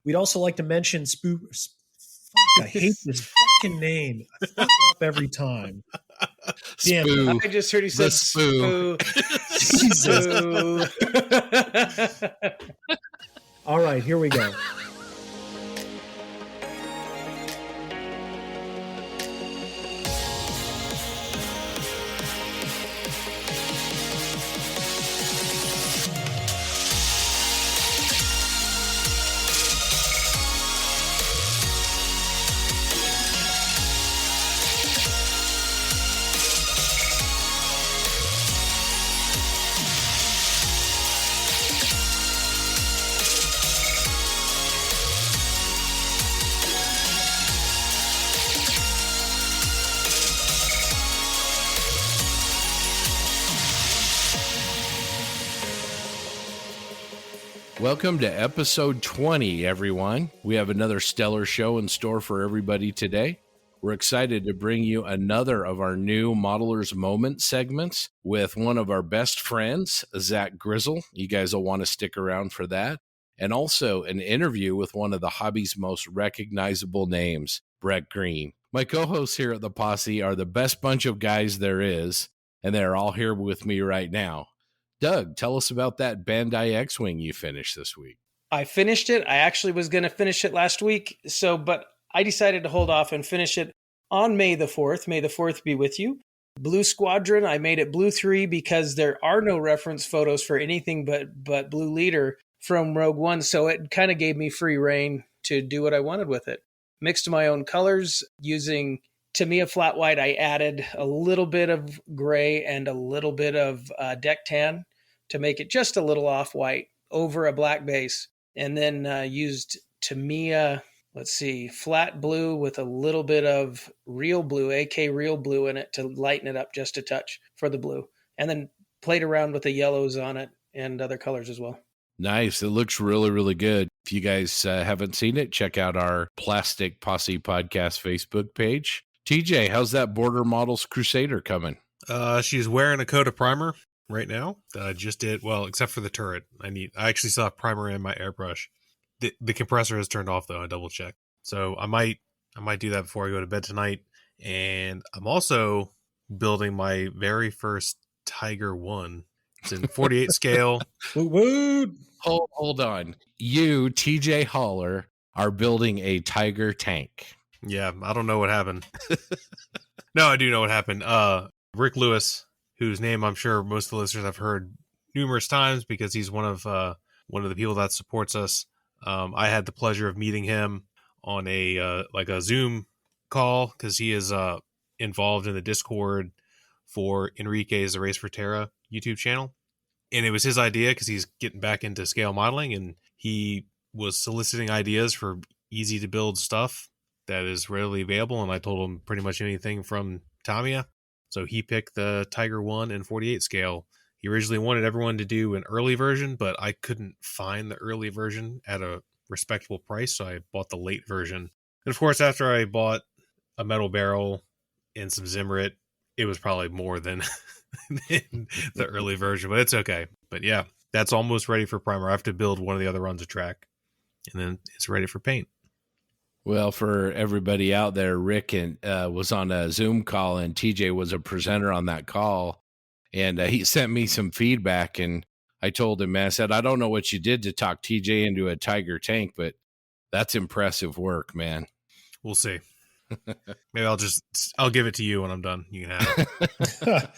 We'd also like to mention I hate this fucking name. I fuck it up every time. Damn. Spoo. I just heard he said Spoo. Spoo. All right, here we go. Welcome to episode 20, everyone. We have another stellar show in store for everybody today. We're excited to bring you another of our new Modelers Moment segments with one of our best friends, Zach Grizzle. You guys will want to stick around for that. And also an interview with one of the hobby's most recognizable names, Brett Green. My co-hosts here at the Posse are the best bunch of guys there is, and they're all here with me right now. Doug, tell us about that Bandai X-Wing you finished this week. I finished it. I actually was going to finish it last week, but I decided to hold off and finish it on May the 4th. May the 4th be with you. Blue Squadron, I made it Blue 3 because there are no reference photos for anything but Blue Leader from Rogue One, so it kind of gave me free reign to do what I wanted with it. Mixed my own colors using Tamiya flat white. I added a little bit of gray and a little bit of deck tan to make it just a little off-white over a black base. And then used Tamiya, flat blue with a little bit of real blue, AK real blue in it to lighten it up just a touch for the blue. And then played around with the yellows on it and other colors as well. Nice. It looks really, really good. If you guys haven't seen it, check out our Plastic Posse Podcast Facebook page. TJ, how's that Border Models Crusader coming? She's wearing a coat of primer right now that I just did. Well, except for the turret. I actually still have primer in my airbrush. The compressor is turned off though. I double checked. So I might do that before I go to bed tonight. And I'm also building my very first Tiger 1. It's in 48 scale. Hold on. You, TJ Holler, are building a Tiger tank. Yeah, I don't know what happened. No, I do know what happened. Rick Lewis, whose name I'm sure most of the listeners have heard numerous times because he's one of the people that supports us. I had the pleasure of meeting him on a Zoom call because he is involved in the Discord for Enrique's The Race for Terra YouTube channel. And it was his idea because he's getting back into scale modeling, and he was soliciting ideas for easy to build stuff that is readily available. And I told him pretty much anything from Tamiya. So he picked the Tiger 1 in 48 scale. He originally wanted everyone to do an early version, but I couldn't find the early version at a respectable price, so I bought the late version. And of course, after I bought a metal barrel and some Zimmerit, it was probably more than the early version, but it's okay. But yeah, that's almost ready for primer. I have to build one of the other runs of track, and then it's ready for paint. Well, for everybody out there, Rick was on a Zoom call, and TJ was a presenter on that call, and he sent me some feedback, and I told him, man, I said, I don't know what you did to talk TJ into a Tiger tank, but that's impressive work, man. We'll see. Maybe I'll give it to you when I'm done. You can have it.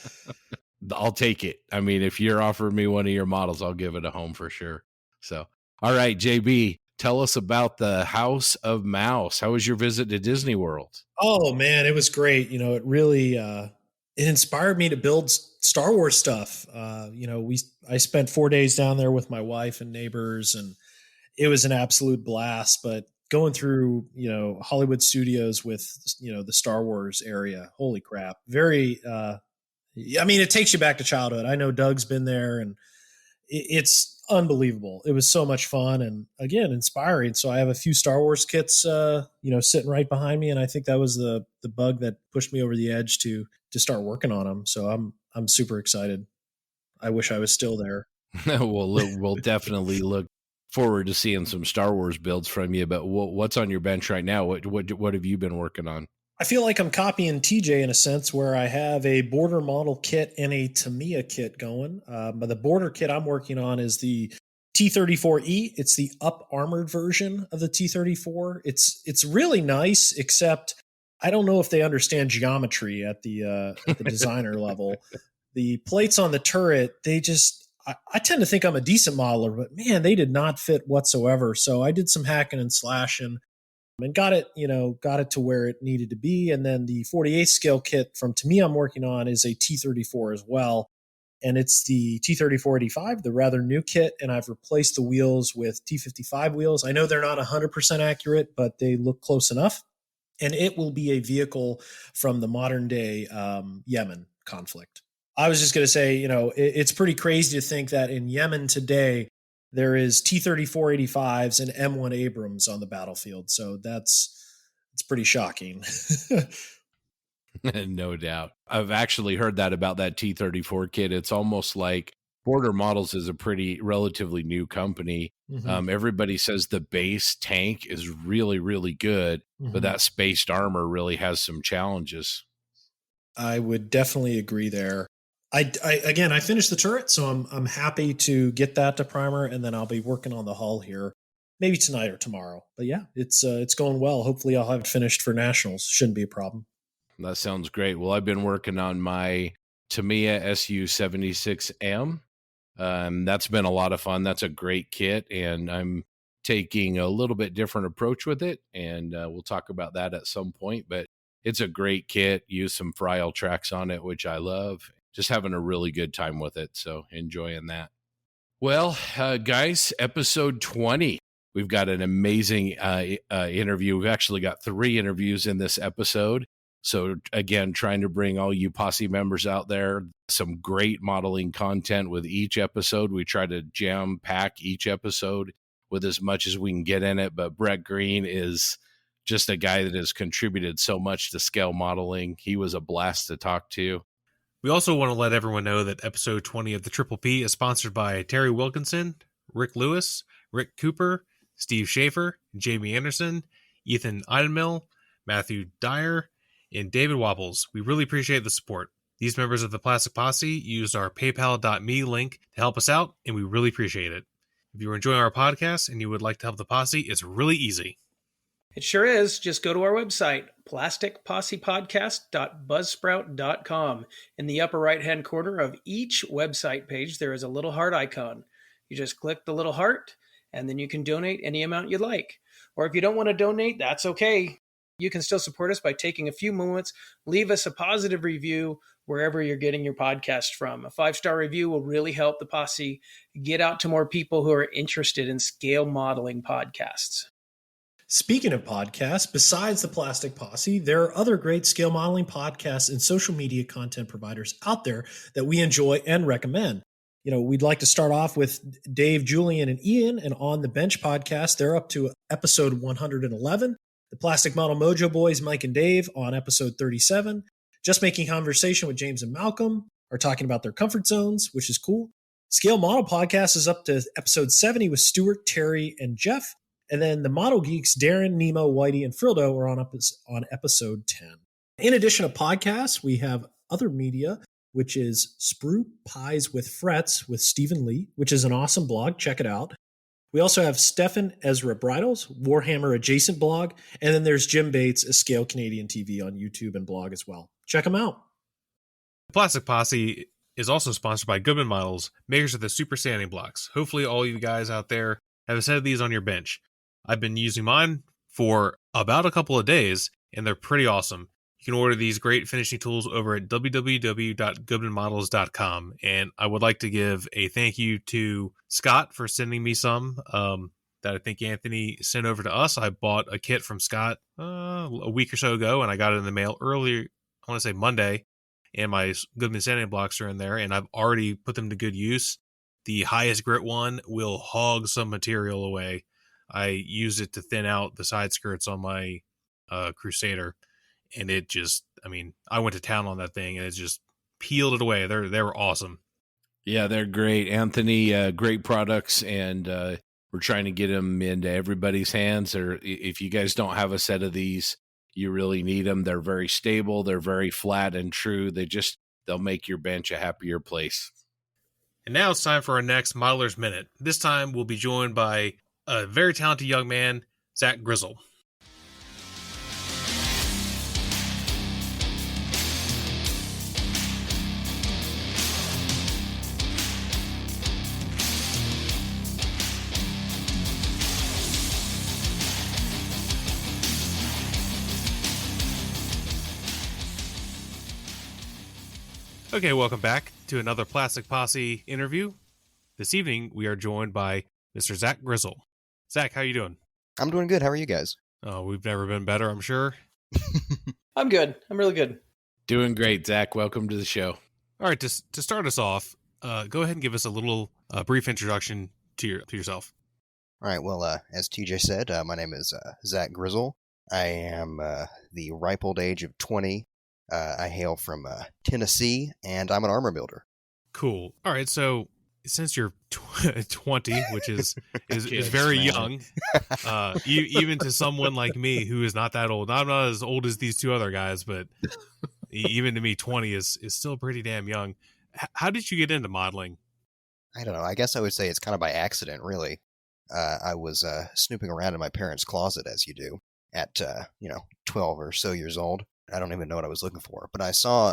I'll take it. I mean, if you're offering me one of your models, I'll give it a home for sure. So, all right, JB, tell us about the House of Mouse. How was your visit to Disney World? Oh man, it was great. It really it inspired me to build Star Wars stuff. I spent 4 days down there with my wife and neighbors, and it was an absolute blast. But going through, Hollywood Studios with, the Star Wars area, holy crap. Very, it takes you back to childhood. I know Doug's been there, and it's unbelievable. It was so much fun and, again, inspiring. So I have a few Star Wars kits, sitting right behind me. And I think that was the bug that pushed me over the edge to start working on them. So I'm super excited. I wish I was still there. We'll definitely look forward to seeing some Star Wars builds from you. But what's on your bench right now? What have you been working on? I feel like I'm copying TJ in a sense where I have a border model kit and a Tamiya kit going. But the border kit I'm working on is the T-34E. It's the up armored version of the T-34. It's really nice, except I don't know if they understand geometry at the designer level. The plates on the turret, I tend to think I'm a decent modeler, but man, they did not fit whatsoever. So I did some hacking and slashing and got it to where it needed to be. And then the 48 scale kit from Tamiya I'm working on is a T-34 as well. And it's the T-34-85, the rather new kit. And I've replaced the wheels with T-55 wheels. I know they're not 100% accurate, but they look close enough. And it will be a vehicle from the modern day Yemen conflict. I was just going to say, it's pretty crazy to think that in Yemen today, there is T-34-85s and M1 Abrams on the battlefield. So it's pretty shocking. No doubt. I've actually heard that about that T-34 kit. It's almost like Border Models is a pretty relatively new company. Mm-hmm. Everybody says the base tank is really, really good, mm-hmm. but that spaced armor really has some challenges. I would definitely agree there. I finished the turret, so I'm happy to get that to primer, and then I'll be working on the hull here, maybe tonight or tomorrow. But yeah, it's going well. Hopefully, I'll have it finished for nationals. Shouldn't be a problem. That sounds great. Well, I've been working on my Tamiya SU-76M. That's been a lot of fun. That's a great kit, and I'm taking a little bit different approach with it, and we'll talk about that at some point. But it's a great kit. Use some Frial tracks on it, which I love. Just having a really good time with it, so enjoying that. Well, guys, episode 20. We've got an amazing interview. We've actually got 3 interviews in this episode. So again, trying to bring all you posse members out there some great modeling content with each episode. We try to jam pack each episode with as much as we can get in it. But Brett Green is just a guy that has contributed so much to scale modeling. He was a blast to talk to. We also want to let everyone know that episode 20 of the Triple P is sponsored by Terry Wilkinson, Rick Lewis, Rick Cooper, Steve Schaefer, Jamie Anderson, Ethan Eidenmill, Matthew Dyer, and David Wobbles. We really appreciate the support. These members of the Plastic Posse used our paypal.me link to help us out, and we really appreciate it. If you're enjoying our podcast and you would like to help the posse, it's really easy. It sure is. Just go to our website, plasticpossepodcast.buzzsprout.com. In the upper right-hand corner of each website page, there is a little heart icon. You just click the little heart, and then you can donate any amount you'd like. Or if you don't want to donate, that's okay. You can still support us by taking a few moments, leave us a positive review wherever you're getting your podcast from. A 5-star review will really help the posse get out to more people who are interested in scale modeling podcasts. Speaking of podcasts, besides the Plastic Posse, there are other great scale modeling podcasts and social media content providers out there that we enjoy and recommend. We'd like to start off with Dave, Julian, and Ian, and On the Bench podcast. They're up to episode 111. The Plastic Model Mojo Boys, Mike and Dave, on episode 37. Just Making Conversation with James and Malcolm are talking about their comfort zones, which is cool. Scale Model podcast is up to episode 70 with Stuart, Terry, and Jeff. And then the Model Geeks, Darren, Nemo, Whitey, and Frildo are on episode 10. In addition to podcasts, we have other media, which is Sprue Pies with Frets with Stephen Lee, which is an awesome blog. Check it out. We also have Stefan Ezra Bridles, Warhammer adjacent blog. And then there's Jim Bates, a Scale Canadian TV on YouTube and blog as well. Check them out. The Plastic Posse is also sponsored by Goodman Models, makers of the Super Sanding Blocks. Hopefully all you guys out there have a set of these on your bench. I've been using mine for about a couple of days, and they're pretty awesome. You can order these great finishing tools over at www.goodmanmodels.com. And I would like to give a thank you to Scott for sending me some that I think Anthony sent over to us. I bought a kit from Scott a week or so ago, and I got it in the mail earlier, I want to say Monday, and my Goodman sanding blocks are in there, and I've already put them to good use. The highest grit one will hog some material away. I used it to thin out the side skirts on my Crusader, and it just, I went to town on that thing, and it just peeled it away. They were awesome. Yeah, they're great. Anthony, great products, and We're trying to get them into everybody's hands. Or if you guys don't have a set of these, you really need them. They're very stable. They're very flat and true. They'll make your bench a happier place. And now it's time for our next Modeler's Minute. This time we'll be joined by a very talented young man, Zach Grizzle. Okay, welcome back to another Plastic Posse interview. This evening, we are joined by Mr. Zach Grizzle. Zach, how you doing? I'm doing good. How are you guys? Oh, we've never been better, I'm sure. I'm good. I'm really good. Doing great, Zach. Welcome to the show. All right, to start us off, go ahead and give us a little brief introduction to yourself. All right. Well, as TJ said, my name is Zach Grizzle. I am the ripe old age of 20. I hail from Tennessee, and I'm an armor builder. Cool. All right, so since you're 20, which is Kids, very man. young, even to someone like me who is not that old. I'm not as old as these two other guys, but even to me, 20 is still pretty damn young. How did you get into modeling? I don't know. I guess I would say it's kind of by accident, really. I was snooping around in my parents' closet, as you do, at 12 or so years old. I don't even know what I was looking for, but I saw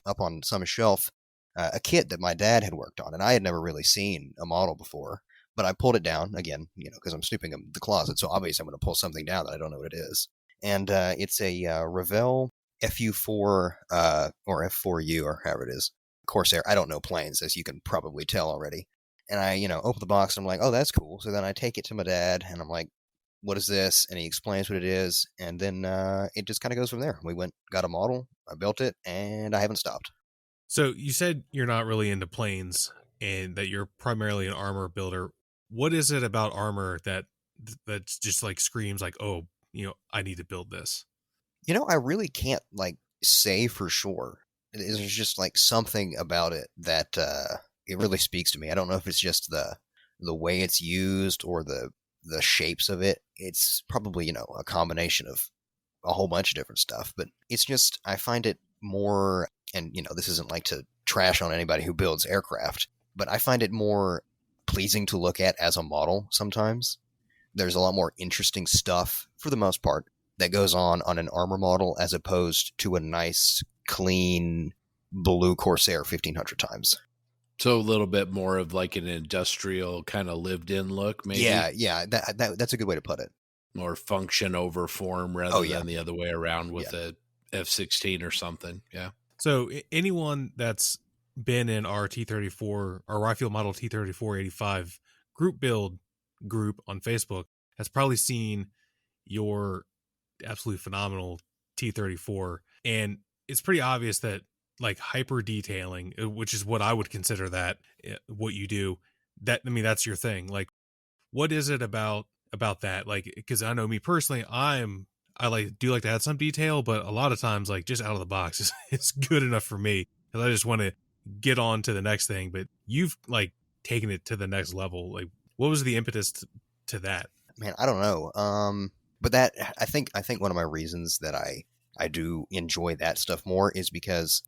up on some shelf a kit that my dad had worked on, and I had never really seen a model before. But I pulled it down again, because I'm snooping in the closet, so obviously I'm going to pull something down that I don't know what it is. And it's a Revell FU4 or F4U or however it is, Corsair. I don't know planes, as you can probably tell already. And I, open the box and I'm like, oh, that's cool. So then I take it to my dad and I'm like, what is this? And he explains what it is. And then it just kind of goes from there. We got a model, I built it, and I haven't stopped. So you said you're not really into planes and that you're primarily an armor builder. What is it about armor that's just like screams like, oh, I need to build this? I really can't say for sure. There's just something about it that it really speaks to me. I don't know if it's just the way it's used or the shapes of it. It's probably, a combination of a whole bunch of different stuff, but it's just, I find it more, and this isn't to trash on anybody who builds aircraft, but I find it more pleasing to look at as a model sometimes. There's a lot more interesting stuff, for the most part, that goes on an armor model as opposed to a nice, clean, blue Corsair 1500 times. So a little bit more of an industrial kind of lived-in look, maybe? Yeah, that's a good way to put it. More function over form rather than the other way around with a F-16 or something, yeah. So anyone that's been in our T-34, or Ryefield Model T-34-85 group build group on Facebook has probably seen your absolutely phenomenal T-34, and it's pretty obvious that hyper detailing, which is what I would consider that, what you do, that's your thing. What is it about that? Because I know me personally, I do like to add some detail, but a lot of times, just out of the box it's good enough for me, because I just want to get on to the next thing. But you've taken it to the next level. What was the impetus to that? Man, I don't know. But that, I think one of my reasons that I do enjoy that stuff more is because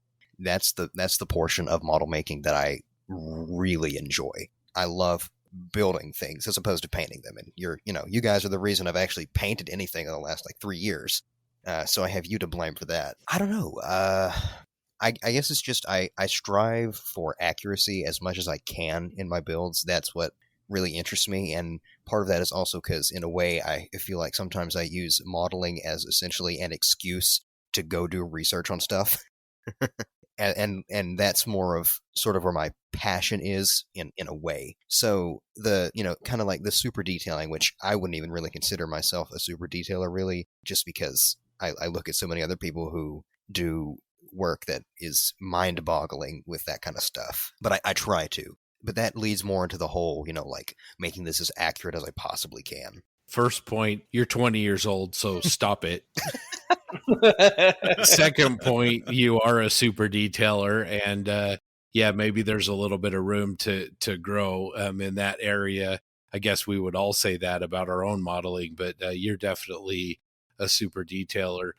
that's the portion of model making that I really enjoy. I love building things as opposed to painting them. And you guys are the reason I've actually painted anything in the last 3 years. So I have you to blame for that. I don't know. I guess it's just I strive for accuracy as much as I can in my builds. That's what really interests me. And part of that is also because, in a way, I feel like sometimes I use modeling as essentially an excuse to go do research on stuff. And that's more of sort of where my passion is in a way. So the, kind of the super detailing, which I wouldn't even really consider myself a super detailer really, just because I look at so many other people who do work that is mind boggling with that kind of stuff. But I try to, but that leads more into the whole, making this as accurate as I possibly can. First point, you're 20 years old, so stop it. Second point, you are a super detailer, and maybe there's a little bit of room to grow in that area. I guess we would all say that about our own modeling, but you're definitely a super detailer.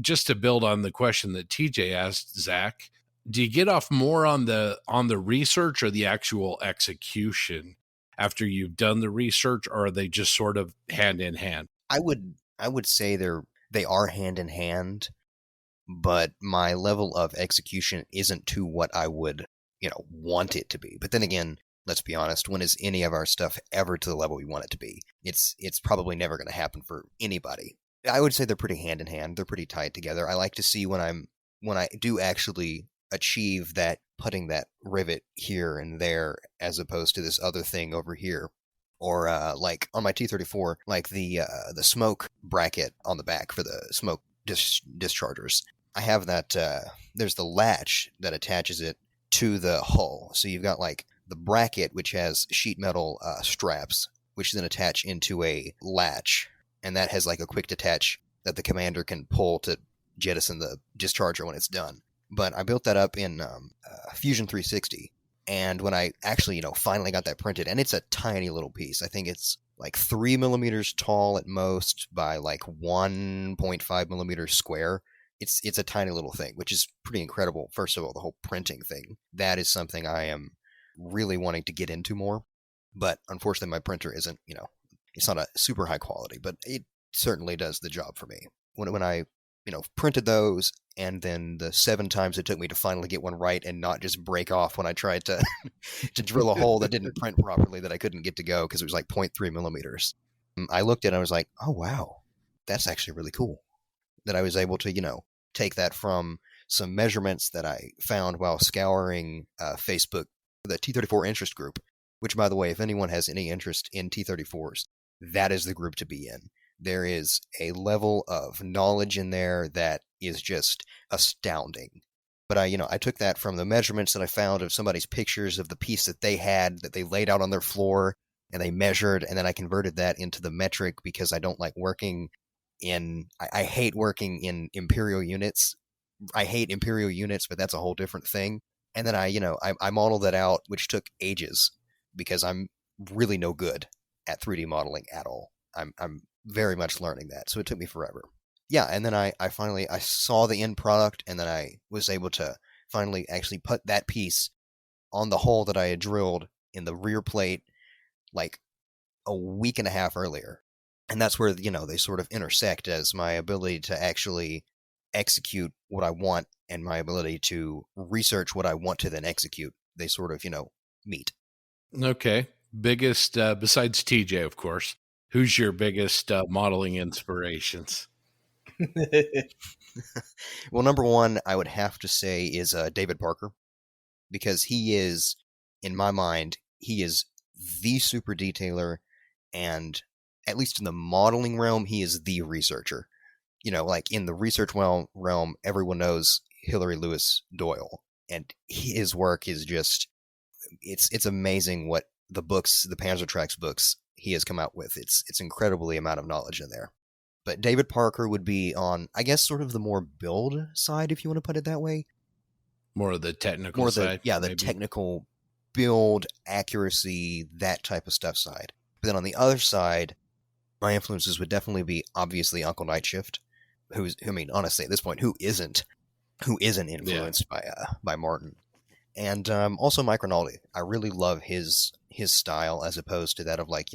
Just to build on the question that TJ asked, Zach, do you get off more on the research or the actual execution after you've done the research, or are they just sort of hand in hand? I would say they are hand in hand, but my level of execution isn't to what I would, want it to be. But then again, let's be honest, when is any of our stuff ever to the level we want it to be? It's probably never going to happen for anybody. I would say they're pretty hand in hand. They're pretty tied together. I like to see when I do actually achieve that, putting that rivet here and there as opposed to this other thing over here. Or like on my T-34, like the smoke bracket on the back for the smoke dischargers. I have that, there's the latch that attaches it to the hull. So you've got like the bracket, which has sheet metal straps, which then attach into a latch. And that has like a quick detach that the commander can pull to jettison the discharger when it's done. But I built that up in Fusion 360. And when I actually, finally got that printed, and it's a tiny little piece. I think it's like 3 millimeters tall at most by like 1.5 millimeters square. It's a tiny little thing, which is pretty incredible. First of all, the whole printing thing. That is something I am really wanting to get into more. But unfortunately, my printer isn't, it's not a super high quality, but it certainly does the job for me. When I, printed those, and then the 7 times it took me to finally get one right and not just break off when I tried to to drill a hole that didn't print properly, that I couldn't get to go because it was like 0.3 millimeters. I looked at it and I was like, oh, wow, that's actually really cool that I was able to, take that from some measurements that I found while scouring Facebook, the T-34 interest group, which, by the way, if anyone has any interest in T-34s, that is the group to be in. There is a level of knowledge in there that is just astounding. But I took that from the measurements that I found of somebody's pictures of the piece that they had, that they laid out on their floor, and they measured, and then I converted that into the metric because I don't like working I hate working in imperial units. I hate imperial units, but that's a whole different thing. And then I modeled that out, which took ages because I'm really no good at 3D modeling at all. I'm very much learning that, so it took me forever. Yeah, and then I finally saw the end product, and then I was able to finally actually put that piece on the hole that I had drilled in the rear plate like a week and a half earlier. And that's where, they sort of intersect as my ability to actually execute what I want and my ability to research what I want to then execute. They sort of, meet. Okay. Biggest, besides TJ, of course, who's your biggest modeling inspirations? Well, number one, I would have to say is David Parker, because he is, in my mind, he is the super detailer, and at least in the modeling realm, he is the researcher. Like in the research realm, everyone knows Hilary Lewis Doyle, and his work is just, it's amazing what the books, the Panzertrax books he has come out with. It's incredibly amount of knowledge in there. But David Parker would be on, I guess, sort of the more build side, if you want to put it that way. More of the technical side. Yeah, the maybe. technical build, accuracy, that type of stuff side. But then on the other side, my influences would definitely be obviously Uncle Nightshift, honestly, at this point, who isn't influenced by Martin, and also Mike Rinaldi. I really love his style as opposed to that of like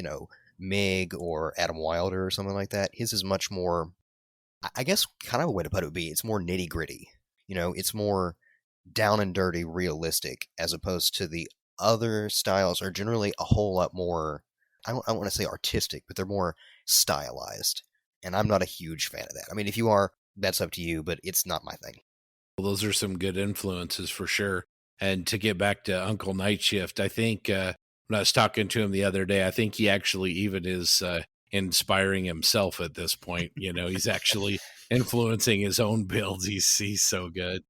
Mig or Adam Wilder or something like that. His is much more, I guess, kind of a way to put it would be, it's more nitty gritty. It's more down and dirty, realistic, as opposed to the other styles are generally a whole lot more, I don't want to say artistic, but they're more stylized. And I'm not a huge fan of that. I mean, if you are, that's up to you, but it's not my thing. Well, those are some good influences for sure. And to get back to Uncle Nightshift, I think when I was talking to him the other day, I think he actually even is inspiring himself at this point. He's actually influencing his own builds. He's so good.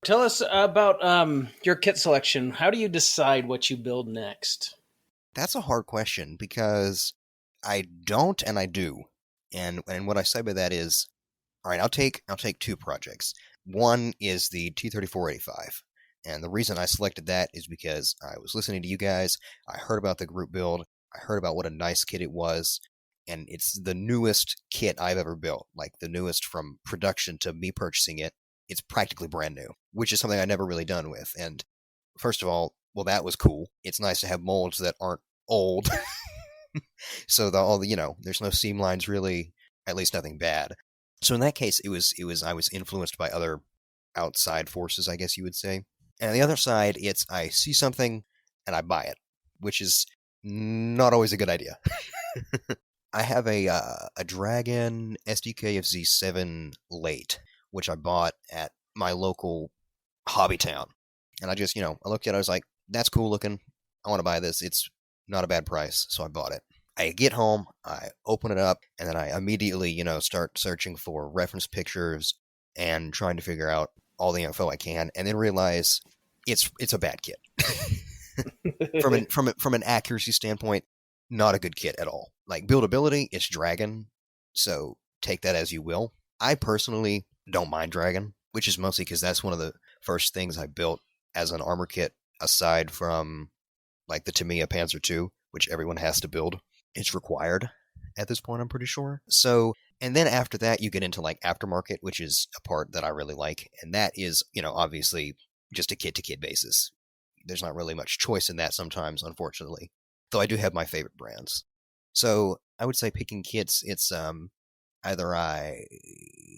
Tell us about your kit selection. How do you decide what you build next? That's a hard question because I don't and I do. And what I say by that is, all right, I'll take 2 projects. One is the T-34-85. And the reason I selected that is because I was listening to you guys. I heard about the group build. I heard about what a nice kit it was, and it's the newest kit I've ever built, like the newest from production to me purchasing it. It's practically brand new, which is something I never really done with. And first of all, well, that was cool. It's nice to have molds that aren't old. So there's no seam lines really, at least nothing bad. So in that case, it was I was influenced by other outside forces, I guess you would say. And on the other side, it's I see something and I buy it, which is not always a good idea. I have a Dragon SDK of Z7 late, which I bought at my local hobby town. And I just, I looked at it, I was like, that's cool looking. I want to buy this. It's not a bad price, so I bought it. I get home, I open it up, and then I immediately, start searching for reference pictures and trying to figure out all the info I can, and then realize it's a bad kit. From an accuracy standpoint, not a good kit at all. Like buildability, it's Dragon, so take that as you will. I personally don't mind Dragon, which is mostly because that's one of the first things I built as an armor kit, aside from like the Tamiya Panzer II, which everyone has to build. It's required at this point, I'm pretty sure. So, and then after that, you get into like aftermarket, which is a part that I really like. And that is, obviously just a kit to kit basis. There's not really much choice in that sometimes, unfortunately. Though I do have my favorite brands. So I would say picking kits, it's either I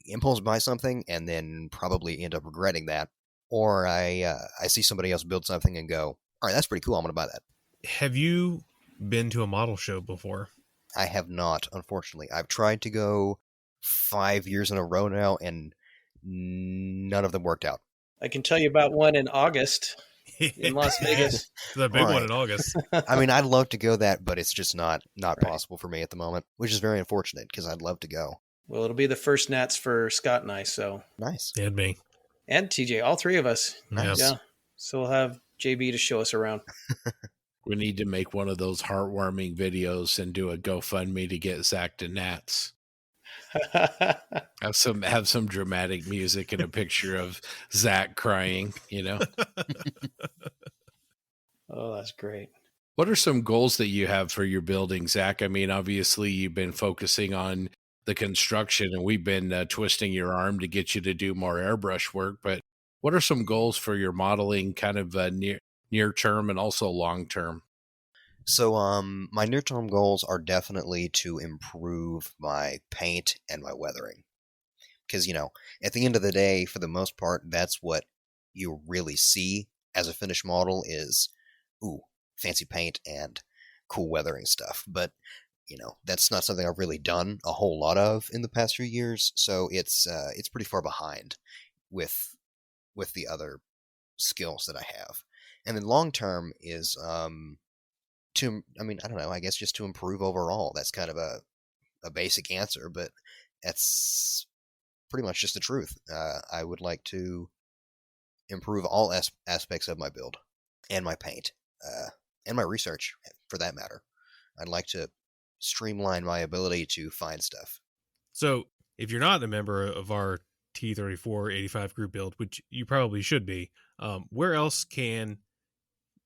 impulse buy something and then probably end up regretting that, or I see somebody else build something and go, all right, that's pretty cool, I'm going to buy that. Have you been to a model show before? I have not, unfortunately. I've tried to go 5 years in a row now, and none of them worked out. I can tell you about one in August in Las Vegas. The big one in August. I mean, I'd love to go that, but it's just not possible for me at the moment, which is very unfortunate because I'd love to go. Well, it'll be the first Nats for Scott and I, so. Nice. And me. And TJ, all three of us. Nice. Yeah. So we'll have JB to show us around. We need to make one of those heartwarming videos and do a GoFundMe to get Zach to Nats. Have some dramatic music and a picture of Zach crying, Oh, that's great. What are some goals that you have for your building, Zach? I mean, obviously you've been focusing on the construction and we've been twisting your arm to get you to do more airbrush work, but what are some goals for your modeling kind of near term and also long term? So my near term goals are definitely to improve my paint and my weathering. Because, at the end of the day, for the most part, that's what you really see as a finished model is, fancy paint and cool weathering stuff. But, that's not something I've really done a whole lot of in the past few years. So it's pretty far behind with the other skills that I have. And then long term is I don't know, I guess just to improve overall. That's kind of a basic answer, but that's pretty much just the truth. I would like to improve all aspects of my build and my paint and my research, for that matter. I'd like to streamline my ability to find stuff. So if you're not a member of our T3485 group build, which you probably should be, where else can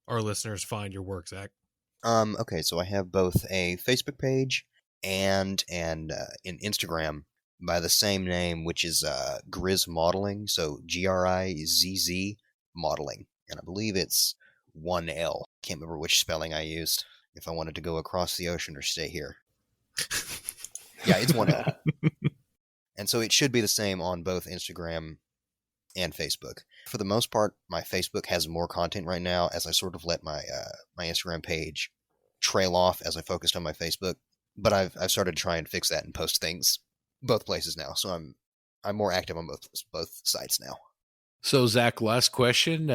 our listeners find your work, Zach? Okay, so I have both a Facebook page and an Instagram by the same name, which is Grizz Modeling, so GRIZZ Modeling, and I believe it's 1L. Can't remember which spelling I used, if I wanted to go across the ocean or stay here. Yeah, it's 1L. And so it should be the same on both Instagram and Facebook. For the most part, my Facebook has more content right now, as I sort of let my my Instagram page trail off as I focused on my Facebook. But I've started to try and fix that and post things both places now. So I'm more active on both sites now. So Zach, last question.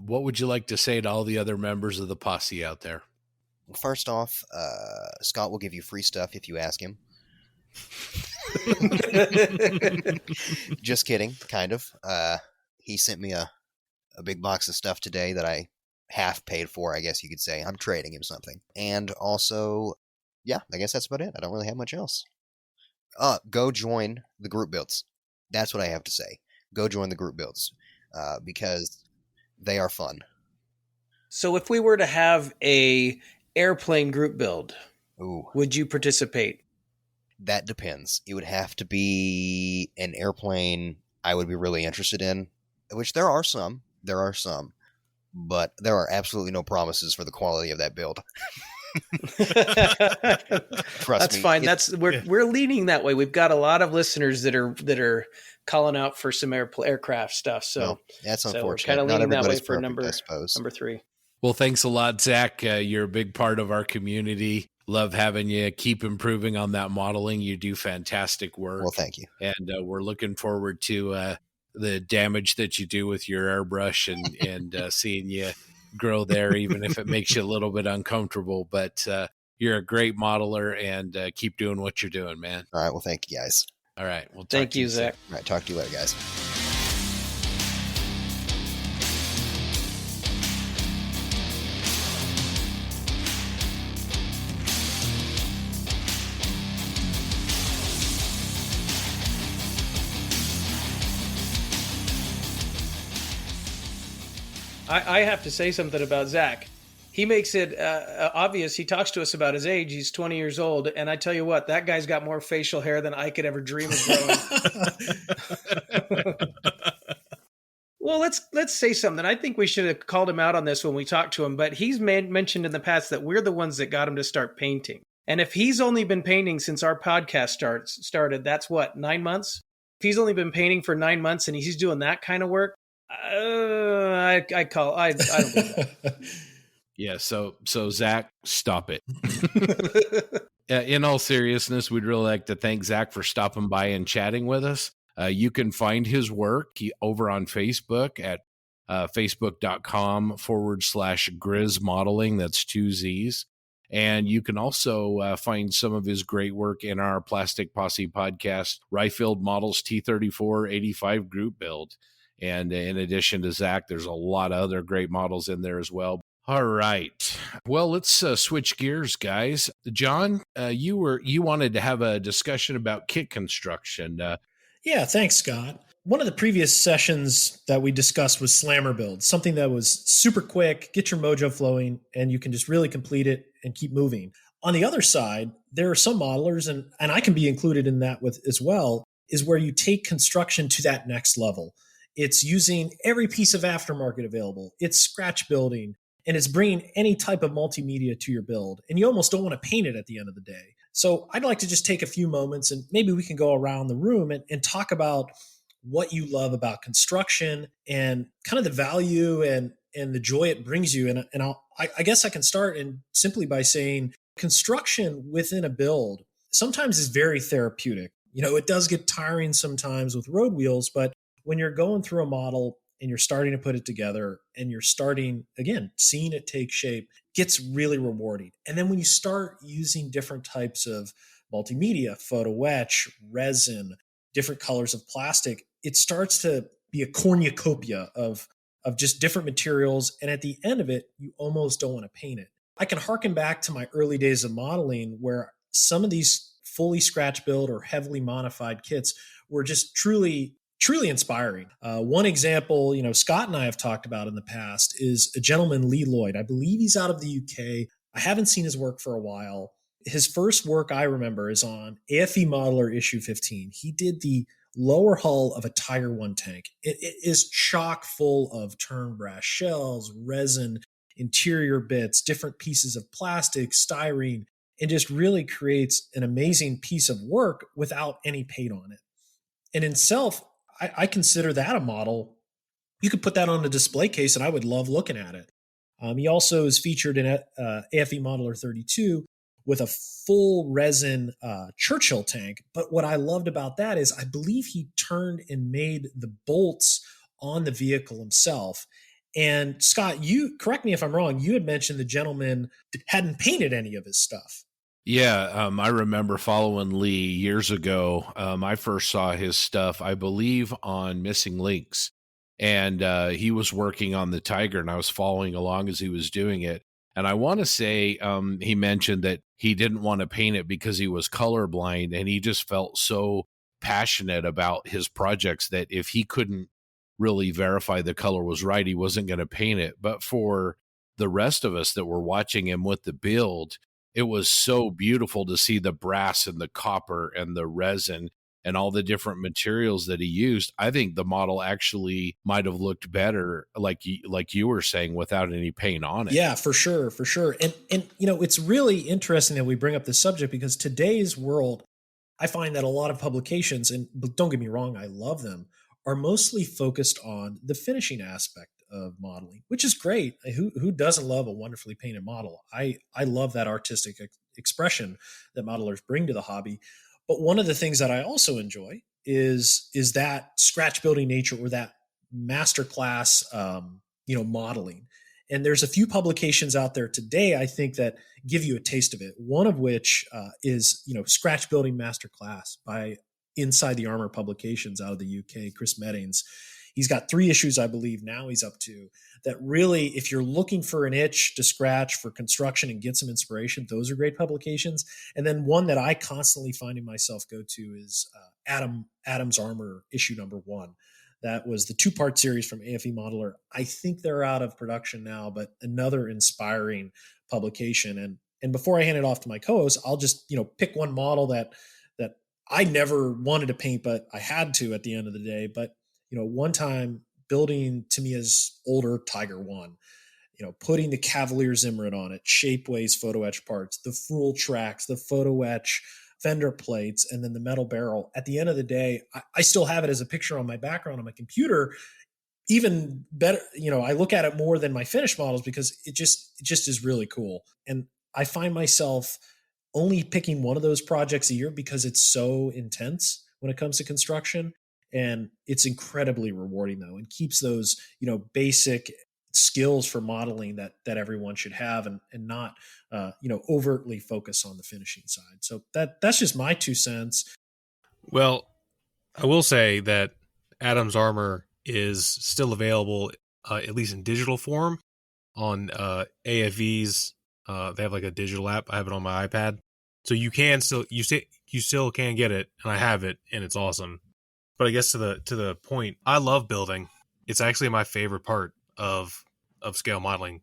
What would you like to say to all the other members of the posse out there? Well, first off, Scott will give you free stuff if you ask him. Just kidding, kind of. He sent me a big box of stuff today that I half paid for, I guess you could say. I'm trading him something. And also, yeah, I guess that's about it. I don't really have much else. Go join the group builds. That's what I have to say. Go join the group builds because they are fun. So if we were to have a airplane group build, Ooh, would you participate? that depends. It would have to be an airplane I would be really interested in, which there are some. There are some. But there are absolutely no promises for the quality of that build. Trust That's me. fine. We're leaning that way. We've got a lot of listeners that are calling out for some aircraft stuff. So No, that's so we're unfortunate. kind of Not leaning that way everybody's for perfect, I suppose. number 3. Well, thanks a lot, Zach. You're a big part of our community. Love having you. Keep improving on that modeling. You do fantastic work. Well, thank you. And we're looking forward to the damage that you do with your airbrush and seeing you grow there, even if it makes you a little bit uncomfortable. But you're a great modeler, and keep doing what you're doing, man. All right. Well, thank you, guys. All right. Well, Thank you, Zach. All right. Talk to you later, guys. I have to say something about Zach. He makes it obvious. He talks to us about his age. He's 20 years old. And I tell you what, that guy's got more facial hair than I could ever dream of growing. Well, let's say something. I think we should have called him out on this when we talked to him. But he's mentioned in the past that we're the ones that got him to start painting. And if he's only been painting since our podcast started, that's what, 9 months? If he's only been painting for 9 months and he's doing that kind of work, I don't believe that. Yeah, so Zach, stop it. In all seriousness, we'd really like to thank Zach for stopping by and chatting with us. You can find his work over on Facebook at facebook.com/Grizz Modeling. That's 2 Z's. And you can also find some of his great work in our Plastic Posse podcast, Ryfield Models T3485 group build. And in addition to Zach, there's a lot of other great models in there as well. All right. Well, let's switch gears, guys. John, you wanted to have a discussion about kit construction. Yeah, thanks, Scott. One of the previous sessions that we discussed was slammer builds, something that was super quick, get your mojo flowing, and you can just really complete it and keep moving. On the other side, there are some modelers, and I can be included in that with as well, is where you take construction to that next level. It's using every piece of aftermarket available. It's scratch building, and it's bringing any type of multimedia to your build. And you almost don't want to paint it at the end of the day. So I'd like to just take a few moments and maybe we can go around the room and talk about what you love about construction and kind of the value and the joy it brings you. And I guess I can start simply by saying construction within a build sometimes is very therapeutic. You know, it does get tiring sometimes with road wheels, but when you're going through a model and you're starting to put it together and you're starting, again, seeing it take shape, gets really rewarding. And then when you start using different types of multimedia, photo etch, resin, different colors of plastic, it starts to be a cornucopia of just different materials. And at the end of it, you almost don't want to paint it. I can harken back to my early days of modeling where some of these fully scratch build or heavily modified kits were just truly inspiring. One example, Scott and I have talked about in the past is a gentleman, Lee Lloyd. I believe he's out of the UK. I haven't seen his work for a while. His first work I remember is on AFE Modeler issue 15. He did the lower hull of a Tiger 1 tank. It is chock full of turn brass shells, resin, interior bits, different pieces of plastic, styrene, and just really creates an amazing piece of work without any paint on it. And in itself, I consider that a model. You could put that on a display case and I would love looking at it. He also is featured in AFE Modeler 32 with a full resin Churchill tank. But what I loved about that is I believe he turned and made the bolts on the vehicle himself. And Scott, you correct me if I'm wrong, you had mentioned the gentleman hadn't painted any of his stuff. Yeah, I remember following Lee years ago. I first saw his stuff, I believe, on Missing Links. And he was working on the Tiger, and I was following along as he was doing it. And I want to say he mentioned that he didn't want to paint it because he was colorblind, and he just felt so passionate about his projects that if he couldn't really verify the color was right, he wasn't going to paint it. But for the rest of us that were watching him with the build, it was so beautiful to see the brass and the copper and the resin and all the different materials that he used. I think the model actually might have looked better, like you were saying, without any paint on it. Yeah, for sure, for sure. And it's really interesting that we bring up this subject, because today's world, I find that a lot of publications, and don't get me wrong, I love them, are mostly focused on the finishing aspect of modeling, which is great. Who doesn't love a wonderfully painted model? I love that artistic expression that modelers bring to the hobby. But one of the things that I also enjoy is that scratch building nature, or that masterclass, modeling. And there's a few publications out there today, I think, that give you a taste of it. One of which is, Scratch Building Masterclass by Inside the Armor Publications out of the UK, Chris Meddings. He's got 3 issues, I believe, now he's up to, that really, if you're looking for an itch to scratch for construction and get some inspiration, those are great publications. And then one that I constantly finding myself go to is Adam's Armor, issue number 1. That was the 2-part series from AFE Modeler. I think they're out of production now, but another inspiring publication. And before I hand it off to my co-host, I'll just, pick one model that I never wanted to paint, but I had to at the end of the day. But, one time building Tamiya's older Tiger 1, putting the Cavalier Zimmerit on it, Shapeways photo etch parts, the Fruhl tracks, the photo etch fender plates, and then the metal barrel. At the end of the day, I still have it as a picture on my background on my computer. Even better, I look at it more than my finished models, because it just is really cool. And I find myself only picking one of those projects a year because it's so intense when it comes to construction. And it's incredibly rewarding, though, and keeps those, basic skills for modeling that everyone should have, and not, overtly focus on the finishing side. So that's just my 2 cents. Well, I will say that Adam's Armor is still available, at least in digital form, on AFV's. They have like a digital app. I have it on my iPad, so you still can get it, and I have it, and it's awesome. But I guess to the point, I love building. It's actually my favorite part of scale modeling.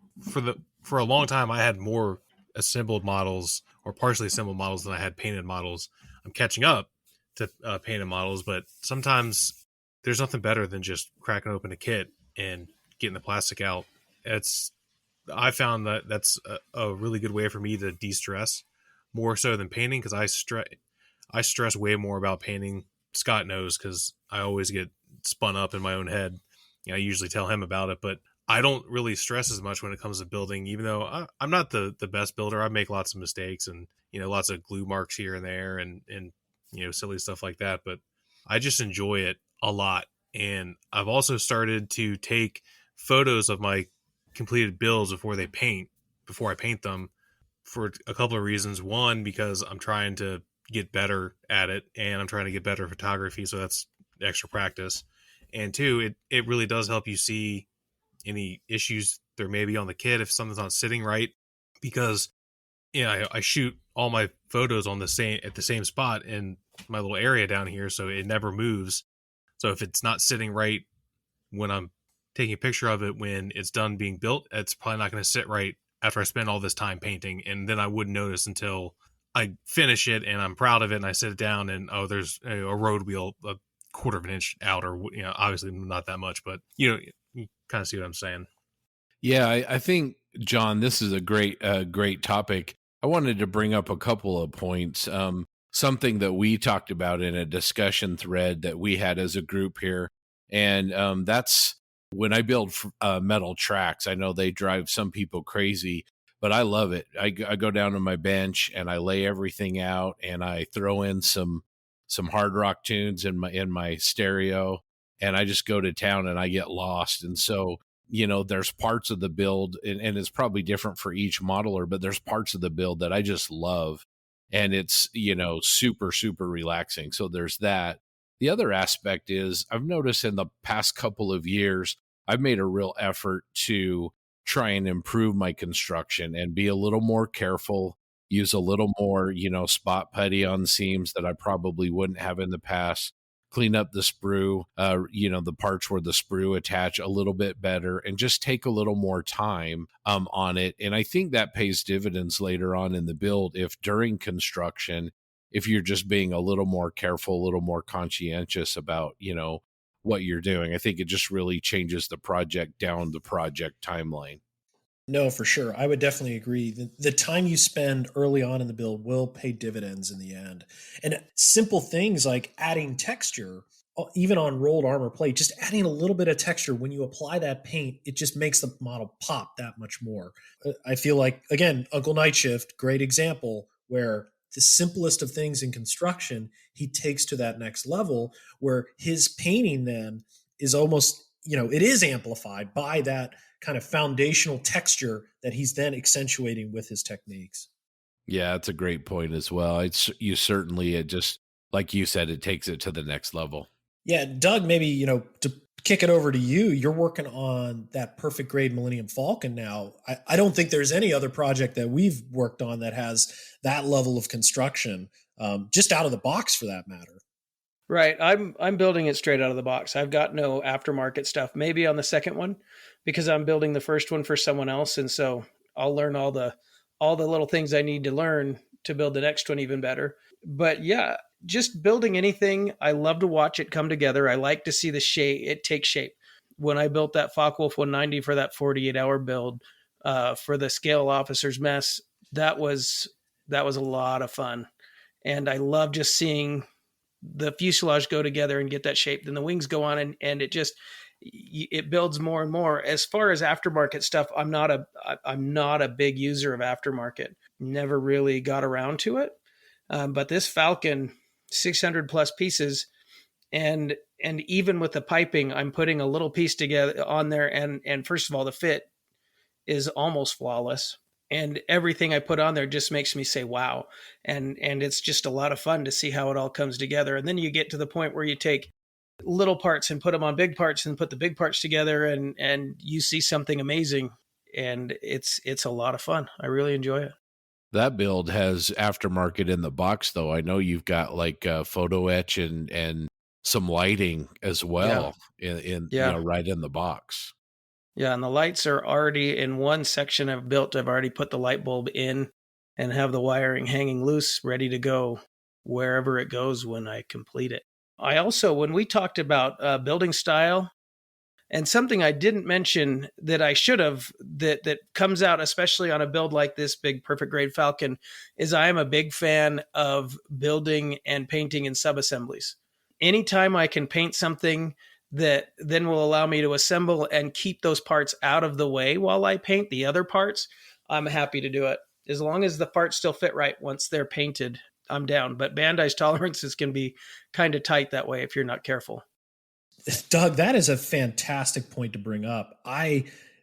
For a long time, I had more assembled models or partially assembled models than I had painted models. I'm catching up to painted models, but sometimes there's nothing better than just cracking open a kit and getting the plastic out. I found that that's a really good way for me to de-stress, more so than painting, because I stress way more about painting. Scott knows, because I always get spun up in my own head. I usually tell him about it, but I don't really stress as much when it comes to building, even though I'm not the best builder. I make lots of mistakes and, lots of glue marks here and there and silly stuff like that. But I just enjoy it a lot. And I've also started to take photos of my completed builds before I paint them, for a couple of reasons. One, because I'm trying to get better at it, and I'm trying to get better at photography, so that's extra practice. And 2, it really does help you see any issues there may be on the kit if something's not sitting right, because I shoot all my photos at the same spot in my little area down here, so it never moves. So if it's not sitting right when I'm taking a picture of it when it's done being built, it's probably not going to sit right after I spend all this time painting, and then I wouldn't notice until I finish it and I'm proud of it and I sit it down and, there's a road wheel a quarter of an inch out, or, obviously not that much, but you kind of see what I'm saying. Yeah, I think, John, this is a great topic. I wanted to bring up a couple of points. Something that we talked about in a discussion thread that we had as a group here. And that's when I build metal tracks. I know they drive some people crazy, but I love it. I go down to my bench and I lay everything out, and I throw in some hard rock tunes in my stereo, and I just go to town and I get lost. And so, there's parts of the build, and it's probably different for each modeler, but there's parts of the build that I just love, and it's, super, super relaxing. So there's that. The other aspect is I've noticed in the past couple of years, I've made a real effort to try and improve my construction and be a little more careful, use a little more, spot putty on seams that I probably wouldn't have in the past, clean up the sprue, the parts where the sprue attach a little bit better, and just take a little more time on it. And I think that pays dividends later on in the build if during construction, if you're just being a little more careful, a little more conscientious about, what you're doing. I think it just really changes the project down the project timeline. No, for sure. I would definitely agree. The time you spend early on in the build will pay dividends in the end. And simple things like adding texture, even on rolled armor plate, just adding a little bit of texture when you apply that paint, it just makes the model pop that much more. I feel like, again, Uncle Nightshift, great example where the simplest of things in construction, he takes to that next level where his painting then is almost, it is amplified by that kind of foundational texture that he's then accentuating with his techniques. Yeah, that's a great point as well. It just, like you said, it takes it to the next level. Yeah, Doug, maybe, to kick it over to you, you're working on that perfect grade Millennium Falcon now. I don't think there's any other project that we've worked on that has that level of construction, just out of the box for that matter. Right. I'm building it straight out of the box. I've got no aftermarket stuff, maybe on the second one, because I'm building the first one for someone else. And so I'll learn all the little things I need to learn to build the next one even better. But yeah, just building anything, I love to watch it come together. I like to see the shape, it take shape. When I built that Focke-Wulf 190 for that 48-hour build for the Scale Officer's Mess, that was a lot of fun. And I love just seeing the fuselage go together and get that shape. Then the wings go on and it builds more and more. As far as aftermarket stuff, I'm not a big user of aftermarket. Never really got around to it. But this Falcon, 600 plus pieces, and even with the piping, I'm putting a little piece together on there. And first of all, the fit is almost flawless. And everything I put on there just makes me say, wow. And it's just a lot of fun to see how it all comes together. And then you get to the point where you take little parts and put them on big parts and put the big parts together and you see something amazing. And it's a lot of fun. I really enjoy it. That build has aftermarket in the box, though. I know you've got like photo etch and some lighting as well right in the box. Yeah, and the lights are already in one section I've built. I've already put the light bulb in and have the wiring hanging loose, ready to go wherever it goes when I complete it. I also, when we talked about building style, and something I didn't mention that I should have, that comes out, especially on a build like this big perfect grade Falcon, is I am a big fan of building and painting in subassemblies. Anytime I can paint something that then will allow me to assemble and keep those parts out of the way while I paint the other parts, I'm happy to do it. As long as the parts still fit right once they're painted, I'm down. But Bandai's tolerances can be kind of tight that way if you're not careful. Doug, that is a fantastic point to bring up.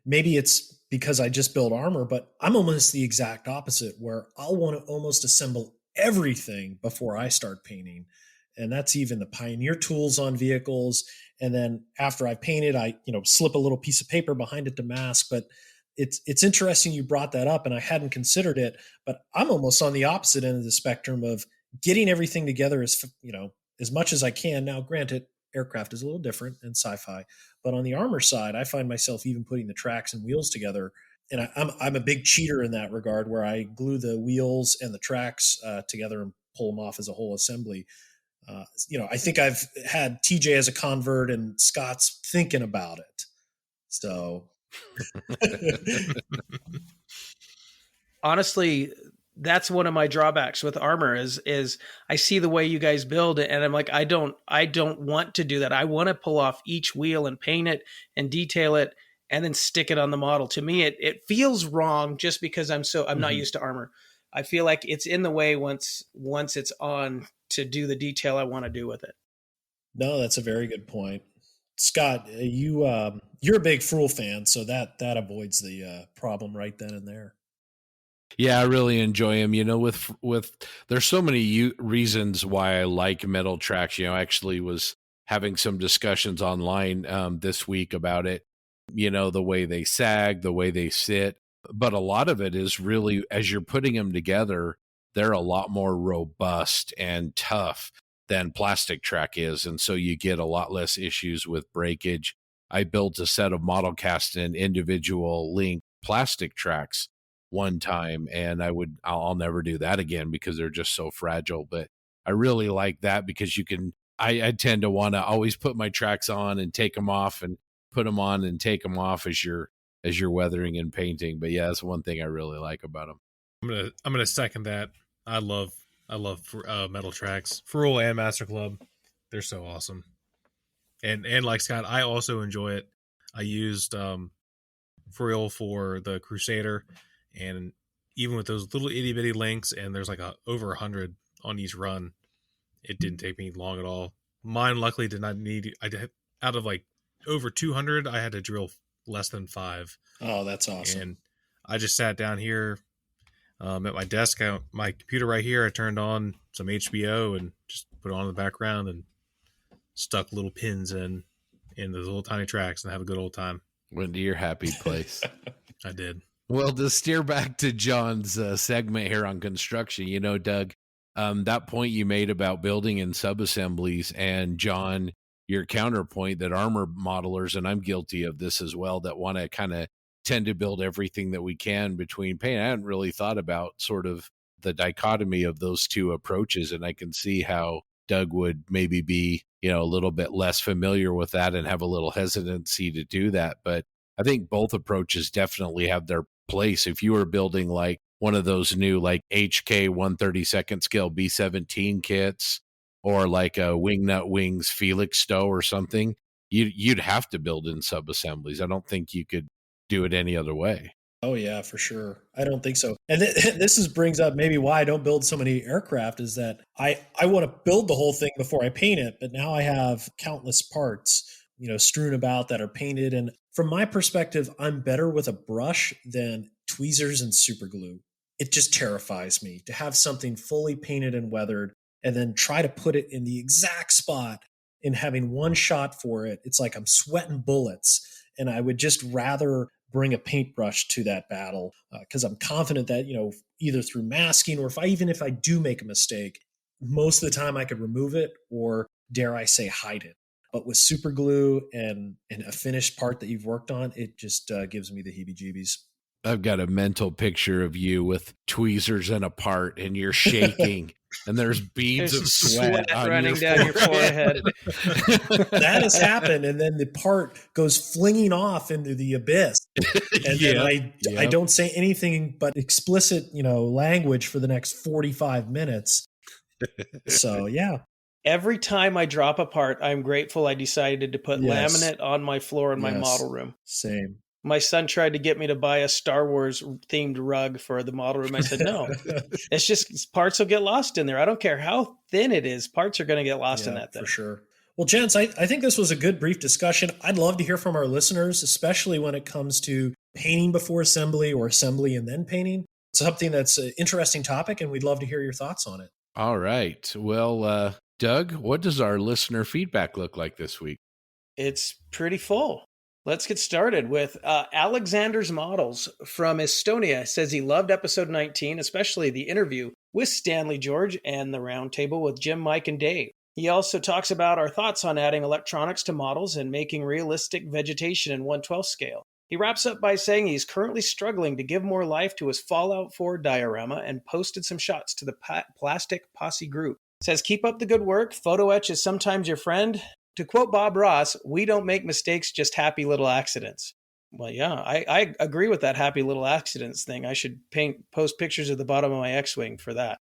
Maybe it's because I just build armor, but I'm almost the exact opposite, where I'll want to almost assemble everything before I start painting. And that's even the Pioneer tools on vehicles. And then after I paint it, I slip a little piece of paper behind it to mask. But it's interesting you brought that up, and I hadn't considered it. But I'm almost on the opposite end of the spectrum of getting everything together as much as I can. Now, granted, aircraft is a little different and sci-fi, but on the armor side, I find myself even putting the tracks and wheels together. And I'm a big cheater in that regard, where I glue the wheels and the tracks together and pull them off as a whole assembly. I think I've had TJ as a convert and Scott's thinking about it. So honestly, that's one of my drawbacks with armor is I see the way you guys build it and I'm like, I don't want to do that. I want to pull off each wheel and paint it and detail it and then stick it on the model. To me, it feels wrong just because I'm not used to armor. I feel like it's in the way once it's on to do the detail I want to do with it. No, that's a very good point. Scott, you're a big Fruhl fan, so that avoids the problem right then and there. Yeah, I really enjoy him. With there's so many reasons why I like metal tracks. I actually was having some discussions online this week about it. The way they sag, the way they sit, but a lot of it is really, as you're putting them together, they're a lot more robust and tough than plastic track is. And so you get a lot less issues with breakage. I built a set of model cast and individual link plastic tracks one time, and I'll never do that again because they're just so fragile. But I really like that because I tend to want to always put my tracks on and take them off and put them on and take them off as you're weathering and painting. But yeah, that's one thing I really like about them. I'm gonna second that. I love metal tracks for Rule and Master Club. They're so awesome. And like Scott, I also enjoy it. I used Frill for the Crusader, and even with those little itty bitty links, and there's like over 100 on each run, it didn't take me long at all. Mine luckily did not need. Out of like over 200, I had to drill less than 5. Oh, that's awesome! And I just sat down here at my desk, my computer right here. I turned on some HBO and just put it on in the background and stuck little pins in those little tiny tracks and have a good old time. Went to your happy place. I did. Well, to steer back to John's segment here on construction, Doug, that point you made about building in subassemblies, and John, your counterpoint that armor modelers, and I'm guilty of this as well, that want to kind of tend to build everything that we can between paint. I hadn't really thought about sort of the dichotomy of those two approaches, and I can see how Doug would maybe be, a little bit less familiar with that and have a little hesitancy to do that. But I think both approaches definitely have their place. If you were building like one of those new like HK 132nd scale B17 kits, or like a Wingnut Wings Felix Stowe or something, you'd have to build in subassemblies. I don't think you could do it any other way. Oh yeah, for sure. I don't think so. And this brings up maybe why I don't build so many aircraft is that I want to build the whole thing before I paint it, but now I have countless parts, strewn about that are painted. And from my perspective, I'm better with a brush than tweezers and super glue. It just terrifies me to have something fully painted and weathered and then try to put it in the exact spot and having one shot for it. It's like I'm sweating bullets, and I would just rather bring a paintbrush to that battle because I'm confident that, either through masking or even if I do make a mistake, most of the time I could remove it or, dare I say, hide it. But with super glue and a finished part that you've worked on, it just gives me the heebie-jeebies. I've got a mental picture of you with tweezers and a part, and you're shaking, and there's beads of sweat running down your forehead. That has happened, and then the part goes flinging off into the abyss. And then I don't say anything but explicit, language for the next 45 minutes. So, yeah. Every time I drop a part, I'm grateful I decided to put laminate on my floor in my model room. Same. My son tried to get me to buy a Star Wars themed rug for the model room. I said, no, it's just parts will get lost in there. I don't care how thin it is. Parts are going to get lost in that thing. For sure. Well, gents, I think this was a good brief discussion. I'd love to hear from our listeners, especially when it comes to painting before assembly or assembly and then painting. It's something that's an interesting topic, and we'd love to hear your thoughts on it. All right. Well, Doug, what does our listener feedback look like this week? It's pretty full. Let's get started with Alexander's Models from Estonia. Says he loved episode 19, especially the interview with Stanley George and the roundtable with Jim, Mike, and Dave. He also talks about our thoughts on adding electronics to models and making realistic vegetation in 1/12 scale. He wraps up by saying he's currently struggling to give more life to his Fallout 4 diorama and posted some shots to the Plastic Posse group. Says, keep up the good work. Photo etch is sometimes your friend. To quote Bob Ross, we don't make mistakes, just happy little accidents. Well, yeah, I agree with that happy little accidents thing. I should post pictures of the bottom of my X-Wing for that.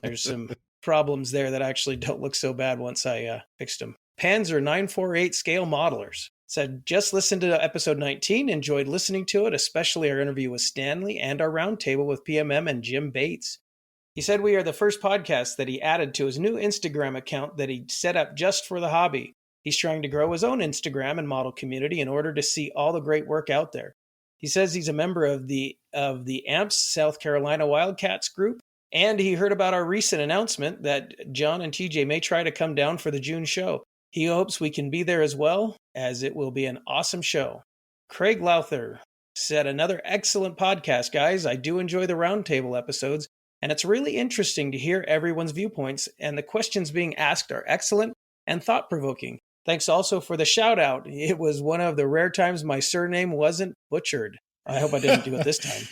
There's some problems there that actually don't look so bad once I fixed them. Panzer 948 scale modelers said, just listened to episode 19, enjoyed listening to it, especially our interview with Stanley and our roundtable with PMM and Jim Bates. He said we are the first podcast that he added to his new Instagram account that he set up just for the hobby. He's trying to grow his own Instagram and model community in order to see all the great work out there. He says he's a member of the AMPS South Carolina Wildcats group, and he heard about our recent announcement that John and TJ may try to come down for the June show. He hopes we can be there as well, as it will be an awesome show. Craig Lowther said, another excellent podcast, guys. I do enjoy the roundtable episodes, And it's really interesting to hear everyone's viewpoints, and the questions being asked are excellent and thought-provoking. Thanks also for the shout-out. It was one of the rare times my surname wasn't butchered. I hope I didn't do it this time.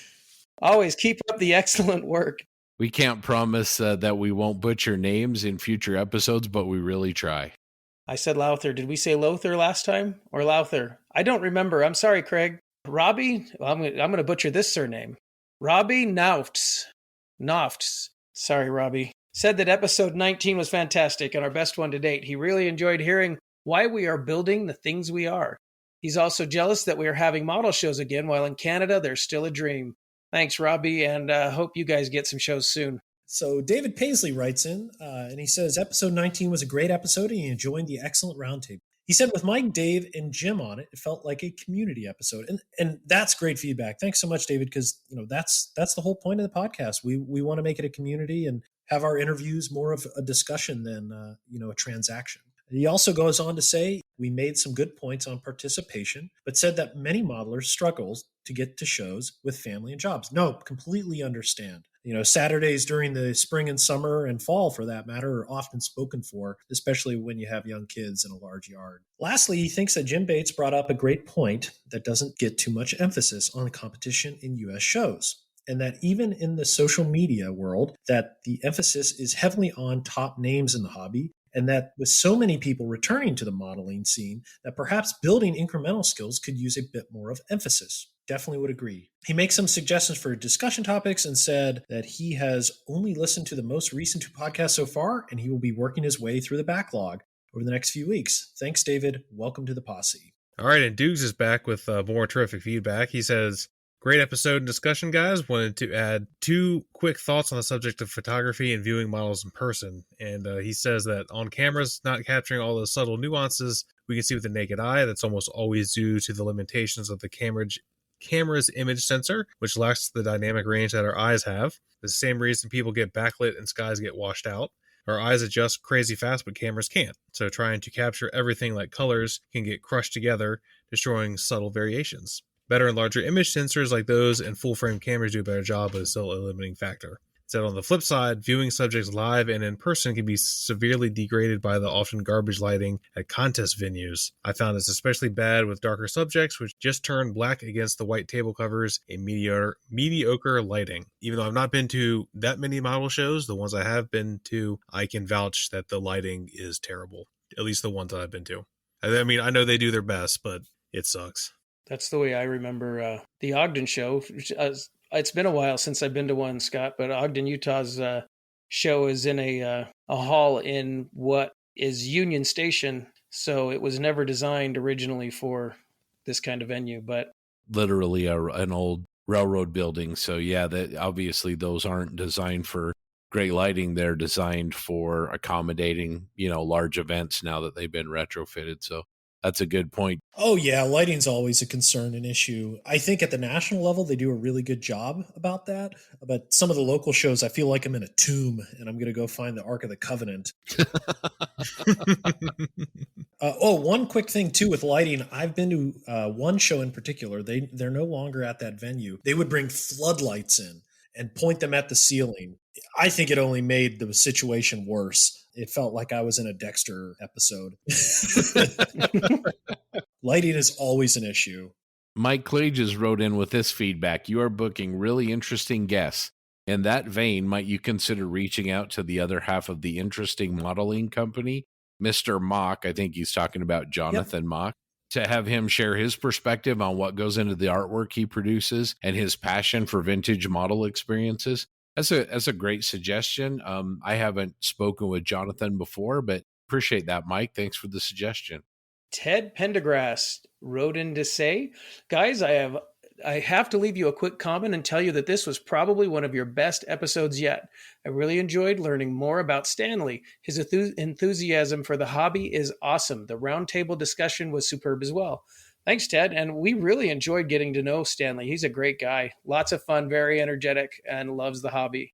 Always keep up the excellent work. We can't promise that we won't butcher names in future episodes, but we really try. I said Lowther. Did we say Lothar last time? Or Lowther? I don't remember. I'm sorry, Craig. Robbie? Well, I'm going to butcher this surname. Robbie Naufts. Sorry, Robbie. Said that episode 19 was fantastic and our best one to date. He really enjoyed hearing why we are building the things we are. He's also jealous that we are having model shows again, while in Canada, they're still a dream. Thanks, Robbie, and hope you guys get some shows soon. So David Paisley writes in, and he says, episode 19 was a great episode, and he enjoyed the excellent roundtable. He said, with Mike, Dave, and Jim on it, it felt like a community episode. And that's great feedback. Thanks so much, David, because that's the whole point of the podcast. We want to make it a community and have our interviews more of a discussion than a transaction. He also goes on to say, we made some good points on participation, but said that many modelers struggles to get to shows with family and jobs. No, completely understand. Saturdays during the spring and summer and fall, for that matter, are often spoken for, especially when you have young kids in a large yard. Lastly, he thinks that Jim Bates brought up a great point that doesn't get too much emphasis on competition in U.S. shows, and that even in the social media world, that the emphasis is heavily on top names in the hobby, and that with so many people returning to the modeling scene, that perhaps building incremental skills could use a bit more of emphasis. Definitely would agree. He makes some suggestions for discussion topics and said that he has only listened to the most recent 2 podcasts so far, and he will be working his way through the backlog over the next few weeks. Thanks, David. Welcome to the posse. All right, and Dukes is back with more terrific feedback. He says, great episode and discussion, guys. Wanted to add 2 quick thoughts on the subject of photography and viewing models in person. And he says that on cameras, not capturing all the subtle nuances we can see with the naked eye, that's almost always due to the limitations of the camera's image sensor, which lacks the dynamic range that our eyes have. The same reason people get backlit and skies get washed out. Our eyes adjust crazy fast, but cameras can't. So trying to capture everything like colors can get crushed together, destroying subtle variations. Better and larger image sensors like those and full-frame cameras do a better job, but it's still a limiting factor. So on the flip side, viewing subjects live and in person can be severely degraded by the often garbage lighting at contest venues. I found this especially bad with darker subjects, which just turn black against the white table covers and mediocre lighting. Even though I've not been to that many model shows, the ones I have been to, I can vouch that the lighting is terrible. At least the ones that I've been to. I mean, I know they do their best, but it sucks. That's the way I remember the Ogden show. It's been a while since I've been to one, Scott, but Ogden, Utah's show is in a hall in what is Union Station, so it was never designed originally for this kind of venue. But literally an old railroad building, so yeah, that obviously those aren't designed for great lighting. They're designed for accommodating, large events now that they've been retrofitted. So that's a good point. Oh, yeah. Lighting's always a concern, an issue. I think at the national level, they do a really good job about that. But some of the local shows, I feel like I'm in a tomb and I'm going to go find the Ark of the Covenant. One quick thing, too, with lighting. I've been to one show in particular. They're no longer at that venue. They would bring floodlights in and point them at the ceiling. I think it only made the situation worse. It felt like I was in a Dexter episode. Lighting is always an issue. Mike Clay just wrote in with this feedback. You are booking really interesting guests. In that vein, might you consider reaching out to the other half of the interesting modeling company, Mr. Mock? I think he's talking about Jonathan Mock, to have him share his perspective on what goes into the artwork he produces and his passion for vintage model experiences. That's a great suggestion. I haven't spoken with Jonathan before, but appreciate that, Mike. Thanks for the suggestion. Ted Pendergrass wrote in to say, guys, I have to leave you a quick comment and tell you that this was probably one of your best episodes yet. I really enjoyed learning more about Stanley. His enthusiasm for the hobby is awesome. The roundtable discussion was superb as well. Thanks, Ted. And we really enjoyed getting to know Stanley. He's a great guy. Lots of fun, very energetic, and loves the hobby.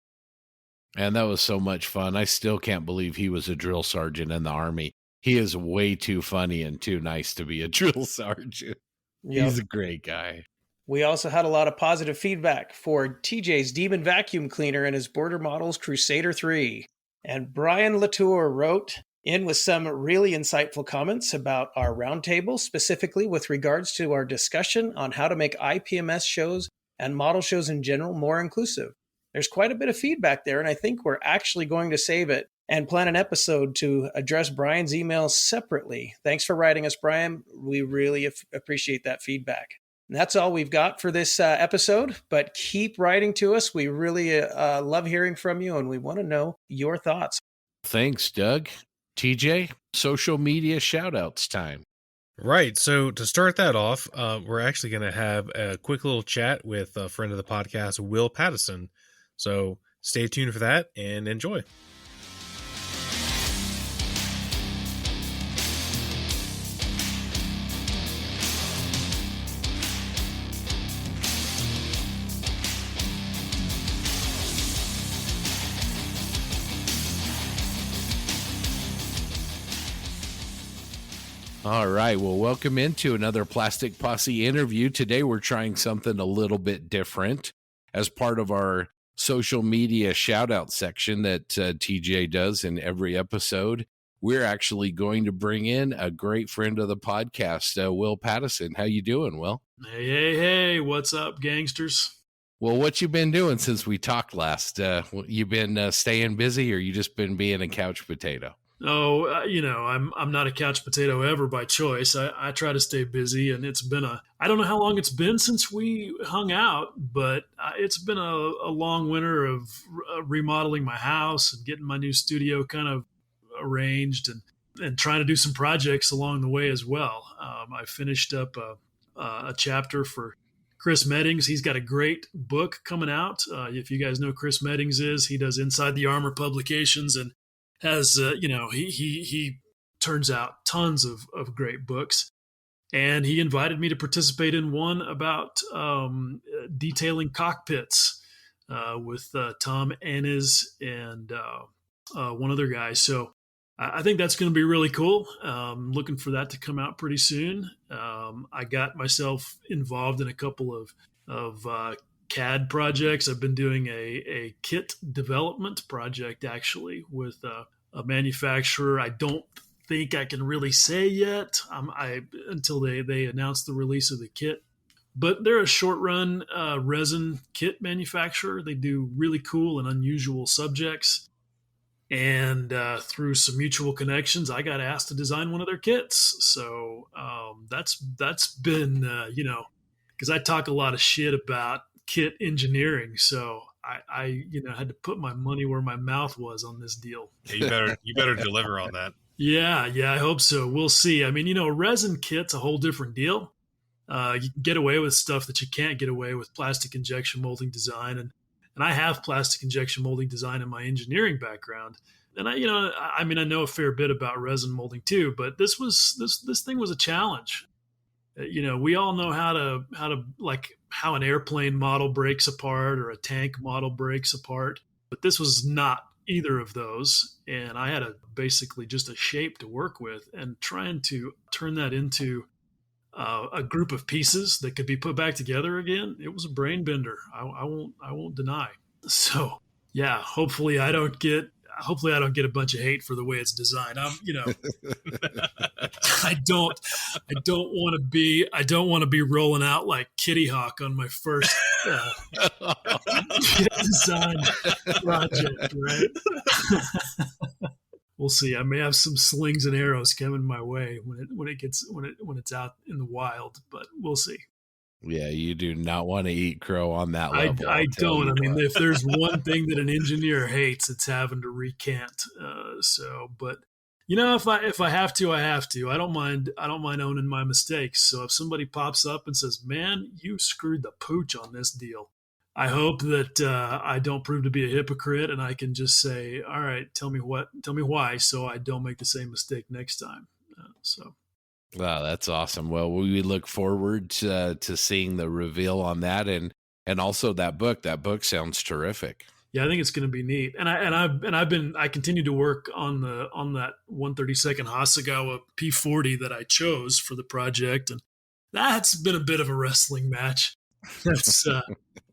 And that was so much fun. I still can't believe he was a drill sergeant in the Army. He is way too funny and too nice to be a drill sergeant. Yep. He's a great guy. We also had a lot of positive feedback for TJ's Demon Vacuum Cleaner and his Border Models Crusader 3. And Brian Latour wrote in with some really insightful comments about our roundtable, specifically with regards to our discussion on how to make IPMS shows and model shows in general more inclusive. There's quite a bit of feedback there, and I think we're actually going to save it and plan an episode to address Brian's emails separately. Thanks for writing us, Brian. We really appreciate that feedback. And that's all we've got for this episode, but keep writing to us. We really love hearing from you, and we want to know your thoughts. Thanks, Doug. TJ, social media shout-outs time. Right. So to start that off, we're actually going to have a quick little chat with a friend of the podcast, Will Pattison. So stay tuned for that and enjoy. All right. Well, welcome into another Plastic Posse interview. Today, we're trying something a little bit different as part of our social media shout out section that TJ does in every episode. We're actually going to bring in a great friend of the podcast, Will Pattison. How you doing, Will? Hey, what's up, gangsters? Well, what you been doing since we talked last? You been staying busy, or you just been being a couch potato? Oh, I'm not a couch potato ever by choice. I try to stay busy, and it's been I don't know how long it's been since we hung out, but it's been a long winter of remodeling my house and getting my new studio kind of arranged and trying to do some projects along the way as well. I finished up a chapter for Chris Meddings. He's got a great book coming out. If you guys know who Chris Meddings is, he does Inside the Armor publications and has he turns out tons of great books, and he invited me to participate in one about detailing cockpits with Tom Ennis and one other guy. So I think that's going to be really cool. Looking for that to come out pretty soon. I got myself involved in a couple of CAD projects. I've been doing a kit development project actually with a manufacturer. I don't think I can really say yet until they announce the release of the kit. But they're a short run resin kit manufacturer. They do really cool and unusual subjects. And through some mutual connections, I got asked to design one of their kits. So that's been, because I talk a lot of shit about kit engineering, so I had to put my money where my mouth was on this deal. Yeah, you better deliver on that. Yeah, I hope so. We'll see. I mean, a resin kit's a whole different deal. You can get away with stuff that you can't get away with plastic injection molding design, and I have plastic injection molding design in my engineering background, and I know a fair bit about resin molding too. But this thing was a challenge. We all know how an airplane model breaks apart or a tank model breaks apart, but this was not either of those. And I had basically just a shape to work with, and trying to turn that into a group of pieces that could be put back together again. It was a brain bender. I won't deny. So yeah, hopefully I don't get a bunch of hate for the way it's designed. I don't want to be rolling out like Kitty Hawk on my first design project, right? We'll see. I may have some slings and arrows coming my way when it's out in the wild, but we'll see. Yeah, you do not want to eat crow on that level. I don't. I mean, if there's one thing that an engineer hates, it's having to recant. But if I have to, I have to. I don't mind owning my mistakes. So if somebody pops up and says, "Man, you screwed the pooch on this deal," I hope that I don't prove to be a hypocrite, and I can just say, "All right, tell me why, so I don't make the same mistake next time." Wow, that's awesome. Well, we look forward to seeing the reveal on that, and also that book. That book sounds terrific. Yeah, I think it's going to be neat. And I continue to work on that 132nd Hasegawa P40 that I chose for the project, and that's been a bit of a wrestling match. That's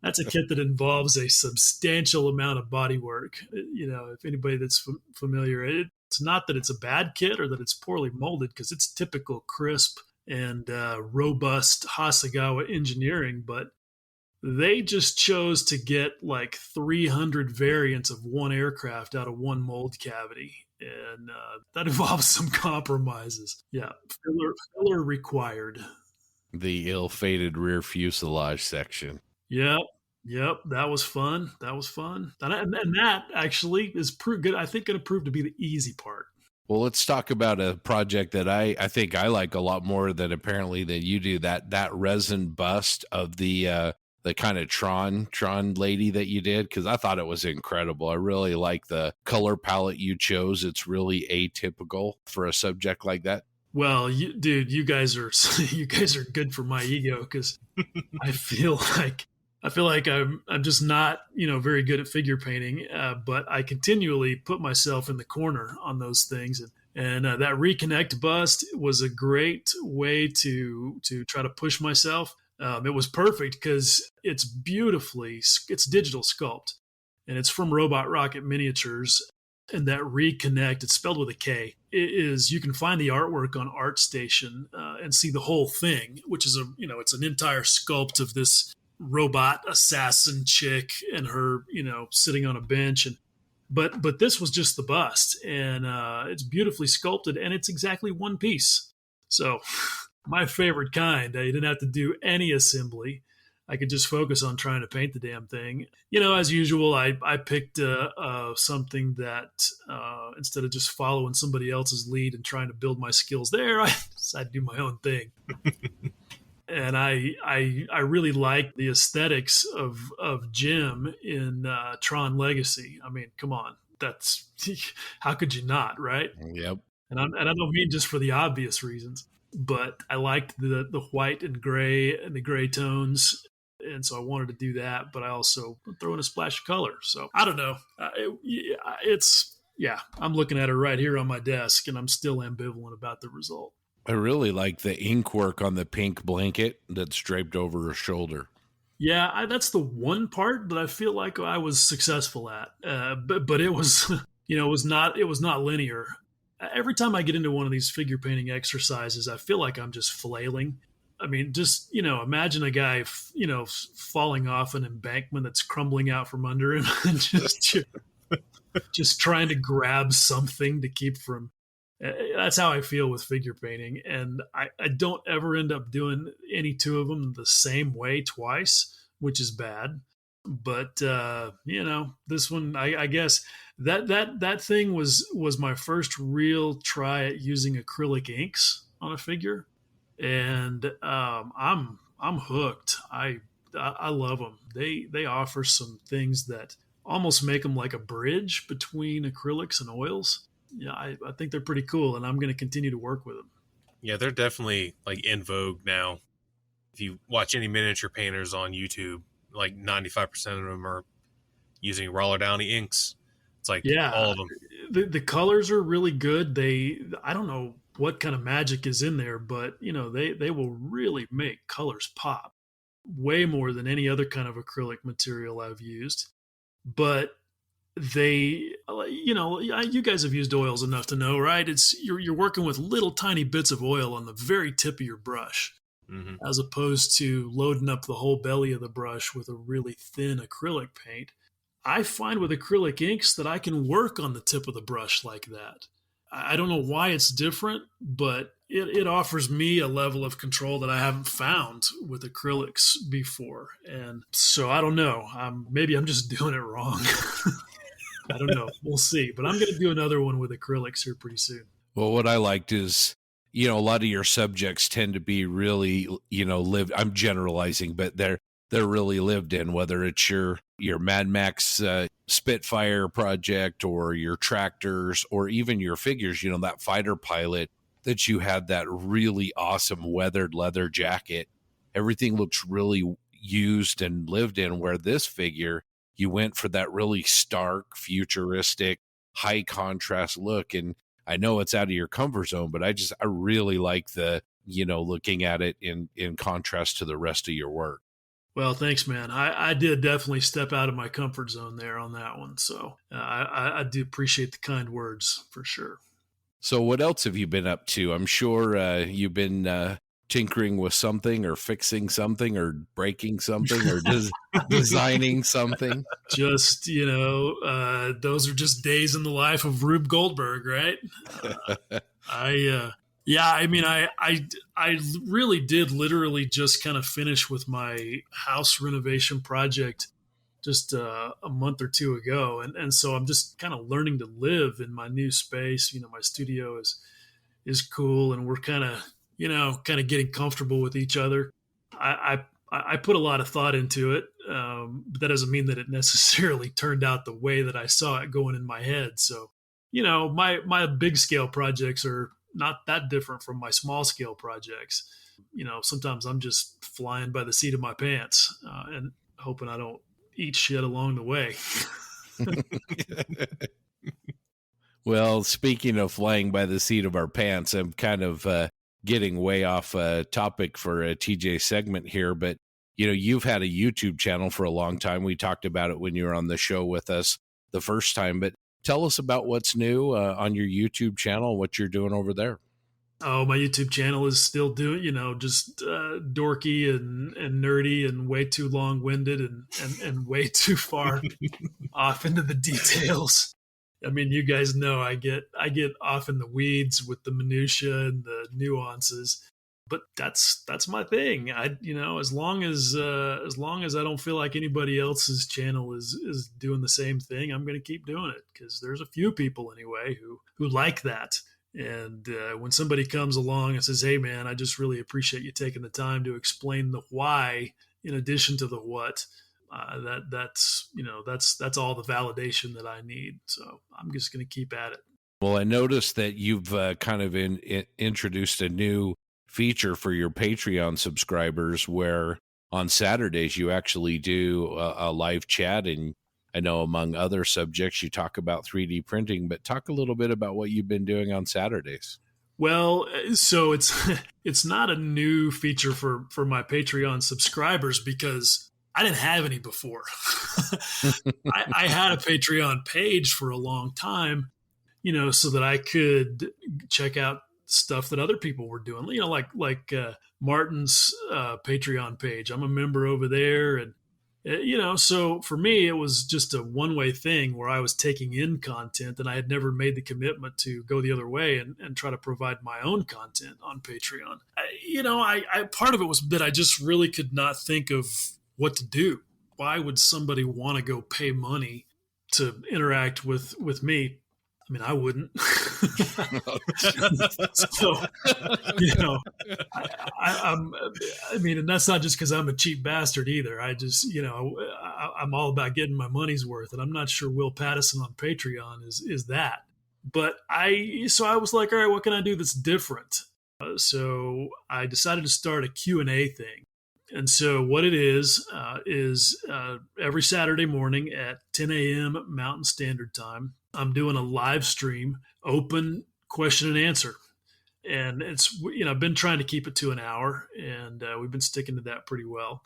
that's a kit that involves a substantial amount of body work. If anybody that's familiar, it's not that it's a bad kit or that it's poorly molded, because it's typical crisp and robust Hasegawa engineering, but they just chose to get like 300 variants of one aircraft out of one mold cavity. And that involves some compromises. Yeah, filler required. The ill-fated rear fuselage section. Yep. That was fun. And that actually is good. I think going to prove to be the easy part. Well, let's talk about a project that I think I like a lot more than apparently that you do. That resin bust of the kind of Tron lady that you did, because I thought it was incredible. I really like the color palette you chose. It's really atypical for a subject like that. Well, you guys are good for my ego, because I feel like I'm just not very good at figure painting, but I continually put myself in the corner on those things, and that Reconnect bust was a great way to try to push myself. It was perfect because it's digital sculpt, and it's from Robot Rocket Miniatures. And that Reconnect, it's spelled with a K, you can find the artwork on ArtStation and see the whole thing, which is it's an entire sculpt of this robot assassin chick and her, sitting on a bench. But this was just the bust, and it's beautifully sculpted, and it's exactly one piece. So my favorite kind. I didn't have to do any assembly. I could just focus on trying to paint the damn thing. As usual, I picked something that instead of just following somebody else's lead and trying to build my skills there, I decided to do my own thing. And I really like the aesthetics of Jim in Tron Legacy. I mean, come on, that's how could you not, right? Yep. And I don't mean just for the obvious reasons, but I liked the white and the gray tones. And so I wanted to do that, but I also throw in a splash of color. So I don't know. I'm looking at it right here on my desk, and I'm still ambivalent about the result. I really like the ink work on the pink blanket that's draped over her shoulder. Yeah, that's the one part that I feel like I was successful at. But it was, it was not linear. Every time I get into one of these figure painting exercises, I feel like I'm just flailing. I mean, just, imagine a guy, falling off an embankment that's crumbling out from under him and just trying to grab something to keep from. That's how I feel with figure painting. And I don't ever end up doing any two of them the same way twice, which is bad. But, this one, I guess that thing was my first real try at using acrylic inks on a figure. And I'm hooked. I love them. They offer some things that almost make them like a bridge between acrylics and oils. Yeah, I think they're pretty cool, and I'm going to continue to work with them. Yeah, they're definitely like in vogue now. If you watch any miniature painters on YouTube, like 95% of them are using Roller Downey inks. It's like all of them. The colors are really good. I don't know what kind of magic is in there, but they will really make colors pop way more than any other kind of acrylic material I've used. But you guys have used oils enough to know, right? You're working with little tiny bits of oil on the very tip of your brush, as opposed to loading up the whole belly of the brush with a really thin acrylic paint. I find with acrylic inks that I can work on the tip of the brush like that. I don't know why it's different, but it offers me a level of control that I haven't found with acrylics before. And so I don't know. Maybe I'm just doing it wrong. I don't know. We'll see. But I'm going to do another one with acrylics here pretty soon. Well, what I liked is, a lot of your subjects tend to be really, lived. I'm generalizing, but they're really lived in, whether it's your Mad Max Spitfire project or your tractors or even your figures, that fighter pilot that you had, that really awesome weathered leather jacket. Everything looks really used and lived in, where this figure, you went for that really stark, futuristic, high contrast look. And I know it's out of your comfort zone, but I really like the, looking at it in contrast to the rest of your work. Well, thanks, man. I did definitely step out of my comfort zone there on that one. So I do appreciate the kind words for sure. So, what else have you been up to? I'm sure you've been tinkering with something, or fixing something, or breaking something, or designing something. Just, those are just days in the life of Rube Goldberg, right? Yeah, I mean, I really did literally just kind of finish with my house renovation project just a month or two ago, and so I'm just kind of learning to live in my new space. My studio is cool, and we're kind of getting comfortable with each other. I put a lot of thought into it, but that doesn't mean that it necessarily turned out the way that I saw it going in my head. So, my big scale projects are not that different from my small scale projects. Sometimes I'm just flying by the seat of my pants and hoping I don't eat shit along the way. Well, speaking of flying by the seat of our pants, I'm kind of getting way off topic for a TJ segment here, but you've had a YouTube channel for a long time. We talked about it when you were on the show with us the first time, but tell us about what's new on your YouTube channel, what you're doing over there. Oh, my YouTube channel is still doing, just dorky and nerdy and way too long-winded and way too far off into the details. I mean, you guys know I get off in the weeds with the minutia and the nuances, but that's my thing. As long as I don't feel like anybody else's channel is doing the same thing, I'm going to keep doing it, because there's a few people anyway who like that. And when somebody comes along and says, "Hey, man, I just really appreciate you taking the time to explain the why in addition to the what," that's all the validation that I need. So I'm just going to keep at it. Well, I noticed that you've kind of introduced a new feature for your Patreon subscribers, where on Saturdays you actually do a live chat, and I know among other subjects you talk about 3D printing, but talk a little bit about what you've been doing on Saturdays. Well, so it's not a new feature for my Patreon subscribers, because I didn't have any before. I had a Patreon page for a long time, so that I could check out stuff that other people were doing, like Martin's Patreon page. I'm a member over there, and so for me, it was just a one-way thing where I was taking in content, and I had never made the commitment to go the other way and try to provide my own content on Patreon. I part of it was that I just really could not think of what to do. Why would somebody want to go pay money to interact with me? I mean, I wouldn't. So, I mean, and that's not just because I'm a cheap bastard either. I just, I'm all about getting my money's worth, and I'm not sure Will Pattison on Patreon is that. But so I was like, all right, what can I do that's different? So I decided to start a Q&A thing. And so what it is every Saturday morning at 10 a.m. Mountain Standard Time, I'm doing a live stream, open question and answer. And it's, I've been trying to keep it to an hour, and we've been sticking to that pretty well.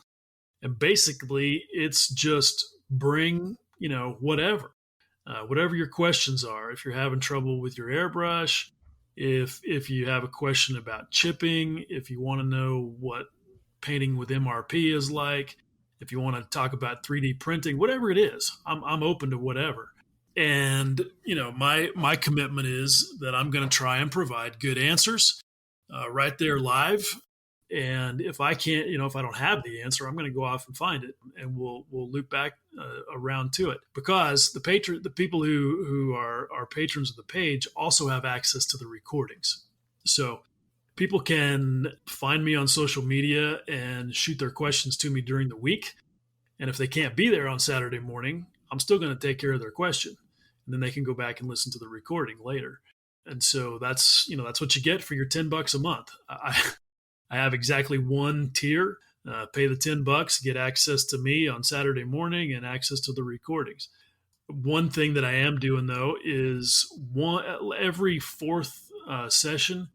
And basically, it's just bring, whatever your questions are. If you're having trouble with your airbrush, if you have a question about chipping, if you want to know what painting with MRP is like, if you want to talk about 3D printing, whatever it is, I'm open to whatever. And, my commitment is that I'm going to try and provide good answers right there live. And if I can't, if I don't have the answer, I'm going to go off and find it, and we'll loop back around to it, because the people who are patrons of the page also have access to the recordings. So people can find me on social media and shoot their questions to me during the week. And if they can't be there on Saturday morning, I'm still going to take care of their question. And then they can go back and listen to the recording later. And so that's what you get for your $10 a month. I have exactly one tier. Pay the $10, get access to me on Saturday morning and access to the recordings. One thing that I am doing, though, is every fourth session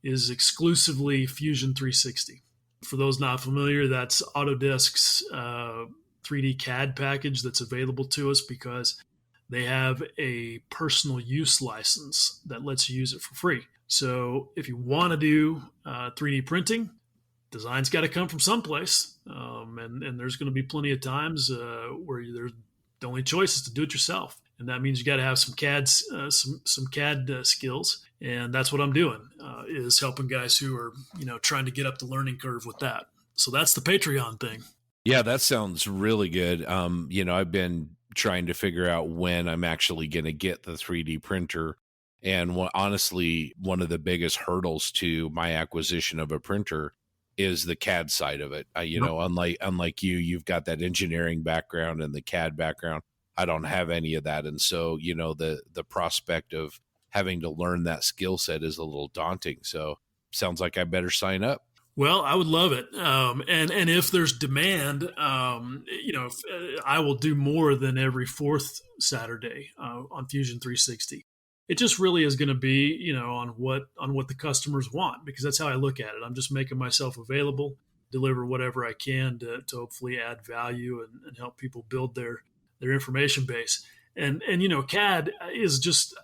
is exclusively Fusion 360. For those not familiar, that's Autodesk's 3D CAD package that's available to us because they have a personal use license that lets you use it for free. So if you want to do 3D printing, design's got to come from someplace. And there's going to be plenty of times where there's the only choice is to do it yourself. And that means you got to have some CAD, some CAD skills. And that's what I'm doing, is helping guys who are, trying to get up the learning curve with that. So that's the Patreon thing. Yeah, that sounds really good. I've been trying to figure out when I'm actually going to get the 3D printer. And honestly, one of the biggest hurdles to my acquisition of a printer is the CAD side of it. Unlike you've got that engineering background and the CAD background. I don't have any of that. And so, the prospect of having to learn that skill set is a little daunting. So sounds like I better sign up. Well, I would love it. And if there's demand, if, I will do more than every fourth Saturday on Fusion 360. It just really is going to be, on what the customers want, because that's how I look at it. I'm just making myself available, deliver whatever I can to hopefully add value and help people build their information base. And CAD is just,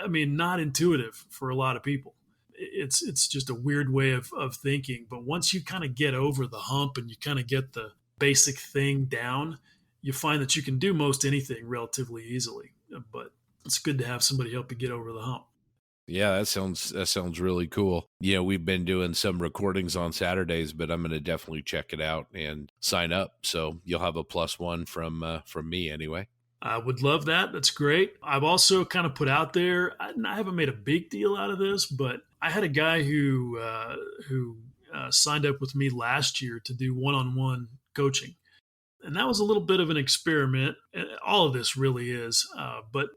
not intuitive for a lot of people. It's just a weird way of thinking. But once you kind of get over the hump and you kind of get the basic thing down, you find that you can do most anything relatively easily. But it's good to have somebody help you get over the hump. Yeah, that sounds really cool. We've been doing some recordings on Saturdays, but I'm going to definitely check it out and sign up. So you'll have a +1 from me anyway. I would love that. That's great. I've also kind of put out there, I haven't made a big deal out of this, but I had a guy who signed up with me last year to do one-on-one coaching. And that was a little bit of an experiment. All of this really is. But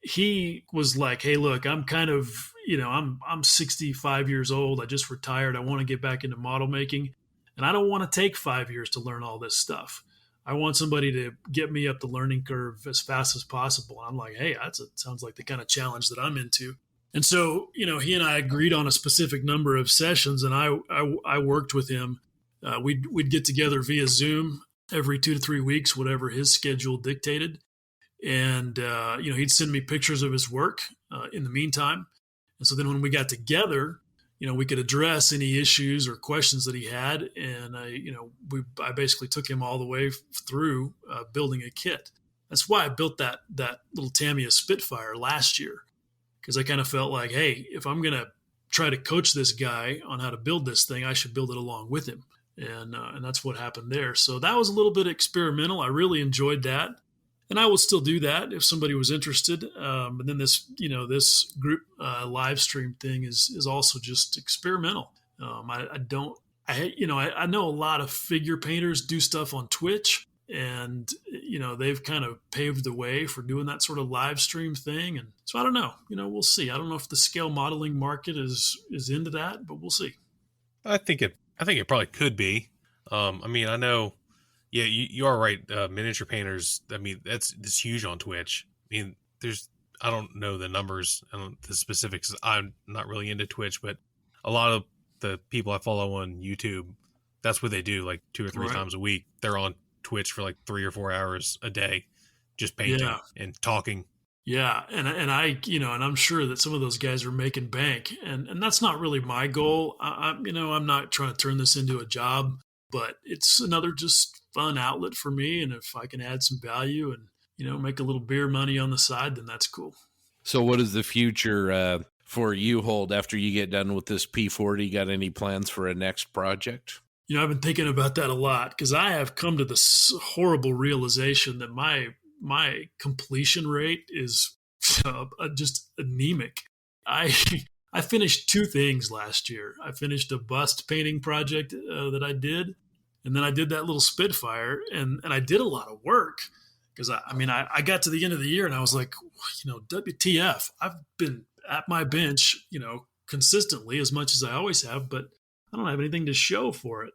he was like, hey, look, I'm kind of, I'm 65 years old. I just retired. I want to get back into model making. And I don't want to take 5 years to learn all this stuff. I want somebody to get me up the learning curve as fast as possible. And I'm like, hey, sounds like the kind of challenge that I'm into. And so, he and I agreed on a specific number of sessions, and I worked with him. We'd get together via Zoom every 2 to 3 weeks, whatever his schedule dictated. And, he'd send me pictures of his work in the meantime. And so then when we got together, we could address any issues or questions that he had. And, I basically took him all the way through building a kit. That's why I built that little Tamiya Spitfire last year, because I kind of felt like, hey, if I'm going to try to coach this guy on how to build this thing, I should build it along with him. And that's what happened there. So that was a little bit experimental. I really enjoyed that. And I will still do that if somebody was interested. But then this group live stream thing is also just experimental. I know a lot of figure painters do stuff on Twitch, and they've kind of paved the way for doing that sort of live stream thing. And so I don't know. We'll see. I don't know if the scale modeling market is into that, but we'll see. I think it probably could be. I know. Yeah, you are right. Miniature painters, that's huge on Twitch. I don't know the numbers, the specifics. I'm not really into Twitch, but a lot of the people I follow on YouTube, that's what they do, like 2 or 3 times a week. They're on Twitch for like 3 or 4 hours a day, just painting and talking. Yeah, and I'm sure that some of those guys are making bank, and that's not really my goal. I'm not trying to turn this into a job, but it's another just fun outlet for me. And if I can add some value and, make a little beer money on the side, then that's cool. So what does the future for you hold after you get done with this P40? Got any plans for a next project? I've been thinking about that a lot, because I have come to this horrible realization that my completion rate is just anemic. I finished 2 things last year. I finished a bust painting project that I did, and then I did that little Spitfire, and I did a lot of work, because I got to the end of the year and I was like, WTF, I've been at my bench, consistently as much as I always have, but I don't have anything to show for it.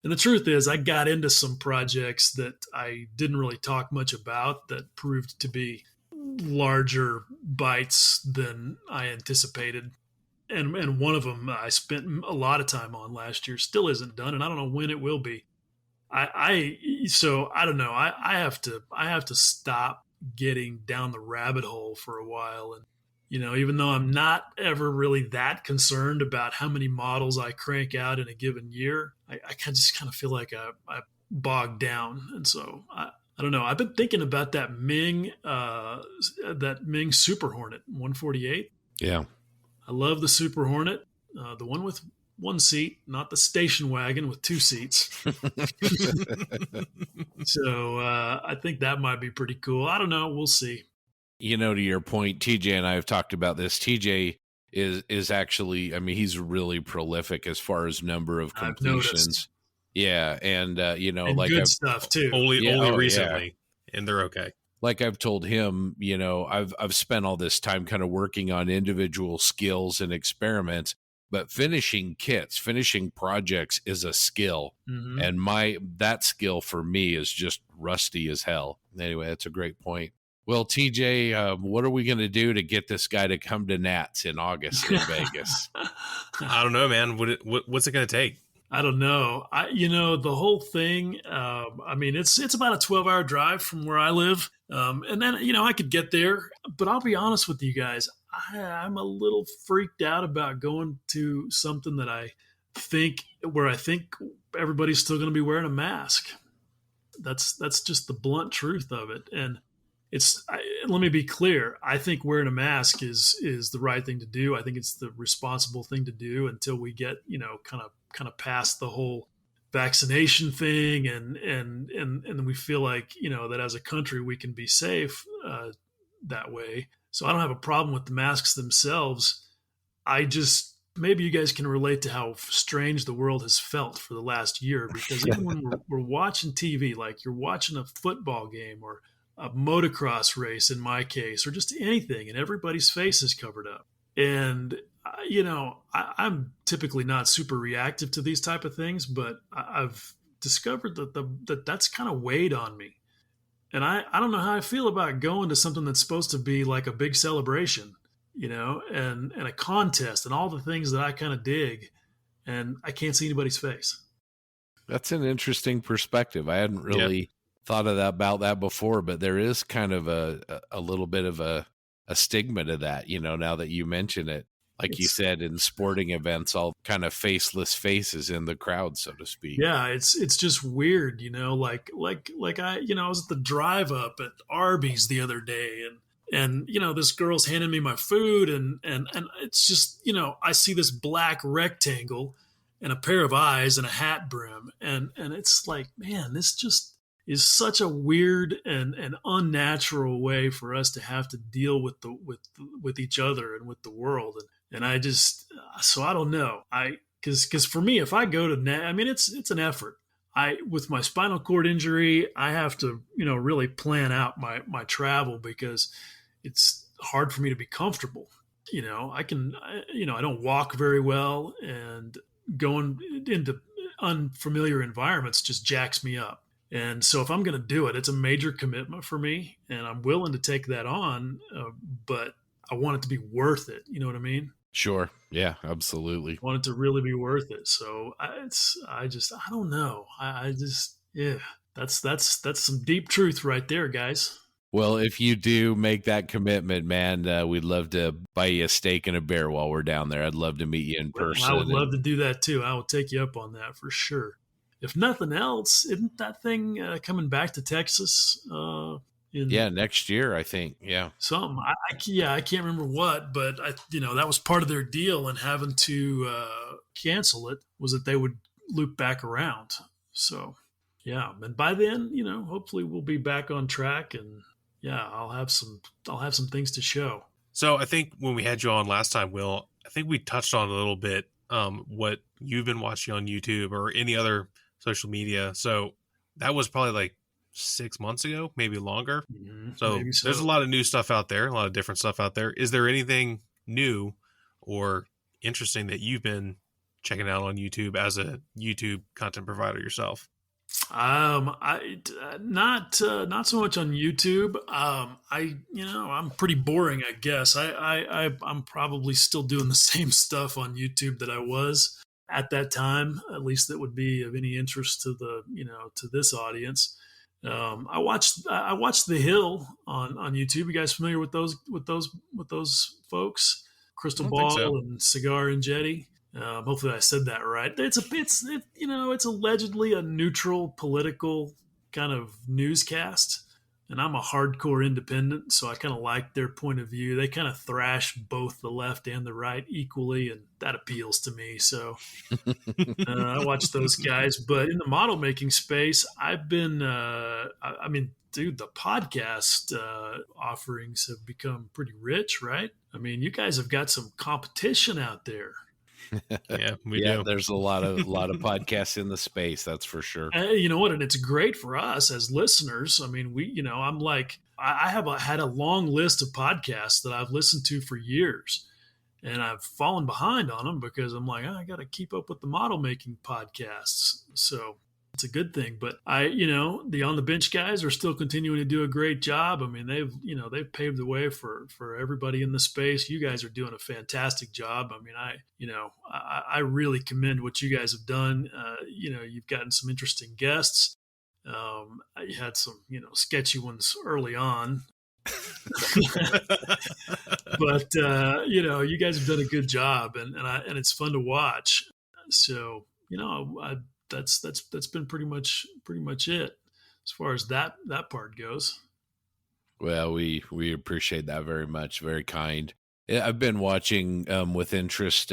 And the truth is, I got into some projects that I didn't really talk much about that proved to be larger bites than I anticipated. and one of them I spent a lot of time on last year. Still isn't done, and I don't know when it will be. So I don't know. I have to stop getting down the rabbit hole for a while. And even though I'm not ever really that concerned about how many models I crank out in a given year, I just kind of feel like I bogged down. And so I don't know. I've been thinking about that Ming Super Hornet 148. Yeah. I love the Super Hornet, the one with one seat, not the station wagon with two seats. So I think that might be pretty cool. I don't know. We'll see. To your point, TJ and I have talked about this. TJ is actually, I mean, he's really prolific as far as number of completions. Yeah, and and like good stuff too. Only recently, and they're okay. Like I've told him, I've spent all this time kind of working on individual skills and experiments, but finishing kits, finishing projects is a skill, and that skill for me is just rusty as hell. Anyway, that's a great point. Well, TJ, what are we going to do to get this guy to come to Nats in August in Vegas? I don't know, man. What's it going to take? I don't know. The whole thing, I mean, it's about a 12-hour drive from where I live. And then, I could get there, but I'll be honest with you guys. I'm a little freaked out about going to something that I think everybody's still going to be wearing a mask. That's just the blunt truth of it. And let me be clear. I think wearing a mask is the right thing to do. I think it's the responsible thing to do until we get, kind of past the whole vaccination thing. And then we feel like, that as a country, we can be safe that way. So I don't have a problem with the masks themselves. Maybe you guys can relate to how strange the world has felt for the last year, because even when we're watching TV, like you're watching a football game or a motocross race in my case, or just anything, and everybody's face is covered up. And, I'm typically not super reactive to these type of things, but I've discovered that that's kind of weighed on me. And I don't know how I feel about going to something that's supposed to be like a big celebration, and a contest and all the things that I kind of dig, and I can't see anybody's face. That's an interesting perspective. I hadn't really thought about that before, but there is kind of a little bit of a stigma to that, now that you mention it. Like you said, in sporting events, all kind of faceless faces in the crowd, so to speak. Yeah, it's just weird, like I was at the drive up at Arby's the other day, and this girl's handing me my food, and it's just, I see this black rectangle and a pair of eyes and a hat brim, and it's like, man, this just is such a weird and unnatural way for us to have to deal with each other and with the world. And I just, so I don't know. Because for me, if I go to I mean, it's an effort. With my spinal cord injury, I have to, really plan out my travel, because it's hard for me to be comfortable. I don't walk very well, and going into unfamiliar environments just jacks me up. And so if I'm going to do it, it's a major commitment for me, and I'm willing to take that on, but I want it to be worth it. You know what I mean? Sure. Yeah, absolutely. I want it to really be worth it. So I don't know. That's some deep truth right there, guys. Well, if you do make that commitment, man, we'd love to buy you a steak and a beer while we're down there. I'd love to meet you in person. I would love to do that too. I will take you up on that for sure. If nothing else, isn't that thing coming back to Texas? Next year, I think. Yeah, something. I can't remember what, but that was part of their deal, and having to cancel it was that they would loop back around. So, yeah, and by then, hopefully we'll be back on track, and I'll have some things to show. So I think when we had you on last time, Will, I think we touched on a little bit what you've been watching on YouTube or any other social media. So that was probably like 6 months ago, maybe longer. So there's a lot of new stuff out there, a lot of different stuff out there. Is there anything new or interesting that you've been checking out on YouTube as a YouTube content provider yourself? Not so much on YouTube. I'm pretty boring, I guess. I'm probably still doing the same stuff on YouTube that I was at that time. At least that would be of any interest to to this audience. I watched The Hill on YouTube. You guys familiar with those folks? Crystal I don't think so. Ball and Cigar and Jetty. Hopefully I said that right. It's allegedly a neutral political kind of newscast, and I'm a hardcore independent, so I kind of like their point of view. They kind of thrash both the left and the right equally, and that appeals to me. So I watch those guys. But in the model making space, I've been, dude, the podcast offerings have become pretty rich, right? I mean, you guys have got some competition out there. Yeah, we do. There's a lot of podcasts in the space, that's for sure. You know what? And it's great for us as listeners. I mean, I'm like, I have had a long list of podcasts that I've listened to for years, and I've fallen behind on them because I'm like, I got to keep up with the model making podcasts. So it's a good thing. But the On the Bench guys are still continuing to do a great job. I mean, they've paved the way for everybody in the space. You guys are doing a fantastic job. I mean, I really commend what you guys have done. You've gotten some interesting guests. You had some, sketchy ones early on. But you guys have done a good job, and it's fun to watch. So, that's been pretty much it as far as that part goes. Well, we appreciate that very much. Very kind. I've been watching with interest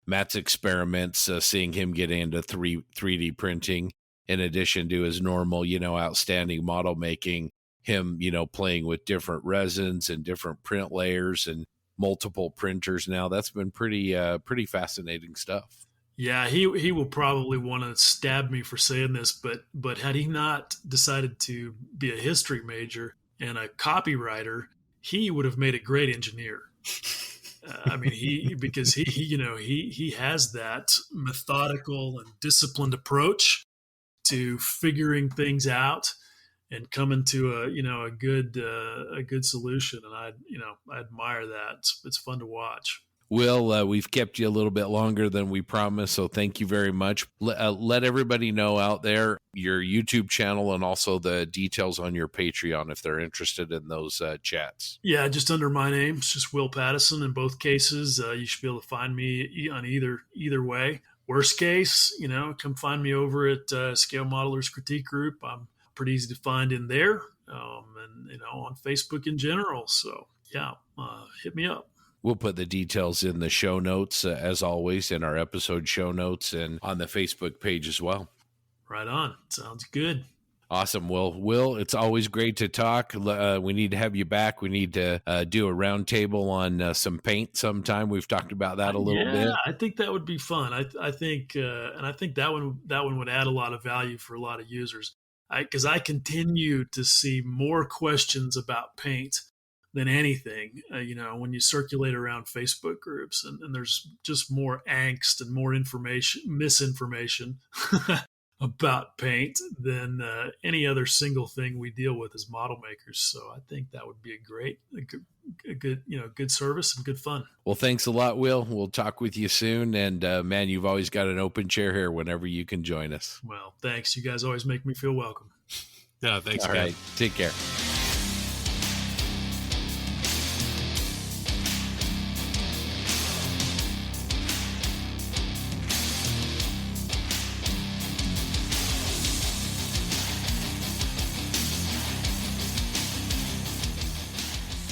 Matt's experiments, seeing him get into 3D printing in addition to his normal, outstanding model making. Him, playing with different resins and different print layers and multiple printers. Now that's been pretty fascinating stuff. Yeah, he will probably want to stab me for saying this, but had he not decided to be a history major and a copywriter, he would have made a great engineer. Because he has that methodical and disciplined approach to figuring things out and coming to a good solution, and I admire that. It's fun to watch. Will, we've kept you a little bit longer than we promised, so thank you very much. Let everybody know out there your YouTube channel and also the details on your Patreon if they're interested in those chats. Yeah, just under my name. It's just Will Pattison in both cases. You should be able to find me on either way. Worst case, come find me over at Scale Modelers Critique Group. I'm pretty easy to find in there, and on Facebook in general. So yeah, hit me up. We'll put the details in the show notes, as always, in our episode show notes and on the Facebook page as well. Right on. Sounds good. Awesome. Well, Will, it's always great to talk. We need to have you back. We need to do a roundtable on some paint sometime. We've talked about that a little bit. Yeah, I think that would be fun. I think that one would add a lot of value for a lot of users. Because I continue to see more questions about paint than anything, when you circulate around Facebook groups, and there's just more angst and more misinformation about paint than any other single thing we deal with as model makers. So I think that would be a good service and good fun. Well, thanks a lot, Will. We'll talk with you soon. And man, you've always got an open chair here whenever you can join us. Well, thanks. You guys always make me feel welcome. No, thanks. All right. Take care.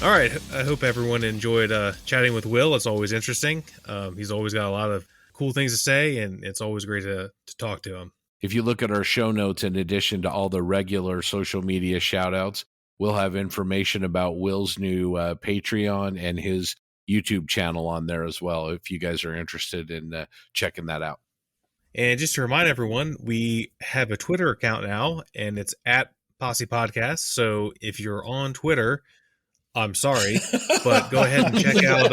All right. I hope everyone enjoyed chatting with Will. It's always interesting. He's always got a lot of cool things to say, and it's always great to talk to him. If you look at our show notes, in addition to all the regular social media shout outs, we'll have information about Will's new Patreon and his YouTube channel on there as well, if you guys are interested in checking that out. And just to remind everyone, we have a Twitter account now, and it's at Posse Podcast. So if you're on Twitter, I'm sorry, but go ahead and check out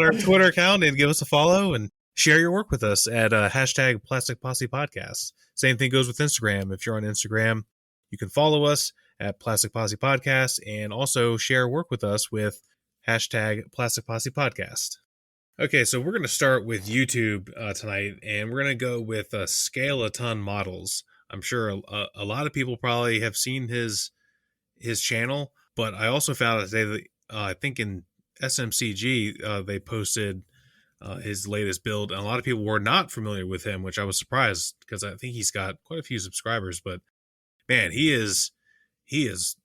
our Twitter account and give us a follow and share your work with us at hashtag Plastic Posse Podcast. Same thing goes with Instagram. If you're on Instagram, you can follow us at Plastic Posse Podcast and also share work with us with hashtag Plastic Posse Podcast. Okay, so we're going to start with YouTube tonight, and we're going to go with Scale-a-Ton Models. I'm sure a lot of people probably have seen his channel, but I also found out today that I think in SMCG they posted his latest build, and a lot of people were not familiar with him, which I was surprised because I think he's got quite a few subscribers. But man, he is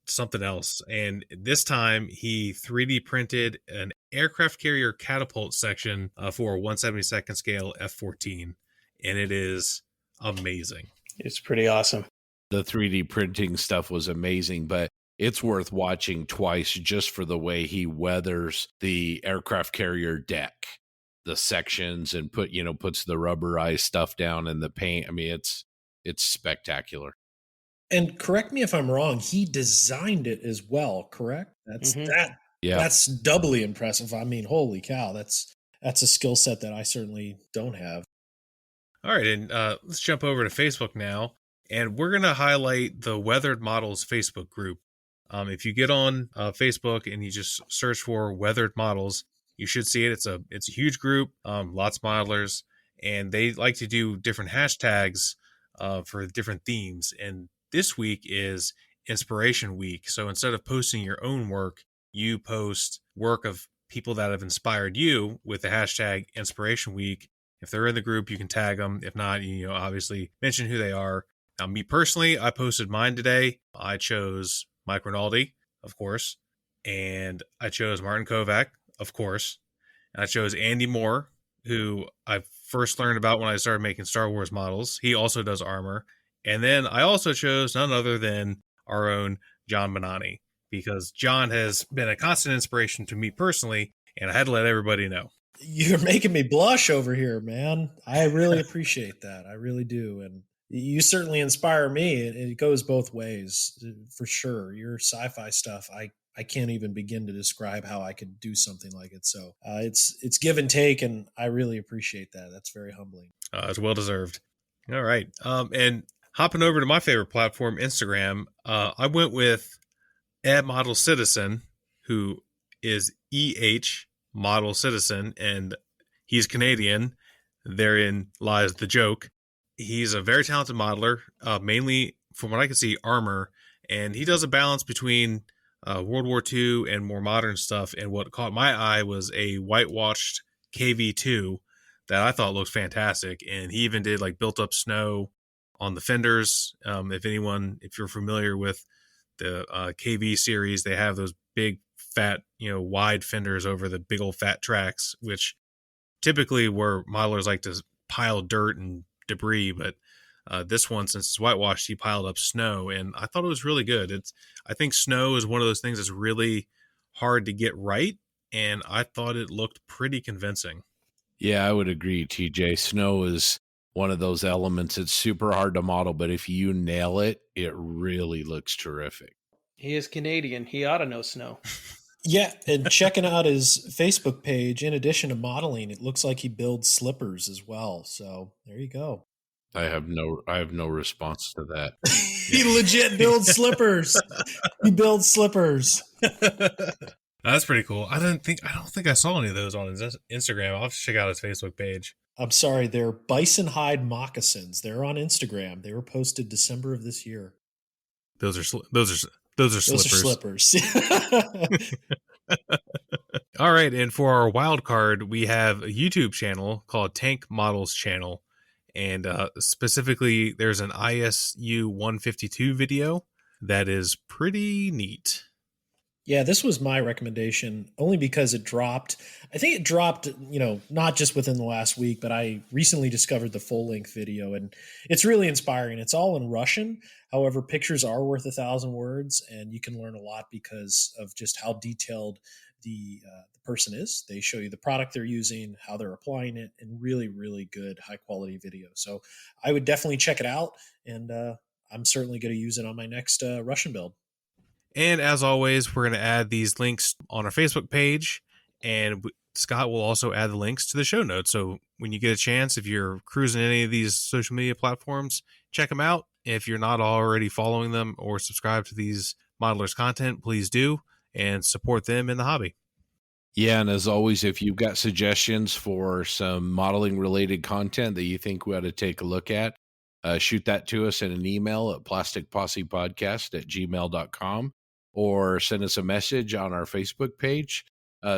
something else. And this time he 3D printed an aircraft carrier catapult section for a 1/72 scale F-14, and it is amazing. It's pretty awesome. The 3D printing stuff was amazing, but it's worth watching twice just for the way he weathers the aircraft carrier deck, the sections, and puts the rubberized stuff down and the paint. I mean, it's spectacular. And correct me if I'm wrong, he designed it as well, correct? That's doubly impressive. I mean, holy cow, that's a skill set that I certainly don't have. All right, and let's jump over to Facebook now, and we're going to highlight the Weathered Models Facebook group. If you get on Facebook and you just search for Weathered Models, you should see it. It's a huge group, lots of modelers, and they like to do different hashtags for different themes. And this week is Inspiration Week. So instead of posting your own work, you post work of people that have inspired you with the hashtag Inspiration Week. If they're in the group, you can tag them. If not, obviously mention who they are. Now, me personally, I posted mine today. I chose Mike Rinaldi, of course, and I chose Martin Kovac, of course, and I chose Andy Moore, who I first learned about when I started making Star Wars models. He also does armor. And then I also chose none other than our own John Bonani, because John has been a constant inspiration to me personally, and I had to let everybody know. You're making me blush over here, man. I really appreciate that. I really do. And you certainly inspire me. It goes both ways, for sure. Your sci-fi stuff, I can't even begin to describe how I could do something like it. So it's give and take, and I really appreciate that. That's very humbling. It's well-deserved. All right. And hopping over to my favorite platform, Instagram, I went with Ed Model Citizen, who is EH Model Citizen, and he's Canadian. Therein lies the joke. He's a very talented modeler, mainly, from what I can see, armor, and he does a balance between World War II and more modern stuff. And what caught my eye was a whitewashed KV-2 that I thought looked fantastic, and he even did like built up snow on the fenders. If you're familiar with the KV series, they have those big, fat, wide fenders over the big old fat tracks, which typically where modelers like to pile dirt and debris. But this one, since it's whitewashed, he piled up snow, and I thought it was really good. I think snow is one of those things that's really hard to get right, and I thought it looked pretty convincing. Yeah, I would agree, TJ. Snow is one of those elements. It's super hard to model, but if you nail it, it really looks terrific. He is Canadian. He ought to know snow. Yeah, and checking out his Facebook page, in addition to modeling, it looks like he builds slippers as well. So there you go. I have no response to that. He legit builds slippers. He builds slippers. That's pretty cool. I don't think I saw any of those on his Instagram. I'll have to check out his Facebook page. I'm sorry, they're bison hide moccasins. They're on Instagram. They were posted December of this year. Those are slippers. Those are slippers. All right, and for our wild card, we have a YouTube channel called Tank Models Channel, and specifically, there's an ISU 152 video that is pretty neat. Yeah, this was my recommendation only because it dropped. I think it dropped, not just within the last week, but I recently discovered the full-length video, and it's really inspiring. It's all in Russian. However, pictures are worth 1,000 words, and you can learn a lot because of just how detailed the person is. They show you the product they're using, how they're applying it, and really, really good, high-quality video. So I would definitely check it out, and I'm certainly going to use it on my next Russian build. And as always, we're going to add these links on our Facebook page. And Scott will also add the links to the show notes. So when you get a chance, if you're cruising any of these social media platforms, check them out. If you're not already following them or subscribed to these modelers content, please do, and support them in the hobby. Yeah, and as always, if you've got suggestions for some modeling related content that you think we ought to take a look at, shoot that to us in an email at plasticpossepodcast@gmail.com or send us a message on our Facebook page.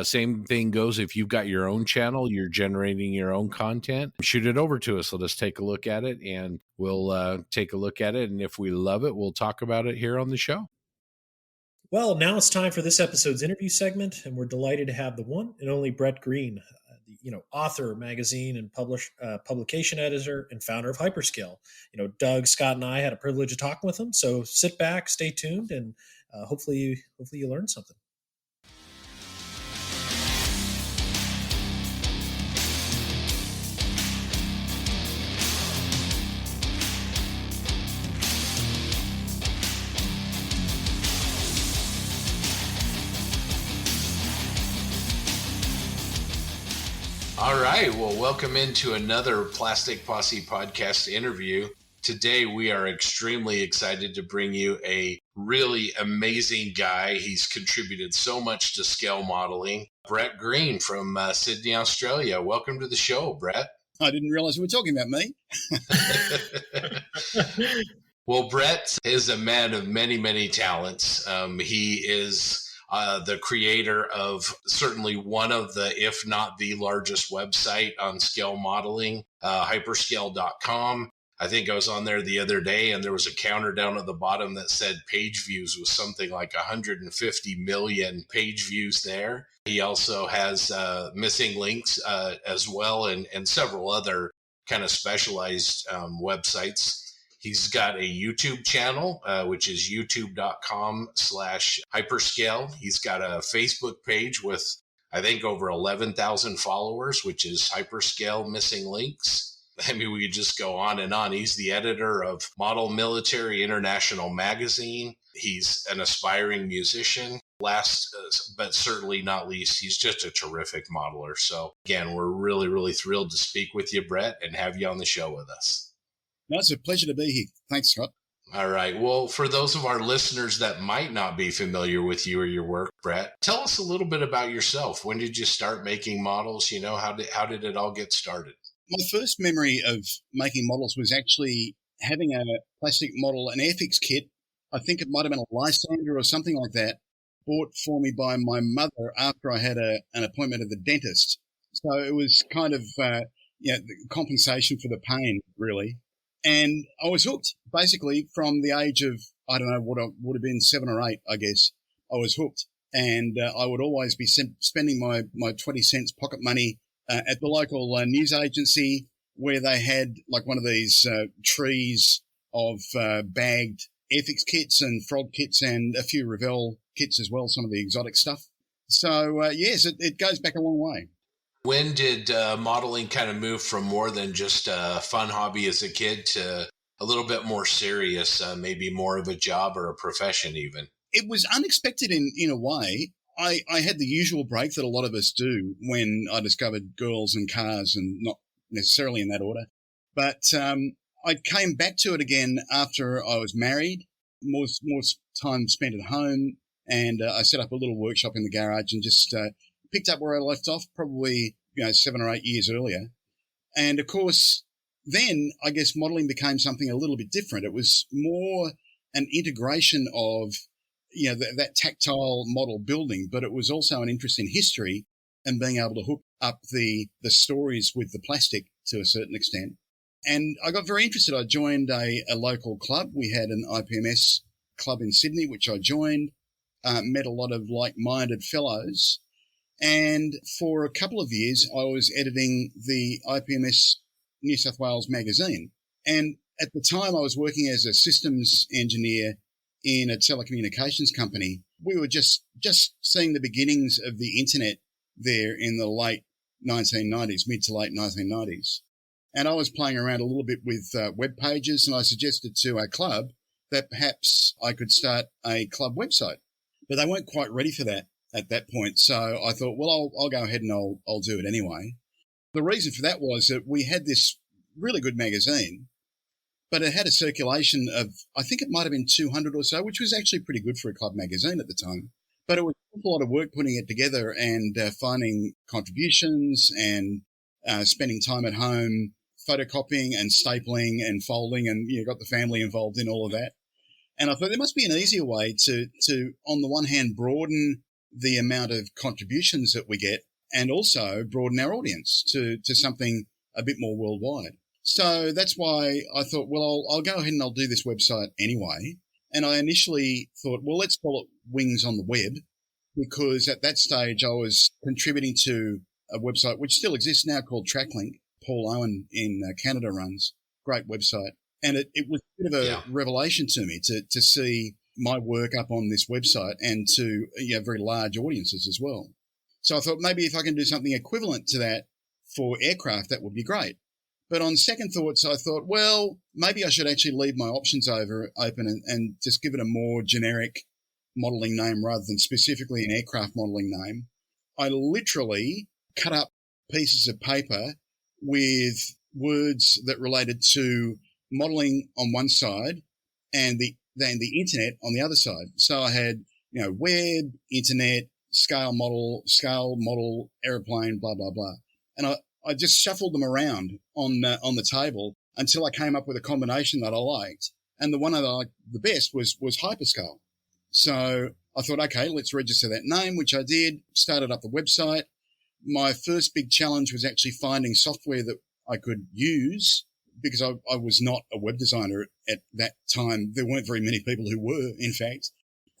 Same thing goes if you've got your own channel, you're generating your own content, shoot it over to us. Let us take a look at it, and we'll take a look at it. And if we love it, we'll talk about it here on the show. Well, now it's time for this episode's interview segment, and we're delighted to have the one and only Brett Green, the author, magazine, and publication editor and founder of Hyperscale. Doug, Scott, and I had a privilege of talking with him. So sit back, stay tuned, and hopefully you learned something. All right. Well, welcome into another Plastic Posse podcast interview. Today, we are extremely excited to bring you a really amazing guy. He's contributed so much to scale modeling. Brett Green from Sydney, Australia. Welcome to the show, Brett. I didn't realize you were talking about me. Well, Brett is a man of many, many talents. He is the creator of certainly one of the, if not the largest website on scale modeling, hyperscale.com. I think I was on there the other day and there was a counter down at the bottom that said page views was something like 150 million page views there. He also has missing links as well, and several other kind of specialized websites. He's got a YouTube channel, which is youtube.com/hyperscale. He's got a Facebook page with, I think, over 11,000 followers, which is Hyperscale Missing Links. I mean, we could just go on and on. He's the editor of Model Military International magazine. He's an aspiring musician. Last, but certainly not least, he's just a terrific modeler. So again, we're really, really thrilled to speak with you, Brett, and have you on the show with us. No, it's a pleasure to be here. Thanks, Scott. All right. Well, for those of our listeners that might not be familiar with you or your work, Brett, tell us a little bit about yourself. When did you start making models? How did it all get started? My first memory of making models was actually having a plastic model, an Airfix kit. I think it might have been a Lysander or something like that, bought for me by my mother after I had an appointment at the dentist. So it was kind of the compensation for the pain, really. And I was hooked, basically, from the age of, I don't know, what I would have been 7 or 8, I guess. I was hooked. And I would always be spending my 20 cents pocket money at the local news agency, where they had like one of these trees of bagged Airfix kits and Frog kits and a few Revell kits as well, some of the exotic stuff. So, yes, it goes back a long way. When did modeling kind of move from more than just a fun hobby as a kid to a little bit more serious, maybe more of a job or a profession even? It was unexpected in a way. I had the usual break that a lot of us do when I discovered girls and cars, and not necessarily in that order. But I came back to it again after I was married, more time spent at home, and I set up a little workshop in the garage and just picked up where I left off, probably 7 or 8 years earlier. And of course, then I guess modeling became something a little bit different. It was more an integration of that tactile model building, but it was also an interest in history and being able to hook up the stories with the plastic to a certain extent. And I got very interested. I joined a local club. We had an IPMS club in Sydney, which I joined, met a lot of like-minded fellows. And for a couple of years, I was editing the IPMS New South Wales magazine. And at the time, I was working as a systems engineer in a telecommunications company. We were just seeing the beginnings of the internet there in the late 1990s, mid to late 1990s. And I was playing around a little bit with web pages, and I suggested to our club that perhaps I could start a club website. But they weren't quite ready for that at that point. So I thought, well, I'll go ahead and I'll do it anyway. The reason for that was that we had this really good magazine, but it had a circulation of, I think it might have been 200 or so, which was actually pretty good for a club magazine at the time. But it was a lot of work putting it together and finding contributions and spending time at home, photocopying and stapling and folding, and got the family involved in all of that. And I thought there must be an easier way to on the one hand, broaden the amount of contributions that we get and also broaden our audience to something a bit more worldwide. So that's why I thought, well, I'll go ahead and I'll do this website anyway. And I initially thought, well, let's call it Wings on the Web, because at that stage I was contributing to a website which still exists now called TrackLink. Paul Owen in Canada runs. Great website. And it was a bit of a revelation to me to see my work up on this website and to very large audiences as well. So I thought maybe if I can do something equivalent to that for aircraft, that would be great. But on second thoughts, I thought, well, maybe I should actually leave my options open and just give it a more generic modelling name rather than specifically an aircraft modelling name. I literally cut up pieces of paper with words that related to modelling on one side and the internet on the other side. So I had, web, internet, scale model, aeroplane, blah, blah, blah. And I just shuffled them around on the table until I came up with a combination that I liked. And the one that I liked the best was Hyperscale. So I thought, okay, let's register that name, which I did, started up the website. My first big challenge was actually finding software that I could use, because I was not a web designer at that time. There weren't very many people who were, in fact.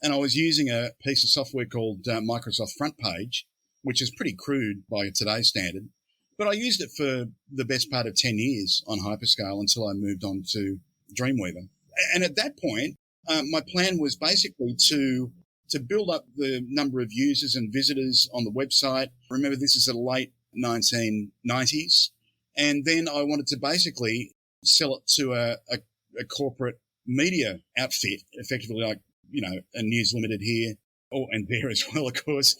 And I was using a piece of software called Microsoft Front Page, which is pretty crude by today's standard. But I used it for the best part of 10 years on Hyperscale until I moved on to Dreamweaver. And at that point, my plan was basically to build up the number of users and visitors on the website. Remember, this is the late 1990s. And then I wanted to basically sell it to a corporate media outfit, effectively like, a News Limited here, and there as well, of course,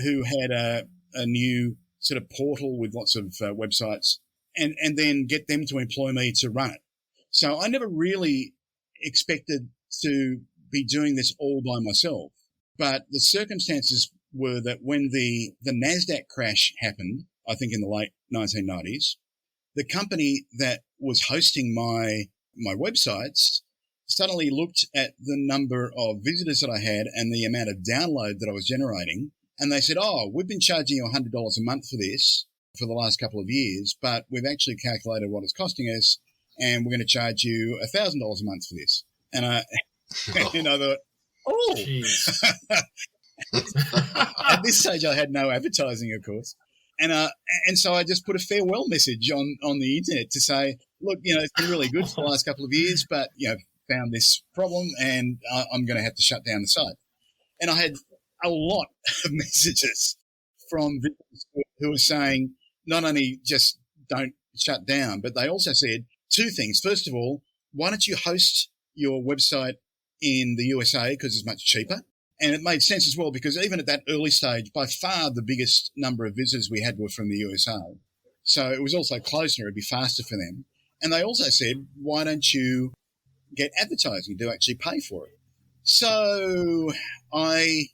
who had a new sort of portal with lots of websites, and then get them to employ me to run it. So I never really expected to be doing this all by myself. But the circumstances were that when the NASDAQ crash happened, I think in the late 1990s, the company that was hosting my websites suddenly looked at the number of visitors that I had and the amount of download that I was generating. And they said, we've been charging you $100 a month for this for the last couple of years, but we've actually calculated what it's costing us, and we're going to charge you $1,000 a month for this. And I thought, At this stage, I had no advertising, of course. And so I just put a farewell message on the internet to say, look, it's been really good for the last couple of years, but, found this problem and I'm going to have to shut down the site. And I had a lot of messages from visitors who were saying, not only just don't shut down, but they also said two things. First of all, why don't you host your website in the USA because it's much cheaper? And it made sense as well, because even at that early stage, by far the biggest number of visitors we had were from the USA. So it was also closer, it'd be faster for them. And they also said, why don't you get advertising to actually pay for it? So I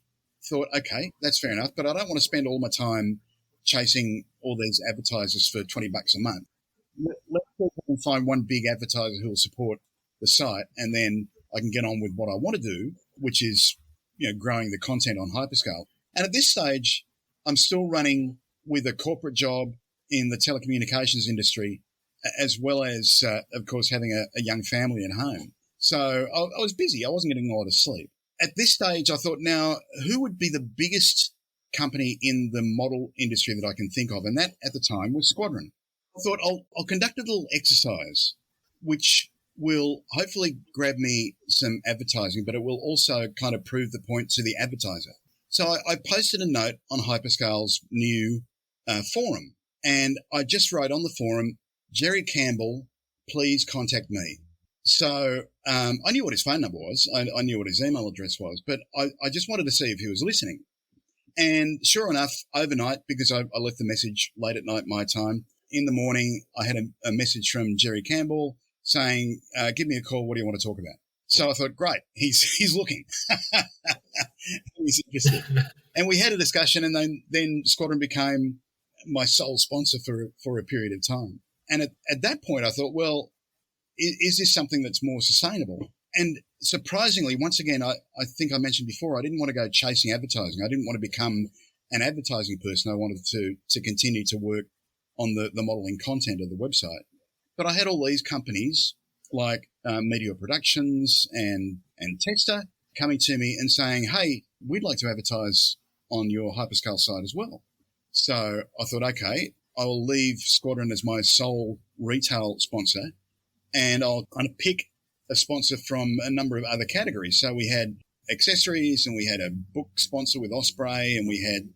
thought, okay, that's fair enough, but I don't want to spend all my time chasing all these advertisers for $20 a month. Let's go and find one big advertiser who will support the site, and then I can get on with what I want to do, which is, growing the content on Hyperscale. And at this stage, I'm still running with a corporate job in the telecommunications industry, as well as, of course, having a young family at home. So I was busy. I wasn't getting a lot of sleep. At this stage, I thought, now, who would be the biggest company in the model industry that I can think of? And that, at the time, was Squadron. I thought, I'll conduct a little exercise, which will hopefully grab me some advertising, but it will also kind of prove the point to the advertiser. So I posted a note on Hyperscale's new forum, and I just wrote on the forum, Jerry Campbell, please contact me. So I knew what his phone number was. I knew what his email address was, but I just wanted to see if he was listening. And sure enough, overnight, because I left the message late at night my time, in the morning I had a message from Jerry Campbell saying, give me a call, what do you want to talk about? So I thought, great, he's looking. He's interested. And we had a discussion, and then Squadron became my sole sponsor for a period of time. And at that point I thought, well, is this something that's more sustainable? And surprisingly, once again, I think I mentioned before, I didn't want to go chasing advertising. I didn't want to become an advertising person. I wanted to continue to work on the modeling content of the website. But I had all these companies like Meteor Productions and Tester coming to me and saying, hey, we'd like to advertise on your Hyperscale site as well. So I thought, okay, I will leave Squadron as my sole retail sponsor, and I'll kind of pick a sponsor from a number of other categories. So we had accessories, and we had a book sponsor with Osprey, and we had,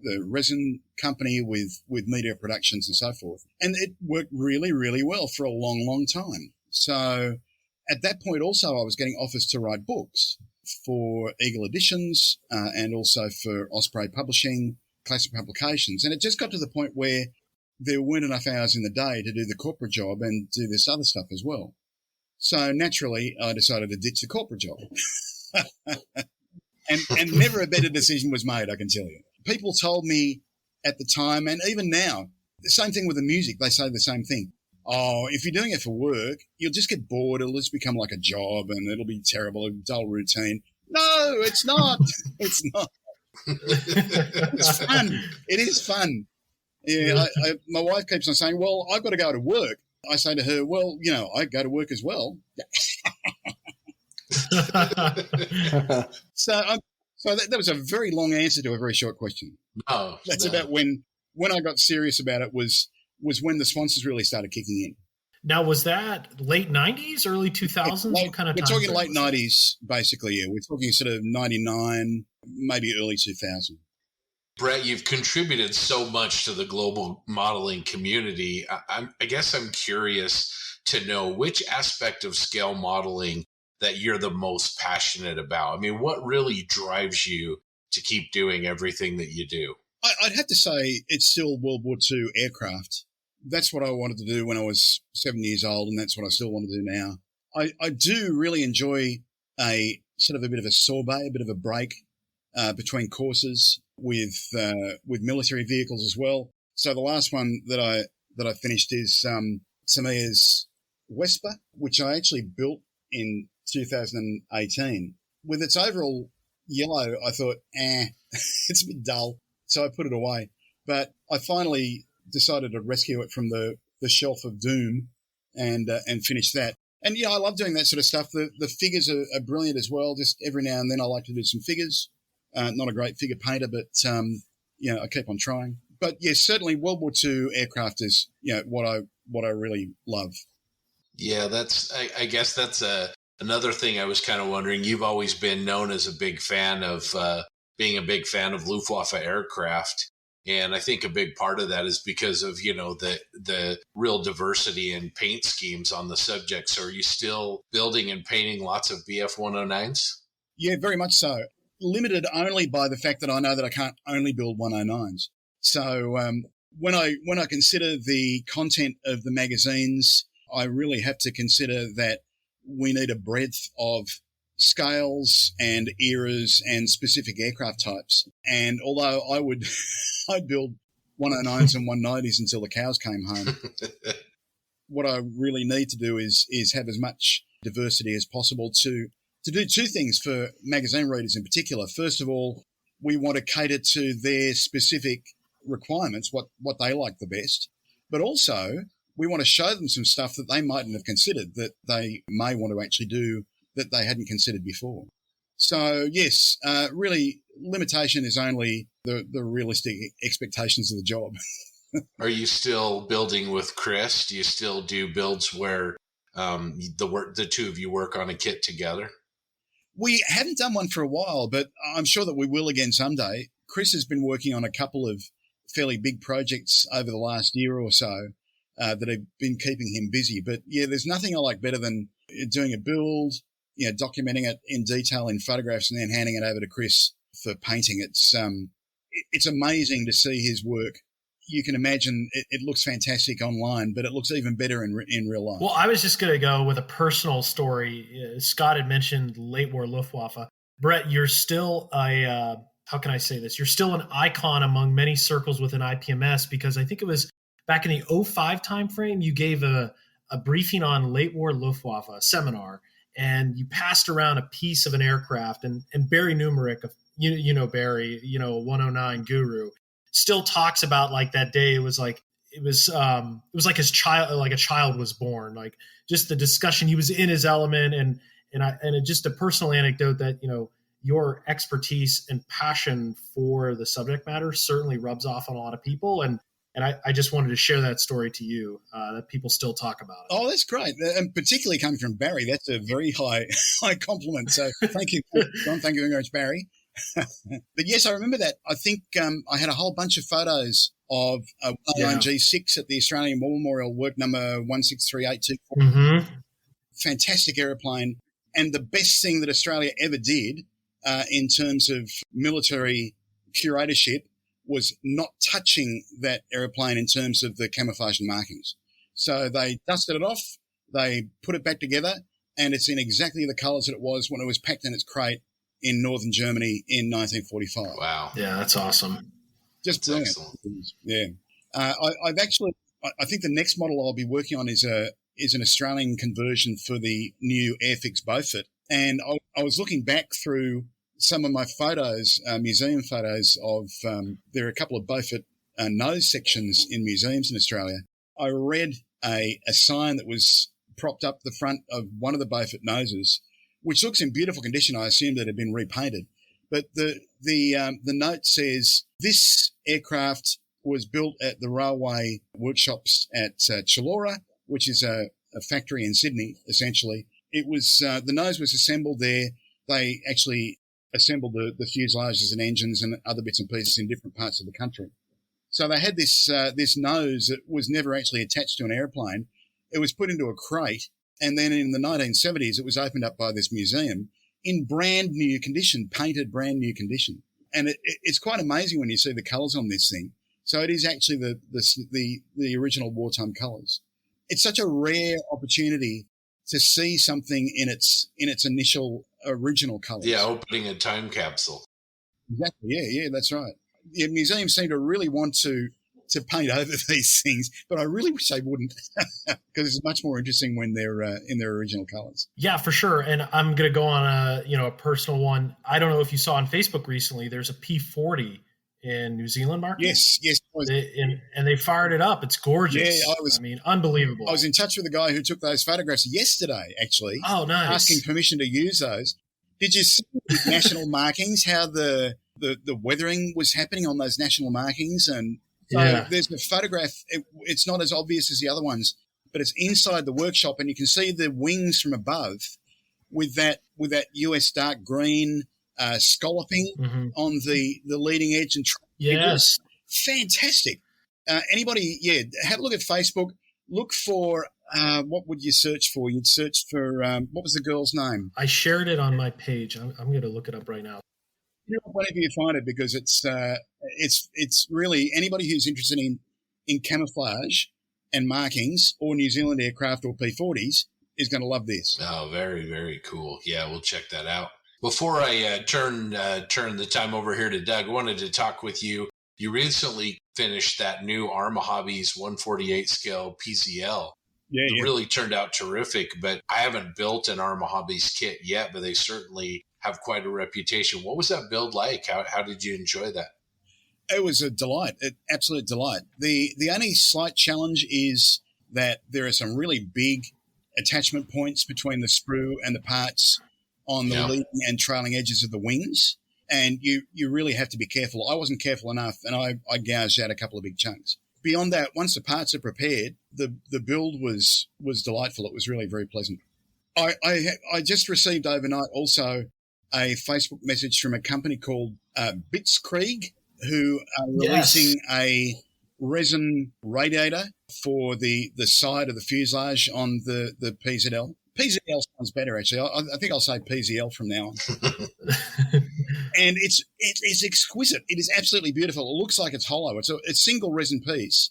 the resin company with Meteor Productions and so forth. And it worked really, really well for a long, long time. So at that point also, I was getting offers to write books for Eagle Editions and also for Osprey Publishing, Classic Publications. And it just got to the point where there weren't enough hours in the day to do the corporate job and do this other stuff as well. So naturally, I decided to ditch the corporate job. and never a better decision was made, I can tell you. People told me at the time, and even now, the same thing with the music. They say the same thing. Oh, if you're doing it for work, you'll just get bored. It'll just become like a job, and it'll be terrible, a dull routine. No, it's not. It's not. It's fun. It is fun. Yeah, my wife keeps on saying, well, I've got to go to work. I say to her, well, I go to work as well. So that was a very long answer to a very short question. Oh, that's about when I got serious about it was when the sponsors really started kicking in. Now, was that late 90s, early 2000s? What kind of we're time talking late frame 90s, basically, yeah. We're talking sort of 99, maybe early 2000. Brett, you've contributed so much to the global modeling community. I guess I'm curious to know which aspect of scale modeling that you're the most passionate about. I mean, what really drives you to keep doing everything that you do? I'd have to say it's still World War II aircraft. That's what I wanted to do when I was 7 years old, and that's what I still want to do now. I do really enjoy a sort of a bit of a sorbet, a bit of a break between courses with military vehicles as well. So the last one that I finished is Samia's Wesper, which I actually built in 2018. With its overall yellow, I thought, it's a bit dull, so I put it away. But I finally decided to rescue it from the shelf of doom and finish that. And I love doing that sort of stuff. The figures are brilliant as well. Just every now and then I like to do some figures. Not a great figure painter, but I keep on trying. But yes, certainly World War II aircraft is what I really love. Yeah, I guess that's another thing I was kind of wondering. You've always been known as a big fan of being a big fan of Luftwaffe aircraft. And I think a big part of that is because of, the real diversity in paint schemes on the subject. So are you still building and painting lots of BF-109s? Yeah, very much so. Limited only by the fact that I know that I can't only build 109s. So when I consider the content of the magazines, I really have to consider that we need a breadth of scales and eras and specific aircraft types. And although I'd build 109s and 190s until the cows came home, what I really need to do is have as much diversity as possible to do two things for magazine readers in particular. First of all, we want to cater to their specific requirements, what they like the best, but also we want to show them some stuff that they mightn't have considered that they may want to actually do that they hadn't considered before. So yes, really limitation is only the realistic expectations of the job. Are you still building with Chris? Do you still do builds where the two of you work on a kit together? We haven't done one for a while, but I'm sure that we will again someday. Chris has been working on a couple of fairly big projects over the last year or so that have been keeping him busy. But yeah, there's nothing I like better than doing a build, documenting it in detail in photographs and then handing it over to Chris for painting. It's amazing to see his work. You can imagine it looks fantastic online, but it looks even better in real life. Well, I was just going to go with a personal story. Scott had mentioned late war Luftwaffe. Brett, you're still how can I say this? You're still an icon among many circles within IPMS, because I think it was back in the 2005 timeframe, you gave a briefing on late war Luftwaffe, a seminar, and you passed around a piece of an aircraft, and Barry Numerick, you know Barry, 109 guru, still talks about like that day. It was like his child, like a child was born, like just the discussion. He was in his element, and just a personal anecdote that, your expertise and passion for the subject matter certainly rubs off on a lot of people. And I just wanted to share that story to you, that people still talk about it. Oh, that's great. And particularly coming from Barry, that's a very high compliment. So thank you, John. Thank you very much, Barry. But yes, I remember that. I think I had a whole bunch of photos of a G6 at the Australian War Memorial, work number 163824. Mm-hmm. Fantastic aeroplane. And the best thing that Australia ever did in terms of military curatorship was not touching that aeroplane in terms of the camouflage and markings. So they dusted it off, they put it back together, and it's in exactly the colours that it was when it was packed in its crate in northern Germany in 1945. Wow. Yeah, that's awesome. Just brilliant. Excellent. Yeah. I think the next model I'll be working on is an Australian conversion for the new Airfix Beaufort. And I was looking back through some of my photos, museum photos of, there are a couple of Beaufort nose sections in museums in Australia. I read a sign that was propped up the front of one of the Beaufort noses, which looks in beautiful condition. I assume that it had been repainted. But the note says, this aircraft was built at the railway workshops at Chullora, which is a factory in Sydney, essentially. It was, the nose was assembled there. They actually assembled the fuselages and engines and other bits and pieces in different parts of the country. So they had this nose that was never actually attached to an airplane. It was put into a crate, and then in the 1970s, it was opened up by this museum in brand new condition, painted brand new condition. And it's quite amazing when you see the colours on this thing. So it is actually the original wartime colours. It's such a rare opportunity to see something in its initial original colours. Yeah, opening a time capsule. Exactly. Yeah, that's right. Yeah, museums seem to really want to paint over these things, but I really wish they wouldn't, because it's much more interesting when they're in their original colours. Yeah, for sure. And I'm going to go on a personal one. I don't know if you saw on Facebook recently, there's a P40 in New Zealand market. Yes. And they fired it up. It's gorgeous. Yeah, unbelievable. I was in touch with the guy who took those photographs yesterday, actually. Oh, nice. Asking permission to use those. Did you see the national markings, how the weathering was happening on those national markings? And so there's a photograph. It's not as obvious as the other ones, but it's inside the workshop, and you can see the wings from above with that US dark green scalloping on the leading edge. And yes, fantastic. Anybody, have a look at Facebook. Look for what would you search for? You'd search for what was the girl's name? I shared it on my page. I'm going to look it up right now. Whenever you find it, because it's really anybody who's interested in camouflage and markings or New Zealand aircraft or P40s is going to love this. Oh, very, very cool. Yeah, we'll check that out. Before I turn the time over here to Doug, I wanted to talk with you. You recently finished that new Arma Hobbies 148 scale PZL. Yeah. It really turned out terrific, but I haven't built an Arma Hobbies kit yet, but they certainly have quite a reputation. What was that build like? How did you enjoy that? It was a delight, an absolute delight. The only slight challenge is that there are some really big attachment points between the sprue and the parts on the leading and trailing edges of the wings, and you really have to be careful. I wasn't careful enough, and I gouged out a couple of big chunks. Beyond that, once the parts are prepared, the build was delightful. It was really very pleasant. I just received overnight also a Facebook message from a company called Bitskrieg, who are releasing a resin radiator for the side of the fuselage on the PZL. PZL sounds better, actually. I think I'll say PZL from now on. And it's exquisite. It is absolutely beautiful. It looks like it's hollow. It's a single resin piece,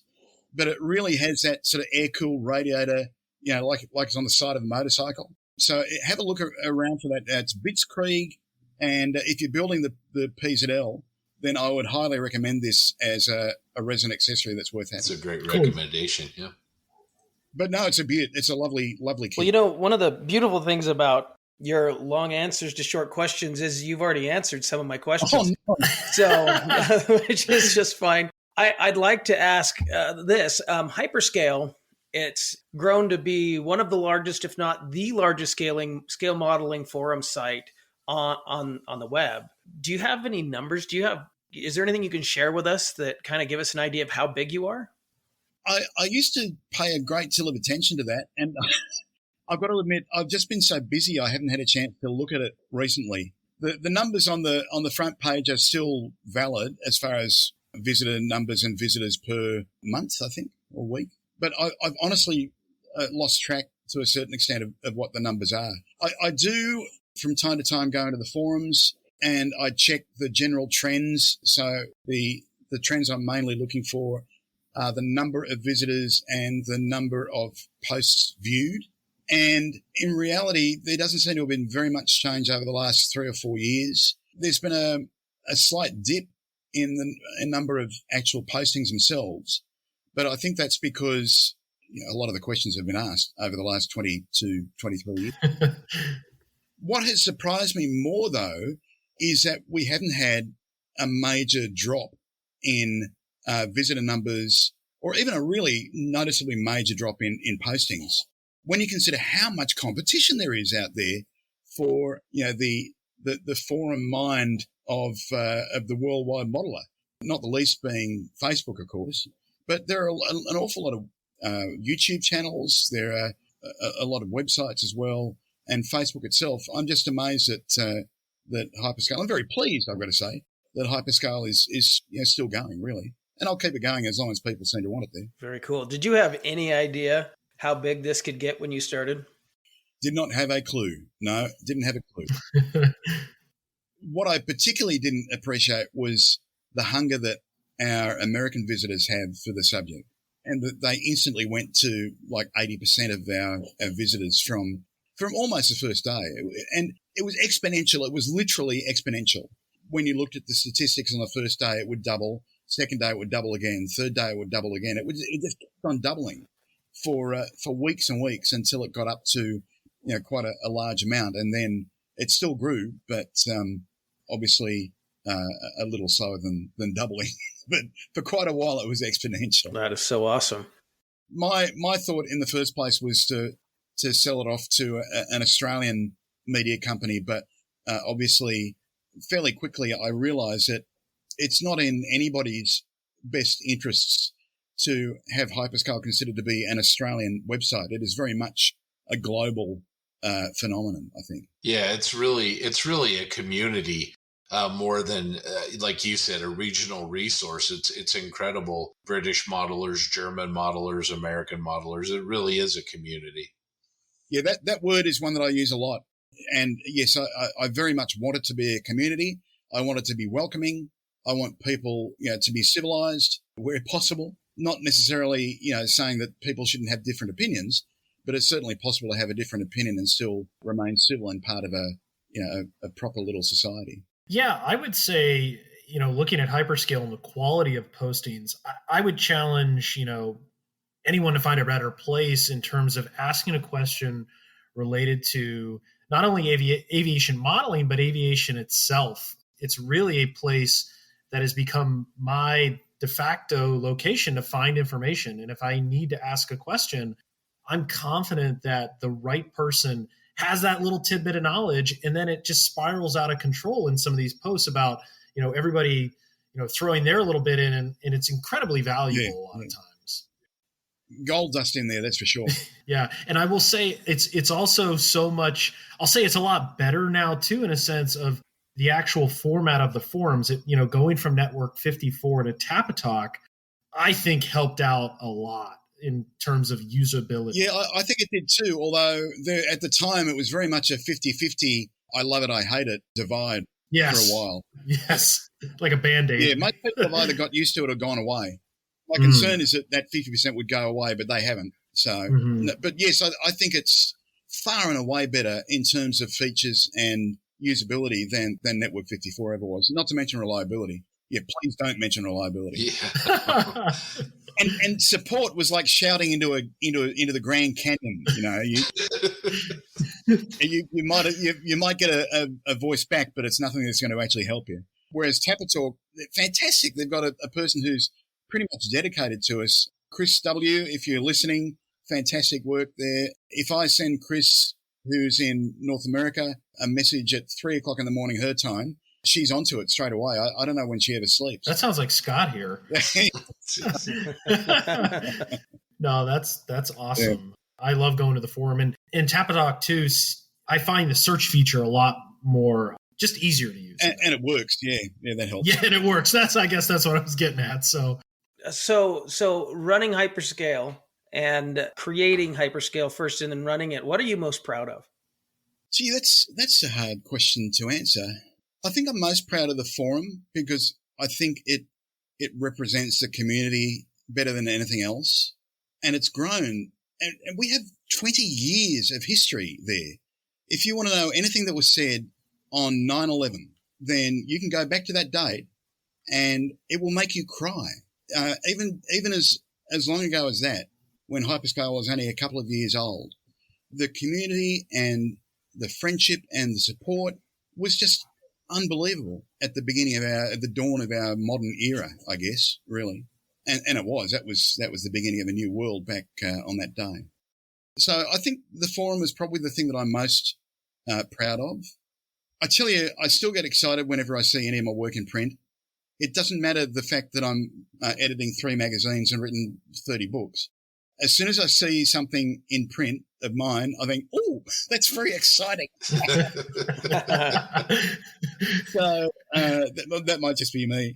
but it really has that sort of air-cooled radiator, like it's on the side of a motorcycle. So have a look around for that. It's Blitzkrieg, and if you're building the PZL, then I would highly recommend this as a resin accessory that's worth having. That's a great recommendation, yeah. But no, it's a beaut. It's a lovely, lovely kit. Well, one of the beautiful things about your long answers to short questions is you've already answered some of my questions. Oh, no. So, which is just fine. I'd like to ask this. Hyperscale, it's grown to be one of the largest, if not the largest scale modeling forum site on the web. Do you have any numbers? Is there anything you can share with us that kind of give us an idea of how big you are? I used to pay a great deal of attention to that, and I've got to admit, I've just been so busy I haven't had a chance to look at it recently. The numbers on the front page are still valid as far as visitor numbers and visitors per month, I think, or week. But I've honestly lost track to a certain extent of what the numbers are. I do from time to time go into the forums and I check the general trends. So the trends I'm mainly looking for are the number of visitors and the number of posts viewed. And in reality, there doesn't seem to have been very much change over the last 3 or 4 years. There's been a slight dip in the number of actual postings themselves. But I think that's because a lot of the questions have been asked over the last 20 to 23 years. What has surprised me more, though, is that we haven't had a major drop in visitor numbers or even a really noticeably major drop in postings. When you consider how much competition there is out there for the forum mind of the worldwide modeler, not the least being Facebook, of course, but there are an awful lot of YouTube channels. There are a lot of websites as well, and Facebook itself. I'm just amazed that Hyperscale. I'm very pleased, I've got to say, that Hyperscale is still going, really, and I'll keep it going as long as people seem to want it there. Very cool. Did you have any idea how big this could get when you started? Did not have a clue. No, didn't have a clue. What I particularly didn't appreciate was the hunger that our American visitors have for the subject, and that they instantly went to like 80% of our visitors from almost the first day. And it was exponential. It was literally exponential. When you looked at the statistics on the first day, it would double. Second day, it would double again. Third day, it would double again. It just kept on doubling for weeks and weeks until it got up to quite a large amount. And then it still grew, but obviously a little slower than doubling. But for quite a while, it was exponential. That is so awesome. My thought in the first place was to sell it off to an Australian media company, but obviously fairly quickly I realised that it's not in anybody's best interests to have Hyperscale considered to be an Australian website. It is very much a global phenomenon, I think. Yeah, it's really a community more than, like you said, a regional resource. It's incredible. British modelers, German modelers, American modelers. It really is a community. Yeah, that word is one that I use a lot. And yes, I very much want it to be a community. I want it to be welcoming. I want people, to be civilized where possible. Not necessarily, saying that people shouldn't have different opinions, but it's certainly possible to have a different opinion and still remain civil and part of a proper little society. Yeah, I would say, looking at Hyperscale and the quality of postings, I would challenge, anyone to find a better place in terms of asking a question related to not only aviation modeling, but aviation itself. It's really a place that has become my de facto location to find information. And if I need to ask a question, I'm confident that the right person has that little tidbit of knowledge, and then it just spirals out of control in some of these posts about, everybody, throwing their little bit in, and it's incredibly valuable a lot of times. Gold dust in there, that's for sure. Yeah. And I will say it's also so much, I'll say it's a lot better now too, in a sense of the actual format of the forums. Going from Network 54 to Tapatalk, I think helped out a lot in terms of usability. Yeah, I think it did too, although at the time it was very much a 50-50, I love it, I hate it divide. Yes. for a while. Yes. Like a Band-Aid. Yeah, most people have either got used to it or gone away. My Mm. concern is that 50% would go away, but they haven't. So, Mhm. but yes, I think it's far and away better in terms of features and usability than Network 54 ever was. Not to mention reliability. Yeah, please don't mention reliability. Yeah. And support was like shouting into the Grand Canyon. You know, you might get a voice back, but it's nothing that's going to actually help you. Whereas Tapatalk, fantastic. They've got a person who's pretty much dedicated to us. Chris W., if you're listening, fantastic work there. If I send Chris, who's in North America, a message at 3:00 in the morning her time, she's onto it straight away. I don't know when she ever sleeps. That sounds like Scott here. No, that's awesome. Yeah. I love going to the forum. And in Tapatalk too, I find the search feature a lot more just easier to use. And it works. Yeah, that helps. Yeah, and it works. I guess that's what I was getting at. So running Hyperscale and creating Hyperscale first and then running it, what are you most proud of? Gee, that's a hard question to answer. I think I'm most proud of the forum because I think it represents the community better than anything else. And it's grown. And we have 20 years of history there. If you want to know anything that was said on 9/11, then you can go back to that date and it will make you cry. Even as long ago as that, when Hyperscale was only a couple of years old, the community and the friendship and the support was just unbelievable at the beginning of at the dawn of our modern era, I guess, really. And that was the beginning of a new world back on that day. So I think the forum is probably the thing that I'm most proud of. I tell you, I still get excited whenever I see any of my work in print. It doesn't matter the fact that I'm editing 3 magazines and written 30 books. As soon as I see something in print of mine, I think, oh, that's very exciting. So that might just be me.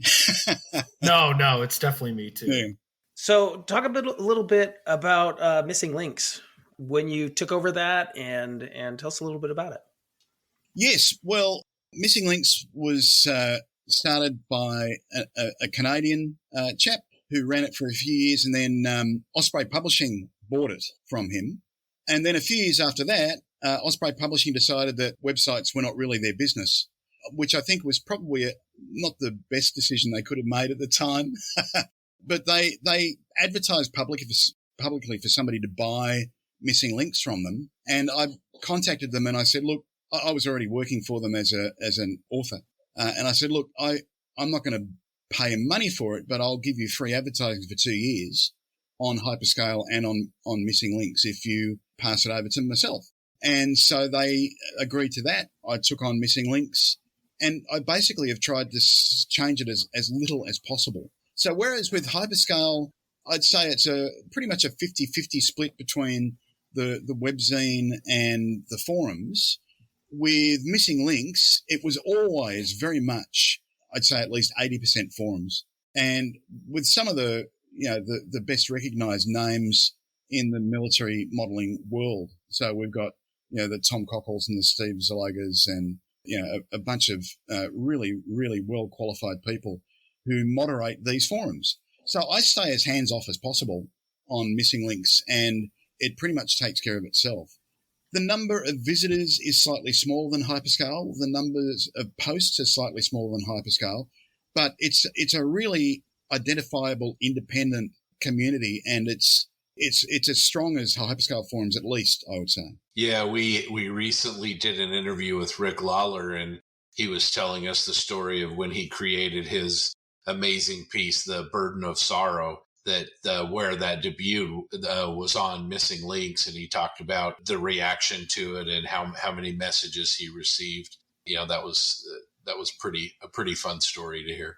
No, it's definitely me too. Yeah. So talk a little bit about Missing Links, when you took over that, and tell us a little bit about it. Yes, well, Missing Links was started by a Canadian chap who ran it for a few years, and then Osprey Publishing bought it from him. And then a few years after that, Osprey Publishing decided that websites were not really their business, which I think was probably not the best decision they could have made at the time. But they advertised publicly for somebody to buy Missing Links from them. And I contacted them and I said, look, I was already working for them as an author. And I said, look, I'm not going to pay money for it, but I'll give you free advertising for 2 years on Hyperscale and on Missing Links if you pass it over to myself. And so they agreed to that. I took on Missing Links, and I basically have tried to change it as little as possible. So whereas with Hyperscale, I'd say it's pretty much a 50-50 split between the webzine and the forums. With Missing Links, it was always very much, I'd say at least 80% forums. And with some of the best recognized names in the military modeling world. So we've got, the Tom Cockles and the Steve Zalogas and, a bunch of really, really well qualified people who moderate these forums. So I stay as hands off as possible on Missing Links, and it pretty much takes care of itself. The number of visitors is slightly smaller than Hyperscale. The numbers of posts are slightly smaller than Hyperscale, but it's a really identifiable independent community, and it's as strong as Hyperscale forums, at least, I would say. Yeah, we recently did an interview with Rick Lawler, and he was telling us the story of when he created his amazing piece, The Burden of Sorrow, that where that debuted was on Missing Links, and he talked about the reaction to it and how many messages he received. That was a pretty fun story to hear.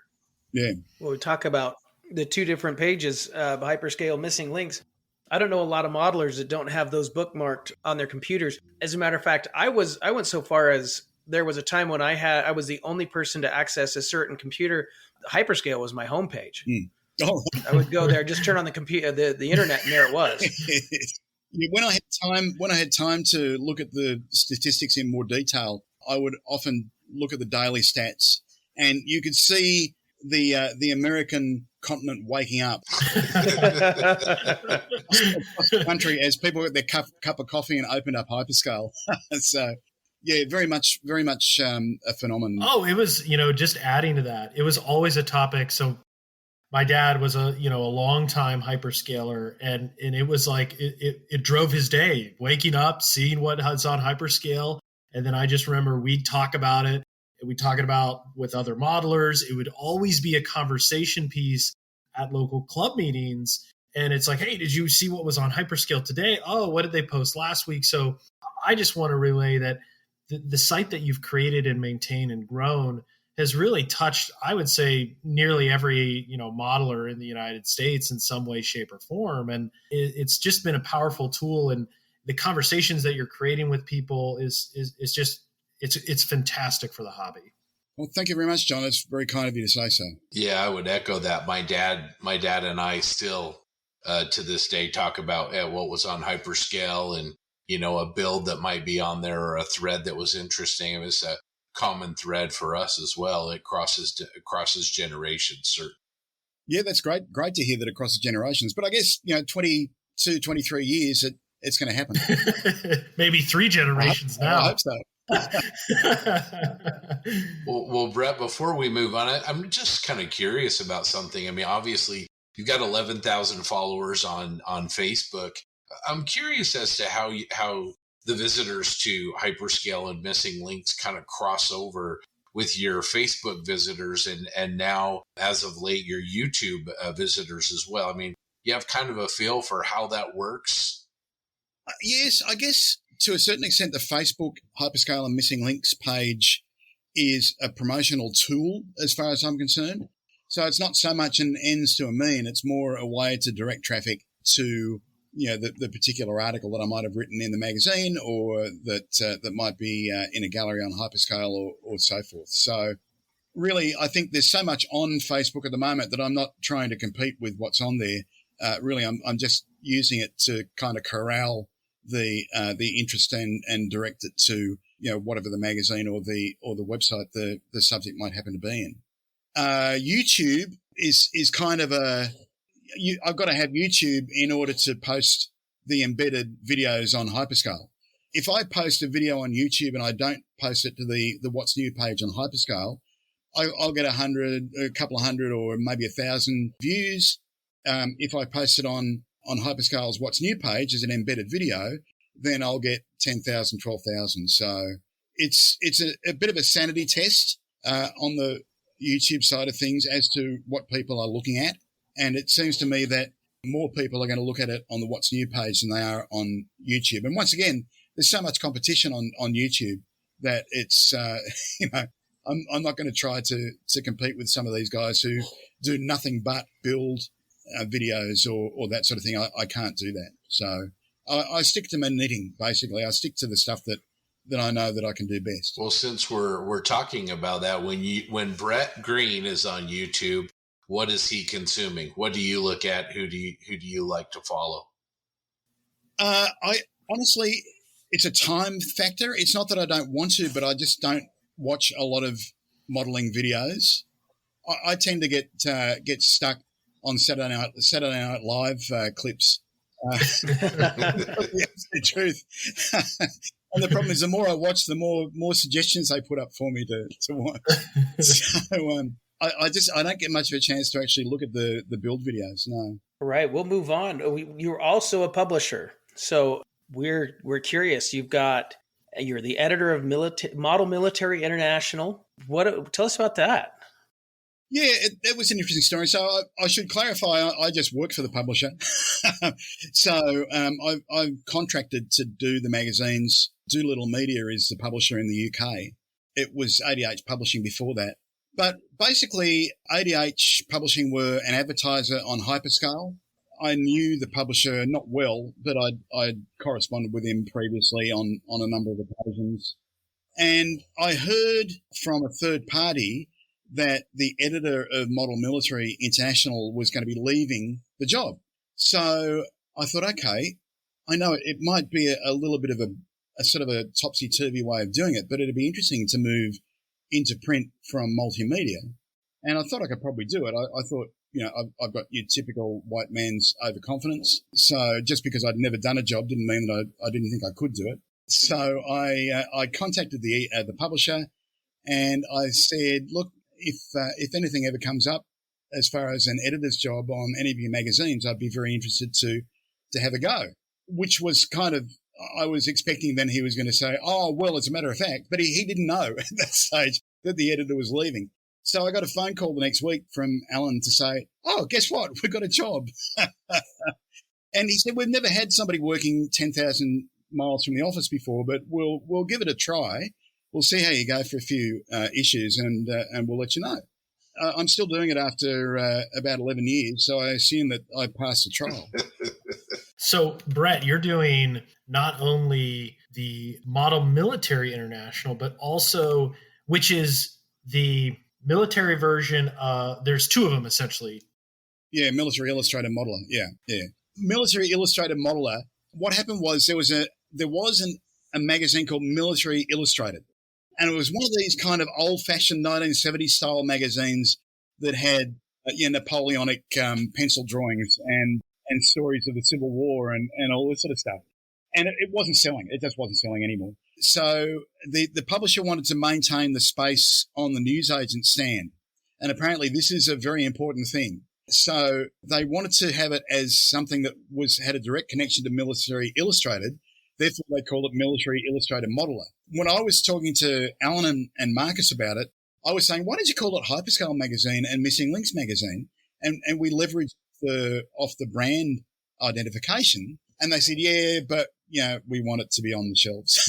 Yeah. Well, we talk about the 2 different pages, Hyperscale, Missing Links. I don't know a lot of modelers that don't have those bookmarked on their computers. As a matter of fact, I went so far as there was a time when I was the only person to access a certain computer. Hyperscale was my homepage. Mm. Oh. I would go there, just turn on the computer, the internet, and there it was. When I had time to look at the statistics in more detail, I would often look at the daily stats, and you could see the American continent waking up across the country as people got their cup of coffee and opened up Hyperscale. So, yeah, very much a phenomenon. Oh, it was, just adding to that, it was always a topic. So my dad was a long time hyperscaler, and it was like it drove his day, waking up, seeing what was on Hyperscale. And then I just remember we'd talk about it. We'd talk about with other modelers. It would always be a conversation piece at local club meetings. And it's like, hey, did you see what was on Hyperscale today? Oh, what did they post last week? So I just want to relay that the site that you've created and maintained and grown has really touched, I would say, nearly every modeler in the United States in some way, shape, or form. And it's just been a powerful tool. And the conversations that you're creating with people is just it's fantastic for the hobby. Well, thank you very much, John. It's very kind of you to say so. Yeah, I would echo that. My dad and I still to this day talk about what was on Hyperscale and a build that might be on there or a thread that was interesting. It was a common thread for us as well. It crosses generations, certainly. Yeah, that's great. Great to hear that it crosses generations. But I guess 22, 23 years, it's going to happen. Maybe 3 generations now. I hope so. Well, Brett, before we move on, I'm just kind of curious about something. I mean, obviously, you've got 11,000 followers on Facebook. I'm curious as to how the visitors to Hyperscale and Missing Links kind of cross over with your Facebook visitors and now, as of late, your YouTube visitors as well. I mean, you have kind of a feel for how that works? Yes, I guess to a certain extent, the Facebook Hyperscale and Missing Links page is a promotional tool as far as I'm concerned. So it's not so much an ends to a mean, it's more a way to direct traffic to the particular article that I might have written in the magazine or that might be in a gallery on Hyperscale or so forth. So really, I think there's so much on Facebook at the moment that I'm not trying to compete with what's on there. Really, I'm just using it to kind of corral the interest and direct it to whatever the magazine or the website the subject might happen to be in. YouTube is kind of I've got to have YouTube in order to post the embedded videos on Hyperscale. If I post a video on YouTube and I don't post it to the What's New page on Hyperscale, I'll get a couple of hundred, or maybe 1,000 views. If I post it on Hyperscale's What's New page as an embedded video, then I'll get 10,000, 12,000. So it's a bit of a sanity test on the YouTube side of things as to what people are looking at. And it seems to me that more people are going to look at it on the What's New page than they are on YouTube. And once again, there's so much competition on YouTube that it's, I'm not going to try to compete with some of these guys who do nothing but build videos or that sort of thing. I can't do that. So I stick to my knitting, basically. I stick to the stuff that I know that I can do best. Well, since we're talking about that, when Brett Green is on YouTube, what is he consuming? What do you look at? Who do you like to follow? I honestly, it's a time factor. It's not that I don't want to, but I just don't watch a lot of modeling videos. I tend to get stuck on Saturday Night Live clips. That's the truth. And the problem is, the more I watch, the more suggestions they put up for me to watch. So I don't get much of a chance to actually look at the build videos. No. All right, we'll move on. You're also a publisher, so we're curious. You're the editor of Model Military International. Tell us about that. Yeah, it was an interesting story. So I should clarify, I just work for the publisher. So I'm contracted to do the magazines. Doolittle Media is the publisher in the UK. It was ADH Publishing before that. But basically, ADH Publishing were an advertiser on Hyperscale. I knew the publisher not well, but I'd corresponded with him previously on a number of occasions. And I heard from a third party that the editor of Model Military International was going to be leaving the job. So I thought, okay, I know it might be a little bit of a sort of a topsy-turvy way of doing it, but it'd be interesting to move into print from multimedia. And I thought I could probably do it. I thought, I've got your typical white man's overconfidence. So just because I'd never done a job didn't mean that I didn't think I could do it. So I contacted the publisher and I said, look, if anything ever comes up as far as an editor's job on any of your magazines, I'd be very interested to have a go, which was kind of, I was expecting then he was going to say, oh, well, as a matter of fact, but he didn't know at that stage that the editor was leaving. So I got a phone call the next week from Alan to say, oh, guess what? We've got a job. And he said, we've never had somebody working 10,000 miles from the office before, but we'll give it a try. We'll see how you go for a few issues and we'll let you know. I'm still doing it after about 11 years, so I assume that I passed the trial. So, Brett, you're doing not only the Model Military International, but also, which is the military version. There's two of them, essentially. Yeah, Military Illustrated Modeler. Yeah. Military Illustrated Modeler. What happened was there was a magazine called Military Illustrated. And it was one of these kind of old-fashioned 1970s style magazines that had Napoleonic pencil drawings and stories of the Civil War and all this sort of stuff. And it wasn't selling. It just wasn't selling anymore. So the publisher wanted to maintain the space on the newsagent stand. And apparently this is a very important thing. So they wanted to have it as something that had a direct connection to Military Illustrated. Therefore, they called it Military Illustrated Modeler. When I was talking to Alan and Marcus about it, I was saying, why did you call it Hyperscale Magazine and Missing Links Magazine? And we leveraged off the brand identification. And they said, yeah, but, we want it to be on the shelves.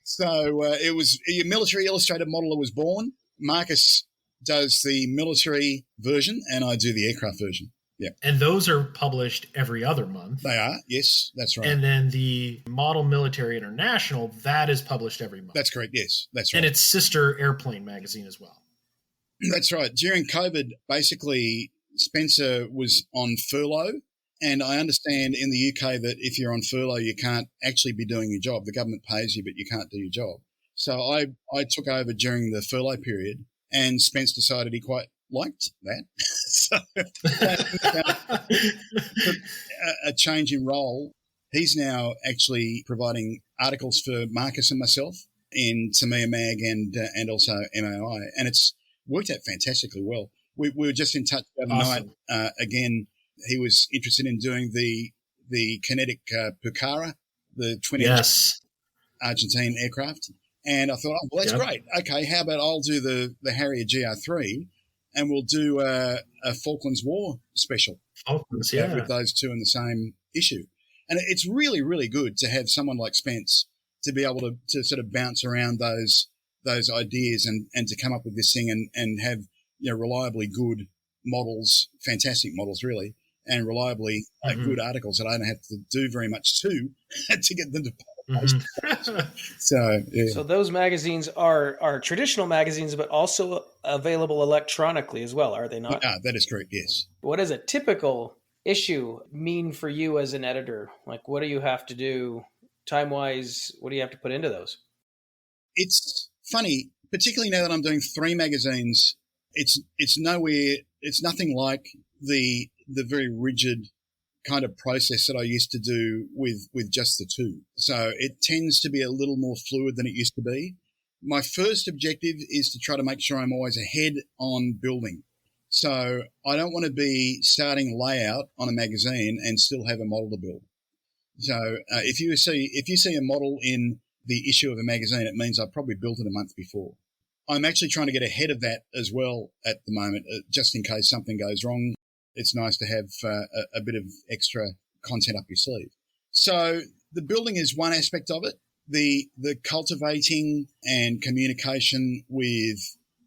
So it was Military Illustrated Modeler was born. Marcus does the military version and I do the aircraft version. Yeah. And those are published every other month. They are. Yes, that's right. And then the Model Military International, that is published every month. That's correct. Yes, that's right. And it's sister airplane magazine as well. That's right. During COVID, basically, Spencer was on furlough. And I understand in the UK that if you're on furlough, you can't actually be doing your job. The government pays you, but you can't do your job. So I took over during the furlough period and Spence decided he quite liked that. So a change in role. He's now actually providing articles for Marcus and myself in Tamiya Mag and also MAI. And it's worked out fantastically well. We were just in touch the other night. Again, he was interested in doing the kinetic Pucara, the twin-engine Argentine aircraft. And I thought, oh, well, that's great. Okay, how about I'll do the Harrier GR3 and we'll do a Falklands War special with those two in the same issue. And it's really, really good to have someone like Spence to be able to sort of bounce around those ideas and to come up with this thing and have reliably good models, fantastic models really, and reliably good articles that I don't have to do very much to get them to publish. So those magazines are traditional magazines, but also available electronically as well, are they not? That is correct, yes. What does a typical issue mean for you as an editor? Like, what do you have to do time-wise? What do you have to put into those? It's funny, particularly now that I'm doing 3 magazines. It's nothing like the very rigid kind of process that I used to do with just the 2. So it tends to be a little more fluid than it used to be. My first objective is to try to make sure I'm always ahead on building. So I don't want to be starting layout on a magazine and still have a model to build. So if you see a model in the issue of a magazine, it means I've probably built it a month before. I'm actually trying to get ahead of that as well at the moment, just in case something goes wrong. It's nice to have a bit of extra content up your sleeve. So the building is one aspect of it. The cultivating and communication with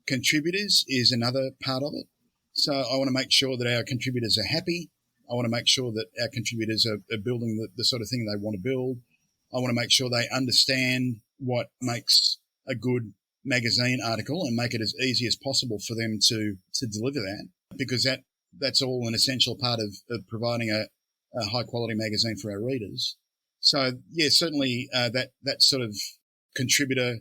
contributors is another part of it. So I want to make sure that our contributors are happy. I want to make sure that our contributors are building the sort of thing they want to build. I want to make sure they understand what makes a good magazine article and make it as easy as possible for them to deliver that, because that's all an essential part of providing a high quality magazine for our readers. So yeah, certainly that sort of contributor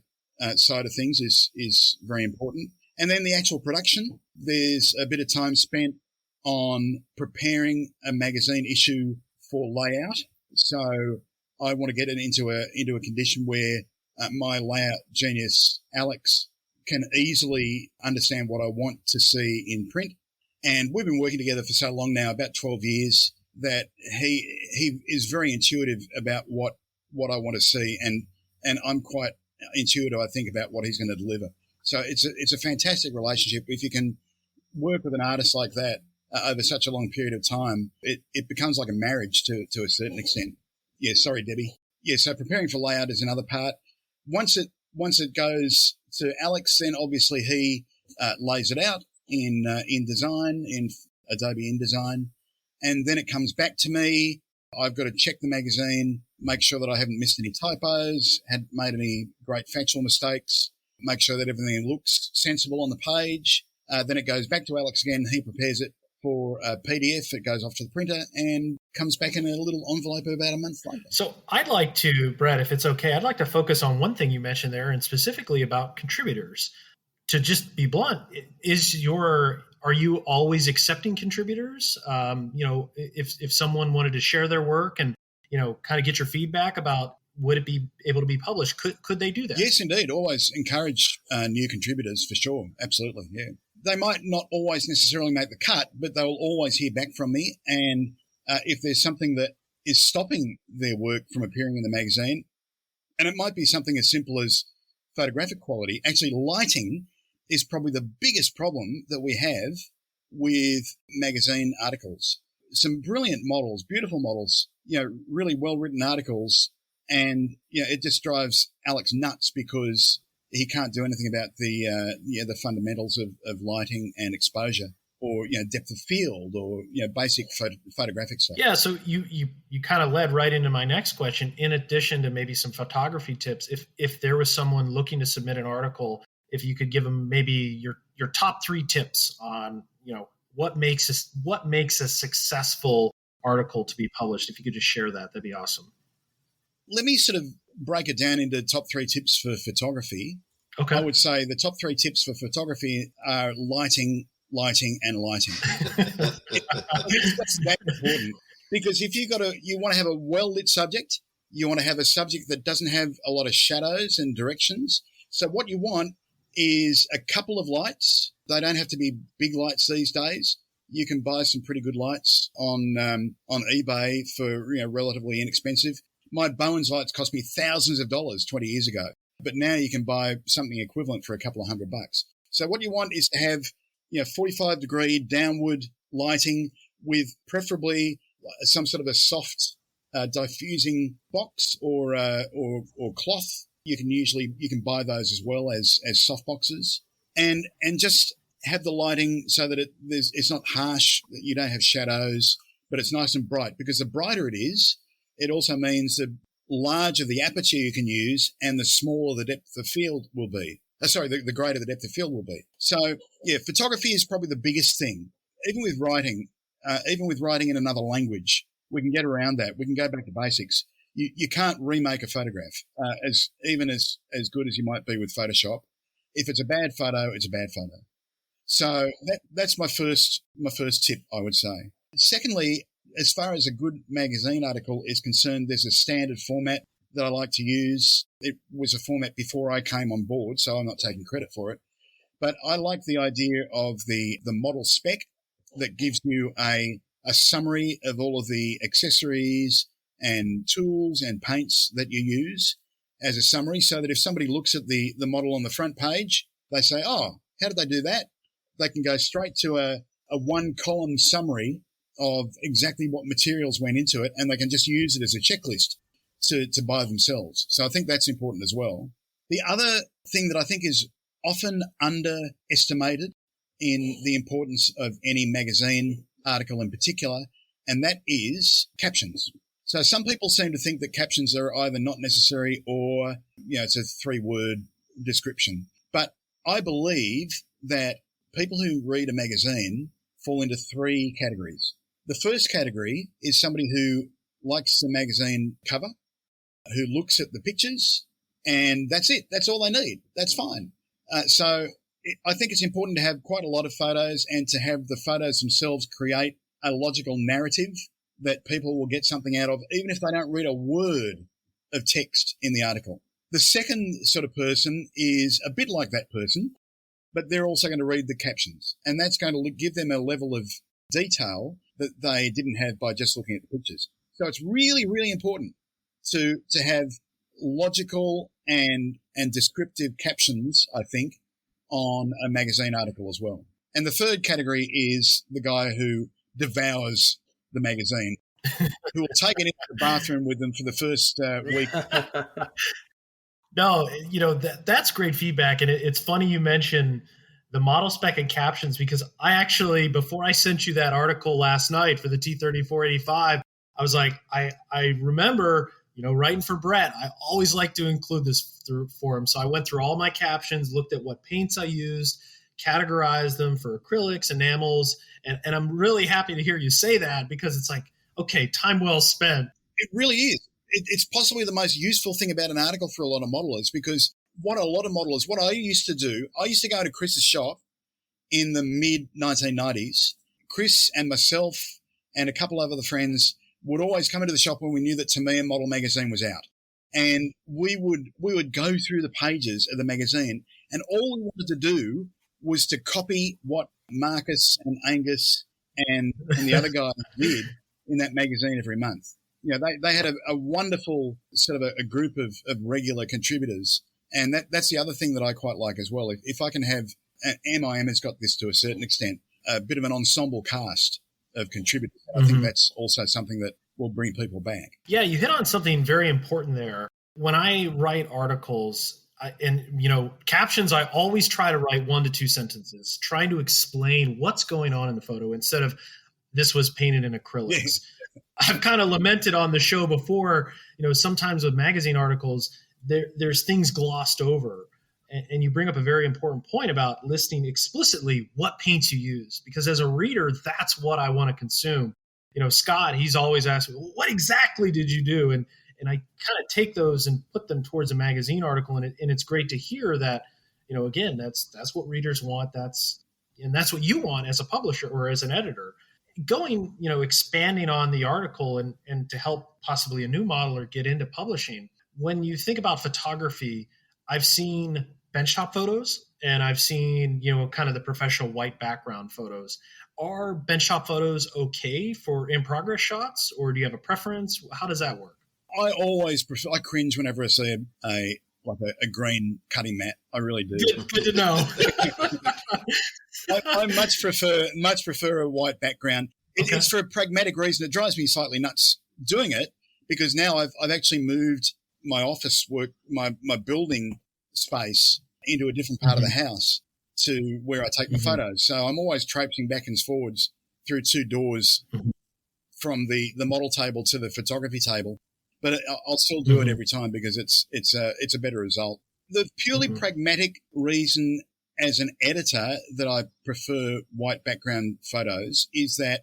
side of things is very important. And then the actual production, there's a bit of time spent on preparing a magazine issue for layout. So I want to get it into a condition where my layout genius, Alex, can easily understand what I want to see in print. And we've been working together for so long now, about 12 years, that he is very intuitive about what I want to see, and I'm quite intuitive, I think, about what he's going to deliver. So it's a fantastic relationship. If you can work with an artist like that over such a long period of time, it becomes like a marriage to a certain extent. Yeah, sorry, Debbie. Yeah, so preparing for layout is another part. Once it goes to Alex, then obviously he lays it out in InDesign, in Adobe InDesign, and then it comes back to me. I've got to check the magazine, make sure that I haven't missed any typos, hadn't made any great factual mistakes, make sure that everything looks sensible on the page. Then it goes back to Alex again. He prepares it for a PDF. It goes off to the printer and comes back in a little envelope about a month later. So I'd like to, Brett, if it's okay, I'd like to focus on one thing you mentioned there, and specifically about contributors. To just be blunt, are you always accepting contributors? If someone wanted to share their work and, kind of get your feedback about would it be able to be published, could they do that? Yes, indeed. Always encourage new contributors for sure. Absolutely, yeah. They might not always necessarily make the cut, but they will always hear back from me. And if there's something that is stopping their work from appearing in the magazine, and it might be something as simple as photographic quality, actually lighting is probably the biggest problem that we have with magazine articles. Some brilliant models, beautiful models, really well-written articles, and it just drives Alex nuts because he can't do anything about the fundamentals of lighting and exposure, or depth of field, or basic photographic stuff. Yeah, so you kind of led right into my next question. In addition to maybe some photography tips, if there was someone looking to submit an article, if you could give them maybe your top 3 tips on what makes a successful article to be published, if you could just share that'd be awesome. Let me sort of break it down into top 3 tips for photography. Okay. I would say the top 3 tips for photography are lighting, and lighting. That's that important, because if you want to have a well-lit subject, you want to have a subject that doesn't have a lot of shadows and directions. So what you want is a couple of lights. They don't have to be big lights these days. You can buy some pretty good lights on eBay for relatively inexpensive. My Bowens lights cost me thousands of dollars 20 years ago, but now you can buy something equivalent for a couple of $100. So what you want is to have 45-degree downward lighting with preferably some sort of a soft diffusing box or cloth. You can buy those as well as soft boxes, and just have the lighting so that it's not harsh, that you don't have shadows, but it's nice and bright, because the brighter it is, it also means the larger the aperture you can use and the smaller the depth of field will be. The greater the depth of field will be. So, yeah, photography is probably the biggest thing. Even with writing in another language, we can get around that. We can go back to basics. You can't remake a photograph as good as you might be with Photoshop. If it's a bad photo, it's a bad photo. So that's my first tip, I would say. Secondly, as far as a good magazine article is concerned, there's a standard format that I like to use. It was a format before I came on board, so I'm not taking credit for it. But I like the idea of the model spec that gives you a summary of all of the accessories and tools and paints that you use as a summary, so that if somebody looks at the model on the front page, they say, oh, how did they do that? They can go straight to a one-column summary of exactly what materials went into it, and they can just use it as a checklist to buy themselves. So I think that's important as well. The other thing that I think is often underestimated in the importance of any magazine article in particular, and that is captions. So some people seem to think that captions are either not necessary or, it's a 3-word description. But I believe that people who read a magazine fall into 3 categories. The first category is somebody who likes the magazine cover, who looks at the pictures, and that's it. That's all they need. That's fine. I think it's important to have quite a lot of photos and to have the photos themselves create a logical narrative that people will get something out of, even if they don't read a word of text in the article. The second sort of person is a bit like that person, but they're also going to read the captions, and that's going to give them a level of detail that they didn't have by just looking at the pictures. So it's really, really important to have logical and descriptive captions, I think, on a magazine article as well. And the third category is the guy who devours the magazine, who will take it into the bathroom with them for the first week. No, that's great feedback. And it's funny you mention the model spec and captions, because I actually, before I sent you that article last night for the T3485, I was like, I remember, writing for Brett, I always like to include this for him. So I went through all my captions, looked at what paints I used, categorized them for acrylics, enamels, and I'm really happy to hear you say that, because it's like, okay, time well spent. It really is. It's possibly the most useful thing about an article for a lot of modelers, because what I used to do, I used to go to Chris's shop in the mid-1990s. Chris and myself and a couple of other friends would always come into the shop when we knew that To Me, a model magazine was out. And we would go through the pages of the magazine, and all we wanted to do was to copy what Marcus and Angus and the other guys did in that magazine every month. They had a wonderful sort of a group of regular contributors. And that's the other thing that I quite like as well. If I can have, MIM has got this to a certain extent, a bit of an ensemble cast of contributors. I think that's also something that will bring people back. Yeah, you hit on something very important there. When I write articles, captions, I always try to write 1 to 2 sentences, trying to explain what's going on in the photo instead of this was painted in acrylics. Yeah. I've kind of lamented on the show before, sometimes with magazine articles, there's things glossed over. And you bring up a very important point about listing explicitly what paints you use, because as a reader, that's what I want to consume. Scott, he's always asking, what exactly did you do? And I kind of take those and put them towards a magazine article. And it's great to hear that, again, that's what readers want. That's what you want as a publisher or as an editor. Going, expanding on the article and to help possibly a new modeler get into publishing. When you think about photography, I've seen benchtop photos and I've seen, kind of the professional white background photos. Are benchtop photos okay for in-progress shots, or do you have a preference? How does that work? I always prefer, I cringe whenever I see a green cutting mat. I really do. Good to know. I much prefer a white background. It's for a pragmatic reason. It drives me slightly nuts doing it, because now I've actually moved my office work, my building space into a different part of the house to where I take my photos. So I'm always traipsing back and forwards through 2 doors from the model table to the photography table. But I'll still do it every time, because it's a better result. The purely pragmatic reason as an editor that I prefer white background photos is that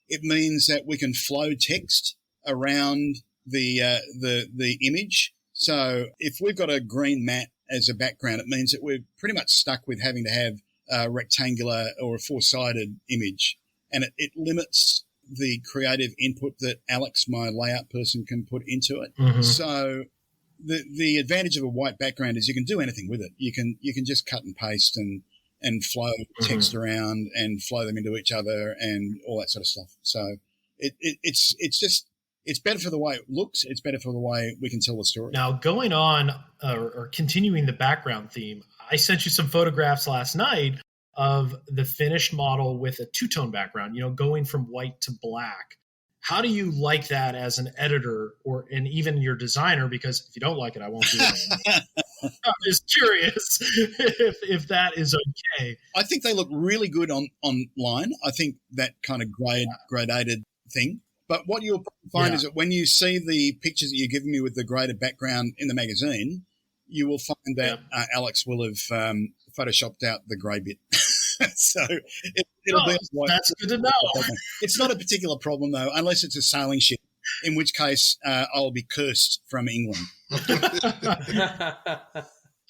it means that we can flow text around the image. So if we've got a green mat as a background, it means that we're pretty much stuck with having to have a rectangular or a 4-sided image, and it limits the creative input that Alex, my layout person, can put into it. So the advantage of a white background is you can do anything with it. You can just cut and paste and flow text around and flow them into each other and all that sort of stuff. So it's better for the way it looks. It's better for the way we can tell the story. Now, going on or continuing the background theme, I sent you some photographs last night of the finished model with a 2-tone background, going from white to black. How do you like that as an editor and even your designer? Because if you don't like it, I won't do it. I'm just curious if that is okay. I think they look really good online. I think that kind of gradated thing. But what you'll find is that when you see the pictures that you're giving me with the graded background in the magazine, you will find that Alex will have photoshopped out the grey bit. So it'll be white. That's good to know. It's not a particular problem, though, unless it's a sailing ship in which case I'll be cursed from England.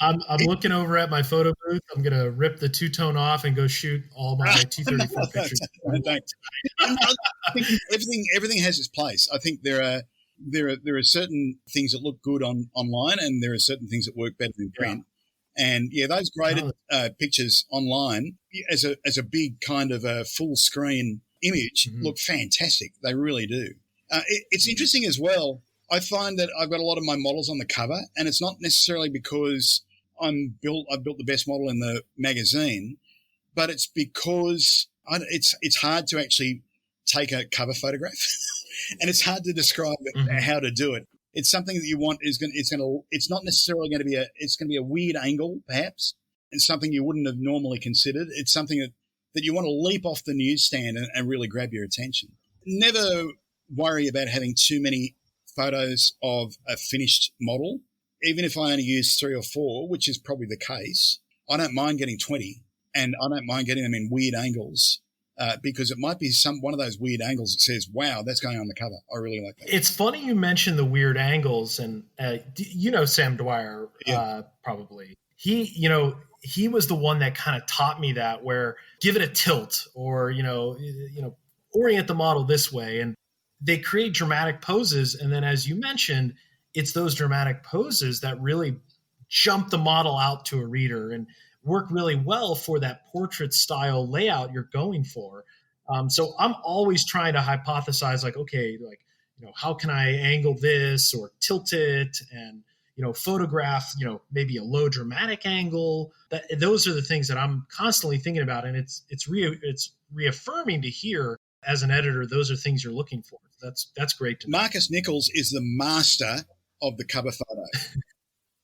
I'm looking over at my photo booth. I'm going to rip the two-tone off and go shoot all my T-34 pictures. I think everything has its place. I think there are certain things that look good online, and there are certain things that work better in print. And those graded pictures online as a big kind of a full screen image look fantastic. They really do. It's interesting as well. I find that I've got a lot of my models on the cover, and it's not necessarily because I've built the best model in the magazine, but it's because it's hard to actually take a cover photograph, and it's hard to describe how to do it. It's something that you want it's not necessarily going to be it's going to be a weird angle, perhaps. It's something you wouldn't have normally considered. It's something that you want to leap off the newsstand and really grab your attention. Never worry about having too many photos of a finished model. Even if I only use 3 or 4, which is probably the case, I don't mind getting 20, and I don't mind getting them in weird angles. Because it might be one of those weird angles that says, wow, that's going on the cover. I really like that. It's funny you mentioned the weird angles, and Sam Dwyer, probably. He was the one that kind of taught me that, where give it a tilt or, orient the model this way. And they create dramatic poses. And then, as you mentioned, it's those dramatic poses that really jump the model out to a reader and work really well for that portrait style layout you're going for. So I'm always trying to hypothesize, how can I angle this or tilt it and, photograph, maybe a low dramatic angle. Those are the things that I'm constantly thinking about. And it's reaffirming to hear as an editor, those are things you're looking for. That's great to know. Marcus Nichols is the master of the cover photo.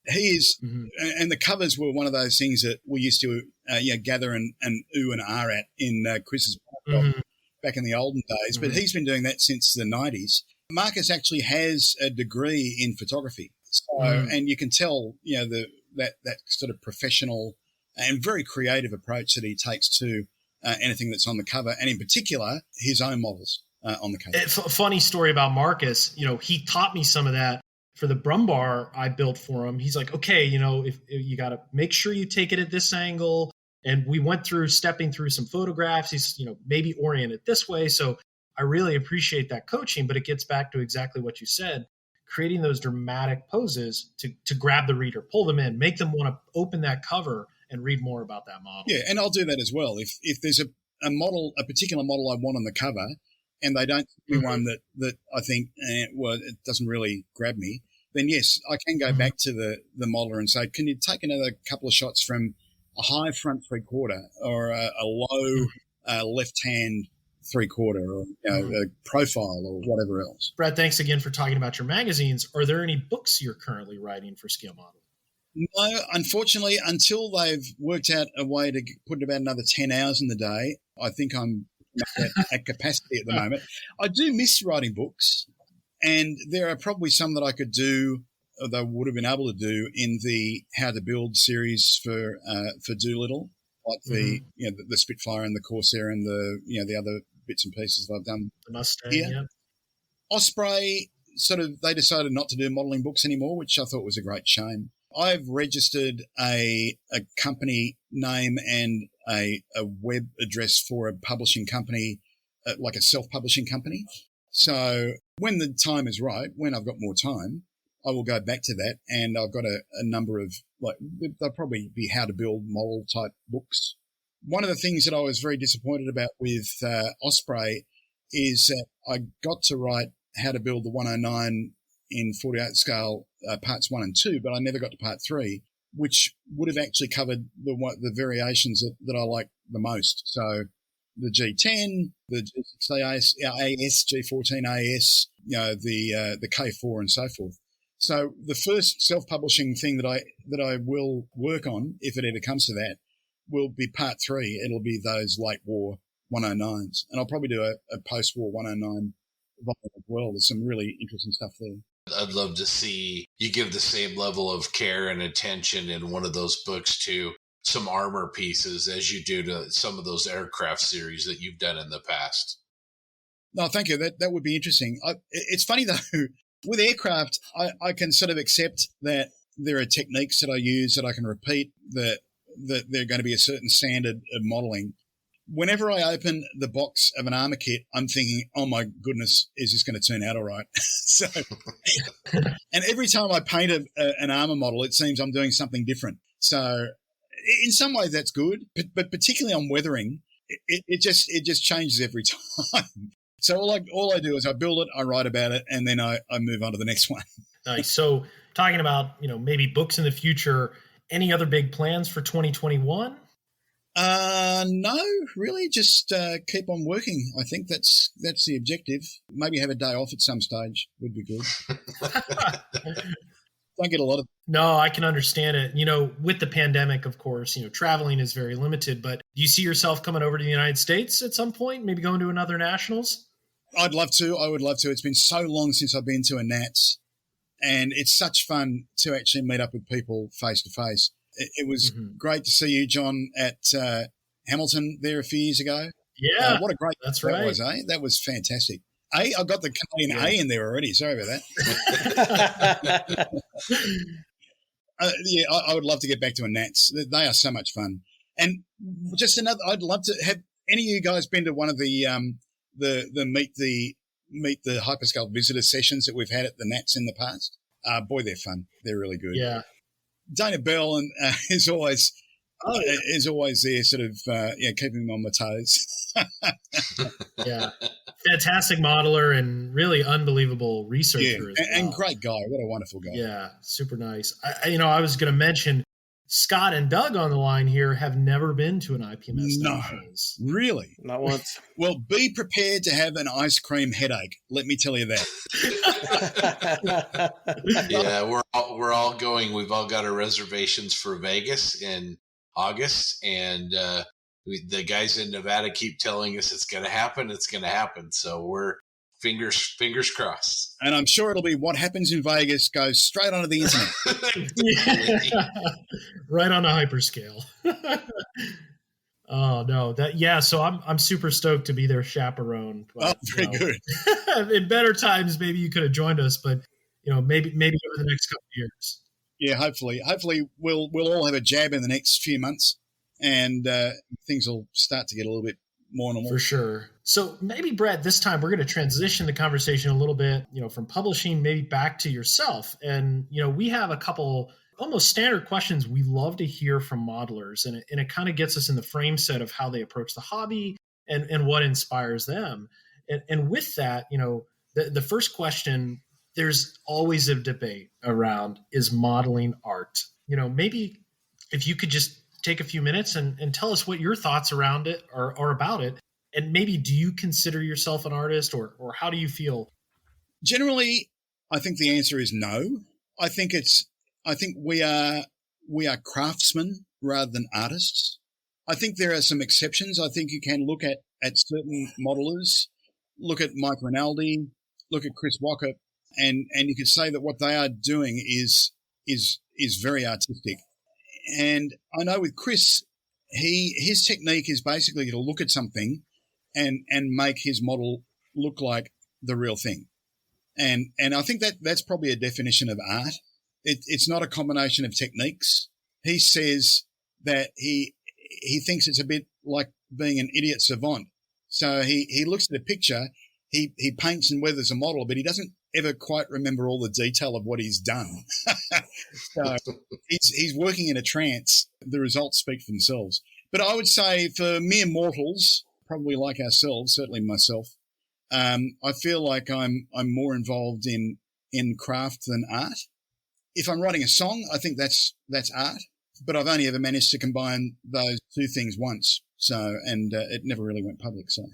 He is, and the covers were one of those things that we used to gather and ooh and ah at in Chris's back in the olden days. But he's been doing that since the 90s. Marcus actually has a degree in photography, so and you can tell that sort of professional and very creative approach that he takes to anything that's on the cover, and in particular his own models on the cover. It's a funny story about Marcus. He taught me some of that. For the Brumbar I built for him, he's like, okay, if you got to make sure you take it at this angle. And we went through stepping through some photographs. He's, maybe orient it this way. So I really appreciate that coaching, but it gets back to exactly what you said, creating those dramatic poses to grab the reader, pull them in, make them want to open that cover and read more about that model. Yeah. And I'll do that as well. If there's a particular model I want on the cover and they don't give me one that I think, it doesn't really grab me, then yes, I can go back to the modeler and say, can you take another couple of shots from a high front 3/4 or a low left-hand 3/4 or a profile or whatever else? Brad, thanks again for talking about your magazines. Are there any books you're currently writing for Scale Model? No, unfortunately, until they've worked out a way to put about another 10 hours in the day, I think I'm at capacity at the moment. I do miss writing books. And there are probably some that I could do, or that I would have been able to do in the How to Build series for Doolittle, like the Spitfire and the Corsair and the other bits and pieces that I've done. The Mustang, yeah. Osprey they decided not to do modelling books anymore, which I thought was a great shame. I've registered a company name and a web address for a publishing company, like a self-publishing company. So when the time is right, when I've got more time, I will go back to that. And I've got a number of, they'll probably be how to build model type books. One of the things that I was very disappointed about with Osprey is that I got to write how to build the 109 in 48 scale parts 1 and 2, but I never got to part 3, which would have actually covered the variations that I like the most. So the G10, the G6 AS, G14 AS, the K4 and so forth. So the first self-publishing thing that I will work on, if it ever comes to that, will be part 3. It'll be those late war 109s. And I'll probably do a post-war 109 volume as well. There's some really interesting stuff there. I'd love to see you give the same level of care and attention in one of those books to some armor pieces as you do to some of those aircraft series that you've done in the past. No, thank you. That would be interesting. It's funny though, with aircraft, I can sort of accept that there are techniques that I use that I can repeat, that they're going to be a certain standard of modeling. Whenever I open the box of an armor kit, I'm thinking, oh my goodness, is this going to turn out all right? So, and every time I paint an armor model, it seems I'm doing something different. So in some ways that's good, but particularly on weathering, it just changes every time. So all I do is I build it, I write about it, and then I move on to the next one. Nice. So talking about, maybe books in the future, any other big plans for 2021? No, really, just keep on working. I think that's the objective. Maybe have a day off at some stage would be good. Don't get a lot of. No, I can understand it. With the pandemic, of course, traveling is very limited, but do you see yourself coming over to the United States at some point, maybe going to another nationals? I'd love to. I would love to. It's been so long since I've been to a Nats, and it's such fun to actually meet up with people face to face. It was great to see you, John, at Hamilton there a few years ago. Yeah, what a great that's that right. was, eh? That was fantastic. I got the Canadian A in there already. Sorry about that. I would love to get back to a Nats. They are so much fun. And just another, I'd love to have any of you guys been to one of the meet the Hyperscale visitor sessions that we've had at the Nats in the past. Boy, they're fun. They're really good. Yeah. Dana Bell is always there, sort of keeping me on my toes. Yeah, fantastic modeler and really unbelievable researcher. And great guy. What a wonderful guy. Yeah, super nice. I was going to mention Scott and Doug on the line here have never been to an IPMS. No, really, not once. Well, be prepared to have an ice cream headache. Let me tell you that. Yeah, we're all going. We've all got our reservations for Vegas in August, and the guys in Nevada keep telling us it's going to happen. It's going to happen. So we're fingers crossed. And I'm sure it'll be what happens in Vegas goes straight onto the internet. Right on a hyperscale. Oh no, so I'm super stoked to be their chaperone. But, very good. In better times, maybe you could have joined us, but maybe over the next couple of years. Yeah, hopefully we'll all have a jab in the next few months, and things will start to get a little bit more normal. For sure. So maybe, Brett, this time we're going to transition the conversation a little bit, from publishing maybe back to yourself. And, we have a couple almost standard questions we love to hear from modelers, and it kind of gets us in the frame set of how they approach the hobby and what inspires them. And with that, the first question, there's always a debate around, is modeling art? Maybe if you could just take a few minutes and tell us what your thoughts around it are about it. And maybe, do you consider yourself an artist, or how do you feel? Generally, I think the answer is no. I think we are craftsmen rather than artists. I think there are some exceptions. I think you can look at certain modelers, look at Mike Rinaldi, look at Chris Walker, and you could say that what they are doing is very artistic. And I know with Chris, his technique is basically to look at something and make his model look like the real thing. And I think that's probably a definition of art. It's not a combination of techniques. He says that he thinks it's a bit like being an idiot savant. So he looks at a picture, he paints and weathers a model, but he doesn't ever quite remember all the detail of what he's done. So he's working in a trance. The results speak for themselves. But I would say for mere mortals, probably like ourselves, certainly myself, I feel like I'm more involved in craft than art. If I'm writing a song, I think that's art. But I've only ever managed to combine those two things once. So, and it never really went public. So.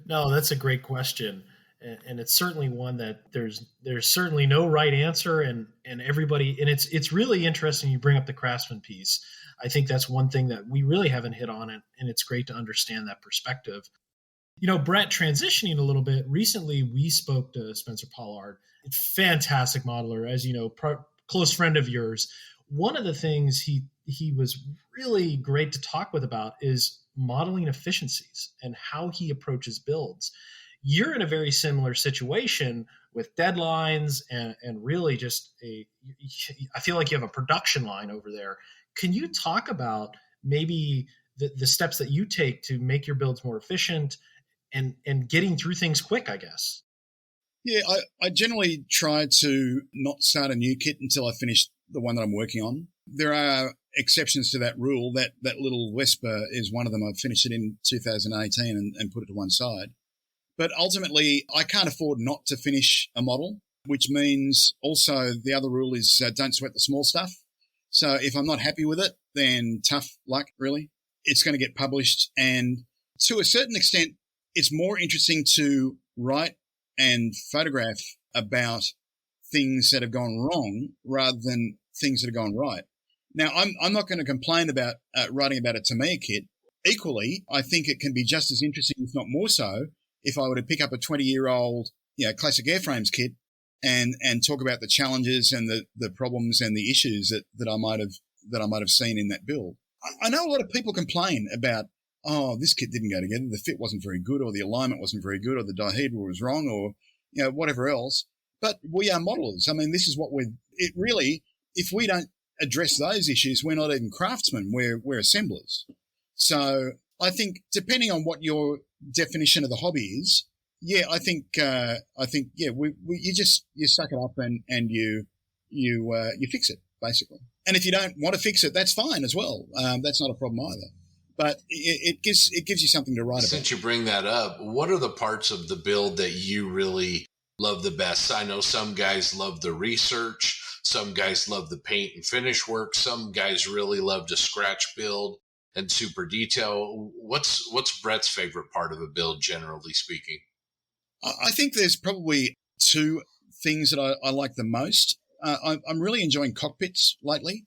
No, that's a great question. And it's certainly one that there's certainly no right answer, and everybody, and it's really interesting you bring up the craftsman piece. I think that's one thing that we really haven't hit on, and it's great to understand that perspective. Brett, transitioning a little bit, recently we spoke to Spencer Pollard, a fantastic modeler, as you know, close friend of yours. One of the things he was really great to talk with about is modeling efficiencies and how he approaches builds. You're in a very similar situation with deadlines and really just I feel like you have a production line over there. Can you talk about maybe the steps that you take to make your builds more efficient and getting through things quick, I guess? Yeah, I generally try to not start a new kit until I finish the one that I'm working on. There are exceptions to that rule. That little Vespa is one of them. I finished it in 2018 and put it to one side. But ultimately, I can't afford not to finish a model, which means also the other rule is don't sweat the small stuff. So if I'm not happy with it, then tough luck, really. It's going to get published. And to a certain extent, it's more interesting to write and photograph about things that have gone wrong rather than things that have gone right. Now, I'm not going to complain about writing about a Tamiya kit. Equally, I think it can be just as interesting, if not more so, if I were to pick up a 20-year-old, classic airframes kit and talk about the challenges and the problems and the issues that I might have seen in that build. I know a lot of people complain about, this kit didn't go together, the fit wasn't very good, or the alignment wasn't very good, or the dihedral was wrong, or whatever else. But we are modelers. I mean, this is what if we don't address those issues, we're not even craftsmen, we're assemblers. So I think depending on what your definition of the hobby is, I think you suck it up and you fix it, basically. And if you don't want to fix it, that's fine as well. That's not a problem either. But it gives you something to write about. Since you bring that up, what are the parts of the build that you really love the best? I know some guys love the research, some guys love the paint and finish work, some guys really love to scratch build and super detail. What's Brett's favorite part of a build, generally speaking? I think there's probably two things that I like the most. I'm really enjoying cockpits lately.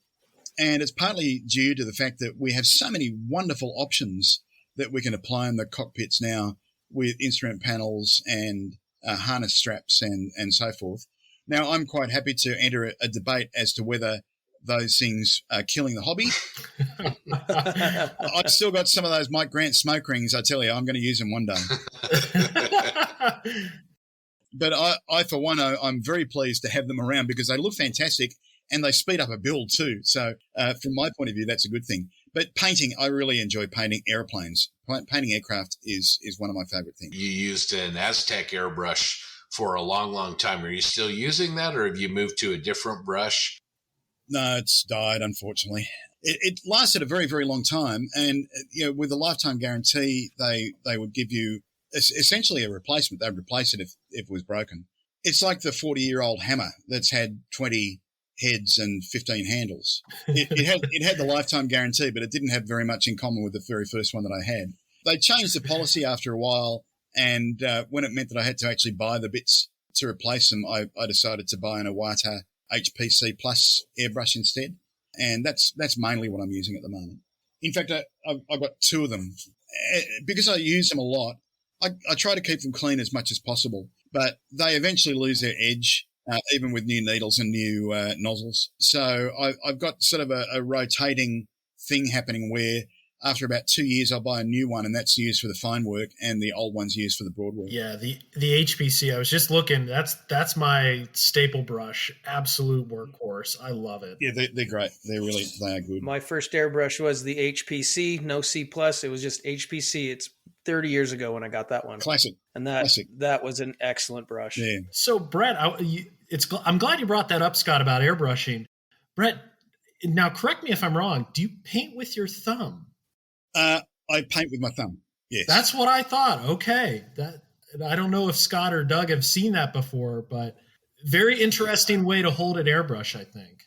And it's partly due to the fact that we have so many wonderful options that we can apply in the cockpits now with instrument panels and harness straps and so forth. Now, I'm quite happy to enter a debate as to whether those things are killing the hobby. I've still got some of those Mike Grant smoke rings, I tell you. I'm going to use them one day. But I, for one, I'm very pleased to have them around because they look fantastic. And they speed up a build too. So from my point of view, that's a good thing. But painting, I really enjoy painting airplanes. Painting aircraft is one of my favorite things. You used an Aztec airbrush for a long, long time. Are you still using that, or have you moved to a different brush? No, it's died, unfortunately. It lasted a very, very long time. And with a lifetime guarantee, they would give you essentially a replacement. They'd replace it if it was broken. It's like the 40-year-old hammer that's had 20 heads and 15 handles. It had the lifetime guarantee, but it didn't have very much in common with the very first one that I had. They changed the policy after a while, and when it meant that I had to actually buy the bits to replace them, I decided to buy an Iwata HPC Plus airbrush instead, and that's mainly what I'm using at the moment. In fact, I've got two of them. Because I use them a lot, I try to keep them clean as much as possible, but they eventually lose their edge, even with new needles and new nozzles. So I've got sort of a rotating thing happening where after about 2 years, I'll buy a new one, and that's used for the fine work, and the old one's used for the broad work. Yeah, the HPC, I was just looking. That's my staple brush. Absolute workhorse. I love it. Yeah, they're great. They are good. My first airbrush was the HPC, no C+. It was just HPC. It's 30 years ago when I got that one. Classic. And that was an excellent brush. Yeah. So, Brett, I'm glad you brought that up, Scott, about airbrushing. Brett, now correct me if I'm wrong. Do you paint with your thumb? I paint with my thumb. Yes. That's what I thought. Okay. I don't know if Scott or Doug have seen that before, but very interesting way to hold an airbrush, I think.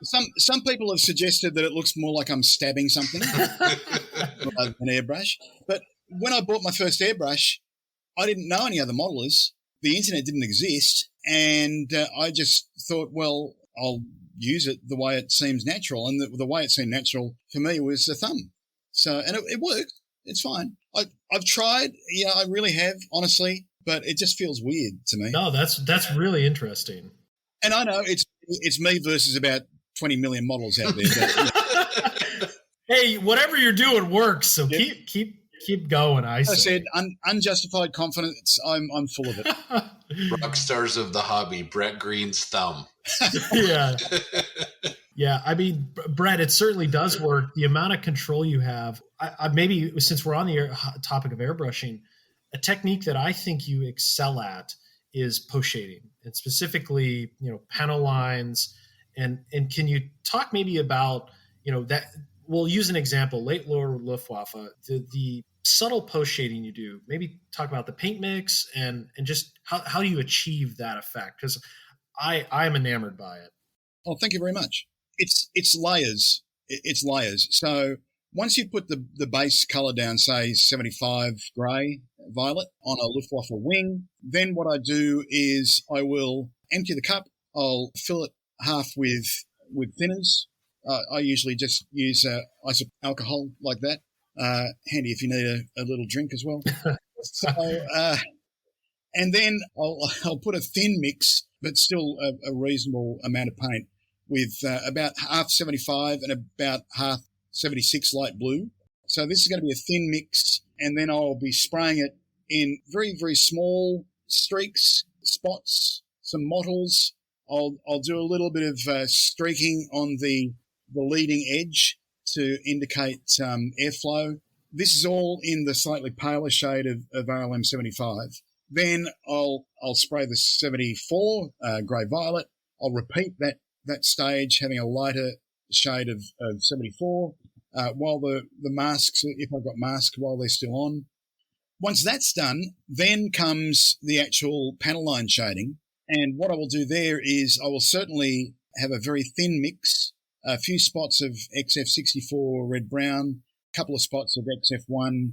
Some people have suggested that it looks more like I'm stabbing something rather than an airbrush. But when I bought my first airbrush, I didn't know any other modelers. The internet didn't exist. And I just thought, well, I'll use it the way it seems natural. And the way it seemed natural for me was the thumb. So, and it worked. It's fine. I've tried. Yeah, I really have, honestly. But it just feels weird to me. No, that's really interesting. And I know it's me versus about 20 million models out there. But, Hey, whatever you're doing works, so Yep. keep going. I say. said unjustified confidence. I'm full of it. Rock stars of the hobby, Brett Green's thumb. Yeah. Yeah, I mean, Brett, it certainly does work. The amount of control you have, maybe since we're on the topic of airbrushing, a technique that I think you excel at is post shading, and specifically, panel lines. And can you talk maybe about, that? We'll use an example, late lower Luftwaffe, the subtle post shading you do. Maybe talk about the paint mix and just how do you achieve that effect? Because I'm enamored by it. Oh, thank you very much. It's layers. It's layers. So once you put the base color down, say 75 gray violet on a Luftwaffe wing, then what I do is I will empty the cup. I'll fill it half with thinners. I usually just use isop alcohol like that. Handy if you need a little drink as well. So, and then I'll put a thin mix, but still a reasonable amount of paint with about half 75 and about half 76 light blue. So this is going to be a thin mix, and then I'll be spraying it in very, very small streaks, spots, some mottles. I'll do a little bit of streaking on the leading edge to indicate airflow. This is all in the slightly paler shade of RLM 75. Then I'll spray the 74 grey violet. I'll repeat that stage, having a lighter shade of 74 while the masks, if I've got masks, while they're still on. Once that's done, then comes the actual panel line shading. And what I will do there is I will certainly have a very thin mix, a few spots of XF64 red-brown, a couple of spots of XF1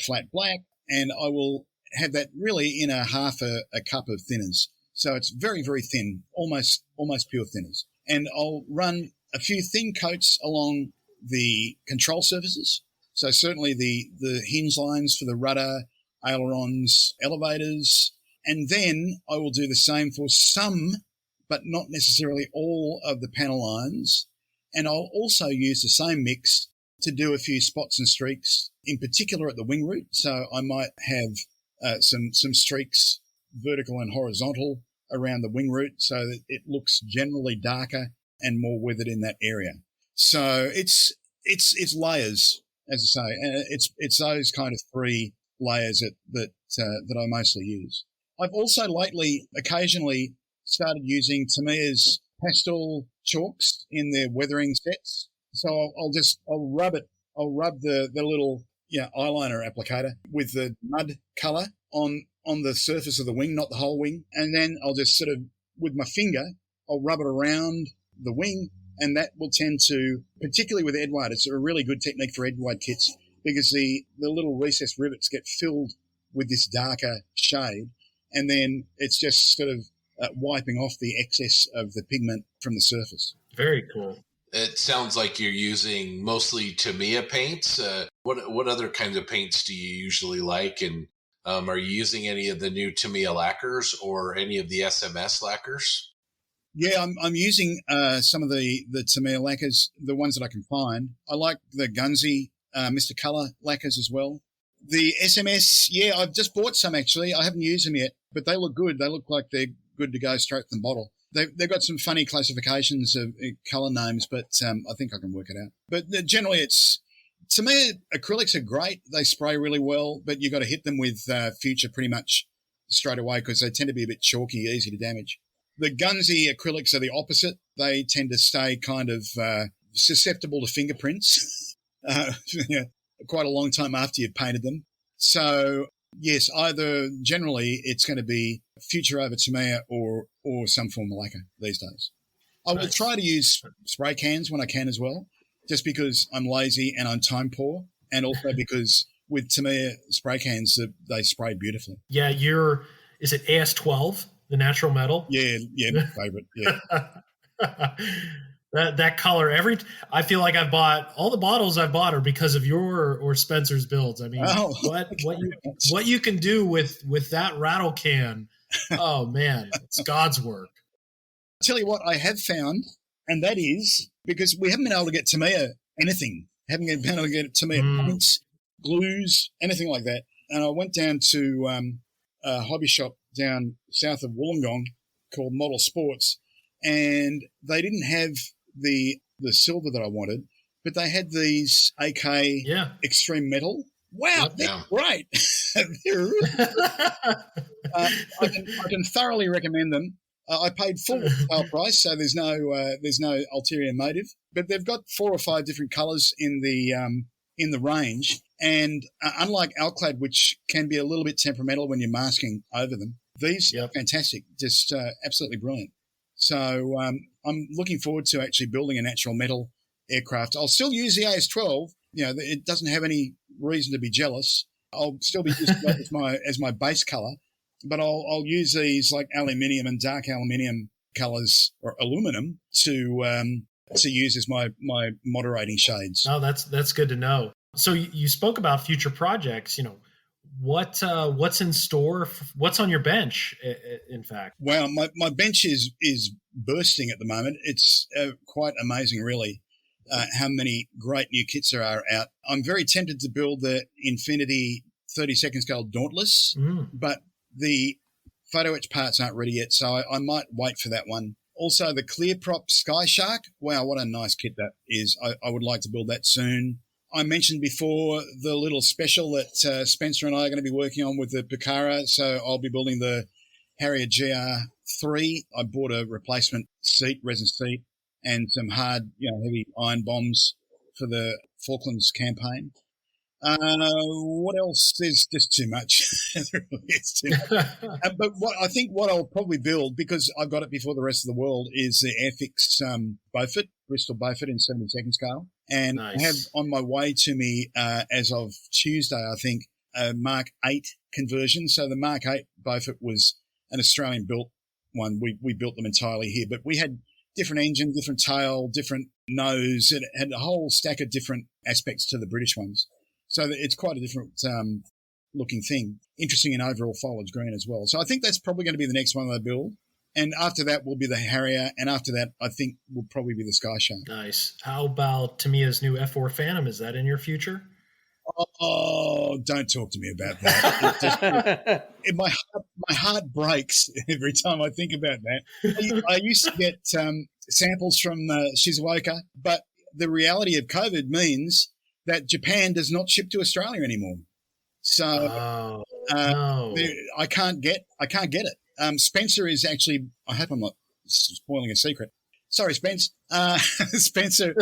flat black, and I will have that really in a half a cup of thinners. So it's very, very thin, almost pure thinners. And I'll run a few thin coats along the control surfaces. So certainly the hinge lines for the rudder, ailerons, elevators. And then I will do the same for some, but not necessarily all of the panel lines. And I'll also use the same mix to do a few spots and streaks, in particular at the wing root. So I might have some streaks, vertical and horizontal, around the wing root so that it looks generally darker and more weathered in that area. So it's layers, as I say, and it's those kind of three layers that I mostly use. I've also lately occasionally started using Tamiya's pastel chalks in their weathering sets. So I'll rub the little eyeliner applicator with the mud color on the surface of the wing, not the whole wing. And then I'll just sort of, with my finger, I'll rub it around the wing, and that will tend to, particularly with Edward, it's a really good technique for Edward kits because the little recessed rivets get filled with this darker shade, and then it's just sort of wiping off the excess of the pigment from the surface. Very cool. It sounds like you're using mostly Tamiya paints. What other kinds of paints do you usually like? And are you using any of the new Tamiya lacquers or any of the SMS lacquers? Yeah, I'm using some of the Tamiya lacquers, the ones that I can find. I like the Gunzy Mr. Color lacquers as well. The SMS, yeah, I've just bought some actually. I haven't used them yet, but they look good. They look like they're good to go straight from the bottle. They've got some funny classifications of color names, but I think I can work it out. But generally, to me, acrylics are great. They spray really well, but you've got to hit them with Future pretty much straight away because they tend to be a bit chalky, easy to damage. The Gunzy acrylics are the opposite. They tend to stay kind of susceptible to fingerprints quite a long time after you've painted them. So, yes, either generally it's going to be Future over Tamiya or some form of lacquer these days. I will try to use spray cans when I can as well, just because I'm lazy and I'm time poor, and also because with Tamiya spray cans, they spray beautifully. Yeah, is it AS12, the natural metal? Yeah, my favorite, yeah. That color, I feel like I've bought all the bottles I've bought are because of your or Spencer's builds. I mean, what you can do with that rattle can, oh man, it's God's work. I'll tell you what I have found, and that is because we haven't been able to get Tamiya anything, haven't been able to get it to me at points, glues, anything like that. And I went down to a hobby shop down south of Wollongong called Model Sports, and they didn't have the silver that I wanted, but they had these AK extreme metal. Wow, they're great. They're really I can thoroughly recommend them. I paid full retail price, so there's no ulterior motive. But they've got 4 or 5 different colours in the range, and unlike Alclad, which can be a little bit temperamental when you're masking over them, these are fantastic, just absolutely brilliant. So I'm looking forward to actually building a natural metal aircraft. I'll still use the AS-12. You know, it doesn't have any reason to be jealous. I'll still be using that as my base colour, but I'll use these like aluminium and dark aluminium colours or aluminum to use as my moderating shades. Oh, that's good to know. So you spoke about future projects. You know, what's in store? What's on your bench? In fact, wow, my bench is bursting at the moment. It's quite amazing, really. How many great new kits there are out. I'm very tempted to build the Infinity 32nd scale Dauntless, but the photo etch parts aren't ready yet, so I might wait for that one. Also, the Clear Prop Sky Shark. Wow, what a nice kit that is. I would like to build that soon. I mentioned before the little special that Spencer and I are going to be working on with the Picara, so I'll be building the Harrier GR3. I bought a replacement resin seat, and some hard, heavy iron bombs for the Falklands campaign. What else? There's just too much. It's too much. But what I'll probably build, because I got it before the rest of the world, is the Airfix Beaufort, Bristol Beaufort in 72nd scale. And I have on my way to me, as of Tuesday, I think, a Mark 8 conversion. So the Mark 8 Beaufort was an Australian-built one. We built them entirely here, but we had different engine, different tail, different nose. It had a whole stack of different aspects to the British ones. So it's quite a different looking thing. Interesting in overall foliage green as well. So I think that's probably going to be the next one that I build. And after that will be the Harrier. And after that, I think will probably be the Sky Shark. Nice. How about Tamiya's new F4 Phantom? Is that in your future? Oh, don't talk to me about that. My heart breaks every time I think about that. I used to get samples from Shizuoka, but the reality of COVID means that Japan does not ship to Australia anymore. So no. I can't get it. Spencer is actually, I hope I'm not spoiling a secret. Sorry, Spence. Spencer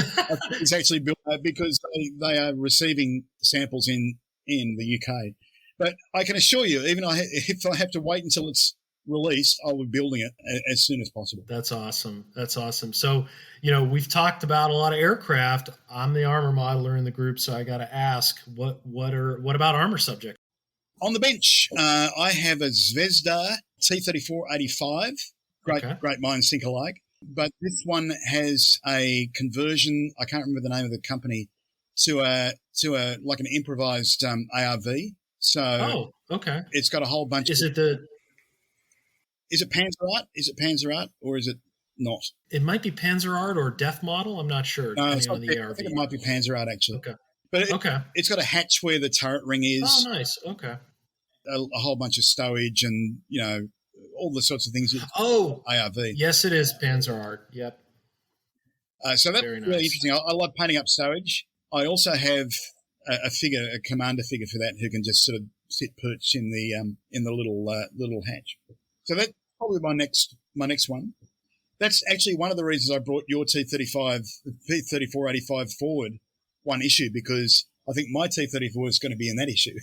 is actually built because they are receiving samples in the UK. But I can assure you, even if I have to wait until it's released, I will be building it as soon as possible. That's awesome. So, we've talked about a lot of aircraft. I'm the armor modeler in the group, so I got to ask, what about armor subject? On the bench, I have a Zvezda T-34-85. Great minds think alike. But this one has a conversion. I can't remember the name of the company to a like an improvised ARV. So it's got a whole bunch. Is it Panzer Art? Is it Panzer Art or is it not? It might be Panzer Art or Death Model. I'm not sure. No, it's not, I think it might be Panzer Art actually. Okay, but it's got a hatch where the turret ring is. Oh, nice. Okay. A whole bunch of stowage and all the sorts of things. ARV. Yes, it is Panzer Art. Yep. So that's really interesting. I love painting up stowage. I also have a commander figure for that who can just sort of sit perched in the little hatch. So that's probably my next one. That's actually one of the reasons I brought your T-34-85 forward one issue, because I think my T-34 is going to be in that issue.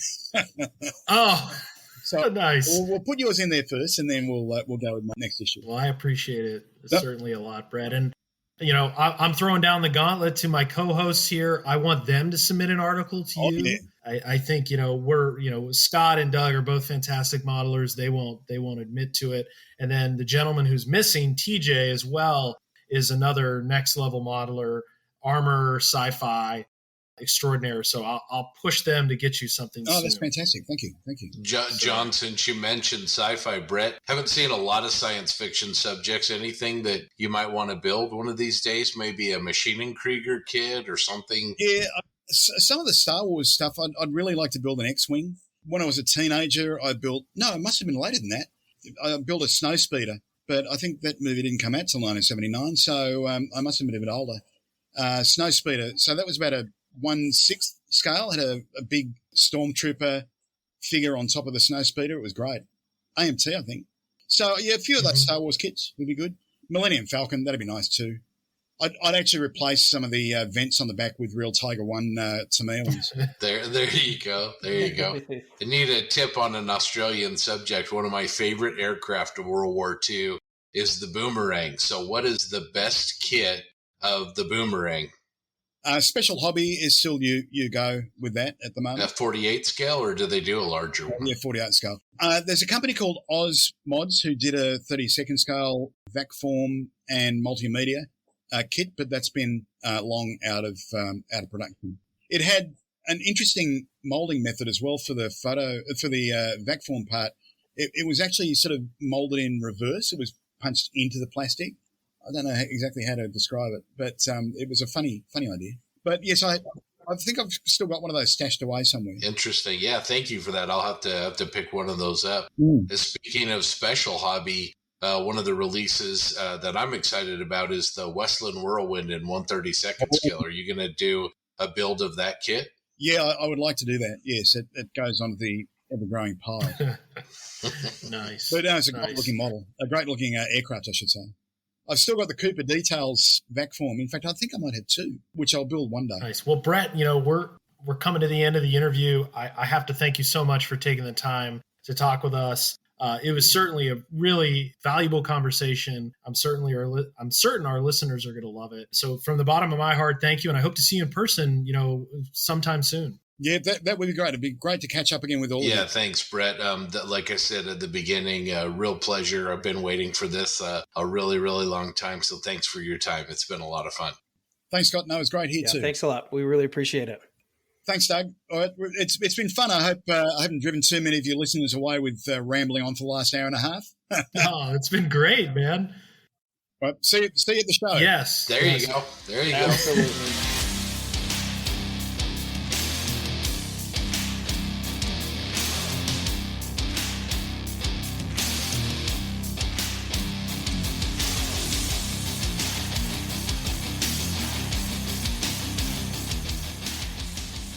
So nice. We'll put yours in there first, and then we'll go with my next issue. Well, I appreciate it certainly a lot, Brett. And I'm throwing down the gauntlet to my co-hosts here. I want them to submit an article to you. Yeah. I think we're Scott and Doug are both fantastic modelers. They won't admit to it. And then the gentleman who's missing, TJ as well, is another next level modeler, armor, sci-fi. Extraordinaire. So I'll push them to get you something. Oh, that's fantastic. Thank you. John, since you mentioned sci-fi, Brett, haven't seen a lot of science fiction subjects. Anything that you might want to build one of these days? Maybe a Maschinenkrieger kit or something? Yeah, Some of the Star Wars stuff, I'd really like to build an X-Wing. When I was a teenager, it must have been later than that. I built a Snowspeeder, but I think that movie didn't come out till 1979, so I must have been a bit older. Snowspeeder, so that was about a 1/6 scale, had a big Stormtrooper figure on top of the Snowspeeder. It was great. AMT, I think. So, yeah, a few of those Star Wars kits would be good. Millennium Falcon, that'd be nice too. I'd actually replace some of the vents on the back with real Tiger One Tamiya ones. There you go. There you go. I need a tip on an Australian subject. One of my favorite aircraft of World War II is the Boomerang. So what is the best kit of the Boomerang? Special Hobby is still you go with that at the moment. A 48 scale, or do they do a larger one? Yeah, 48 scale. There's a company called Oz Mods who did a 32nd scale vac form and multimedia kit, but that's been long out of production. It had an interesting molding method as well for the vac form part. It was actually sort of molded in reverse. It was punched into the plastic. I don't know exactly how to describe it, but it was a funny idea. But yes, I think I've still got one of those stashed away somewhere. Interesting. Yeah, thank you for that. I'll have to pick one of those up. Speaking of Special Hobby, one of the releases that I'm excited about is the Westland Whirlwind in 1/32nd scale. Are you going to do a build of that kit? Yeah, I would like to do that. Yes, it goes onto the ever-growing pile. Nice. But no, it's a great-looking model, a great-looking aircraft, I should say. I've still got the Cooper Details vac form. In fact, I think I might have two, which I'll build one day. Nice. Well, Brett, we're coming to the end of the interview. I have to thank you so much for taking the time to talk with us. It was certainly a really valuable conversation. I'm certain our listeners are going to love it. So from the bottom of my heart, thank you. And I hope to see you in person, sometime soon. Yeah, that would be great. It'd be great to catch up again with all of you. Yeah, thanks, Brett. Like I said at the beginning, real pleasure. I've been waiting for this a really, really long time. So thanks for your time. It's been a lot of fun. Thanks, Scott. No, it's great here too. Thanks a lot. We really appreciate it. Thanks, Doug. All right, it's been fun. I hope I haven't driven too many of your listeners away with rambling on for the last hour and a half. Oh, it's been great, man. All right, see you at the show. Yes. There you go. There you go. Absolutely.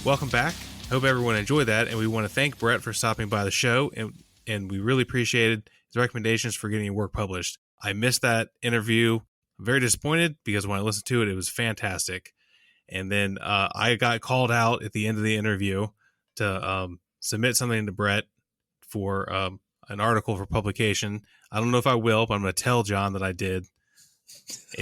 Welcome back. Hope everyone enjoyed that, and we want to thank Brett for stopping by the show, and we really appreciated his recommendations for getting your work published. I missed that interview. I'm very disappointed because when I listened to it, it was fantastic. And then I got called out at the end of the interview to submit something to Brett for an article for publication. I don't know if I will, but I'm going to tell John that I did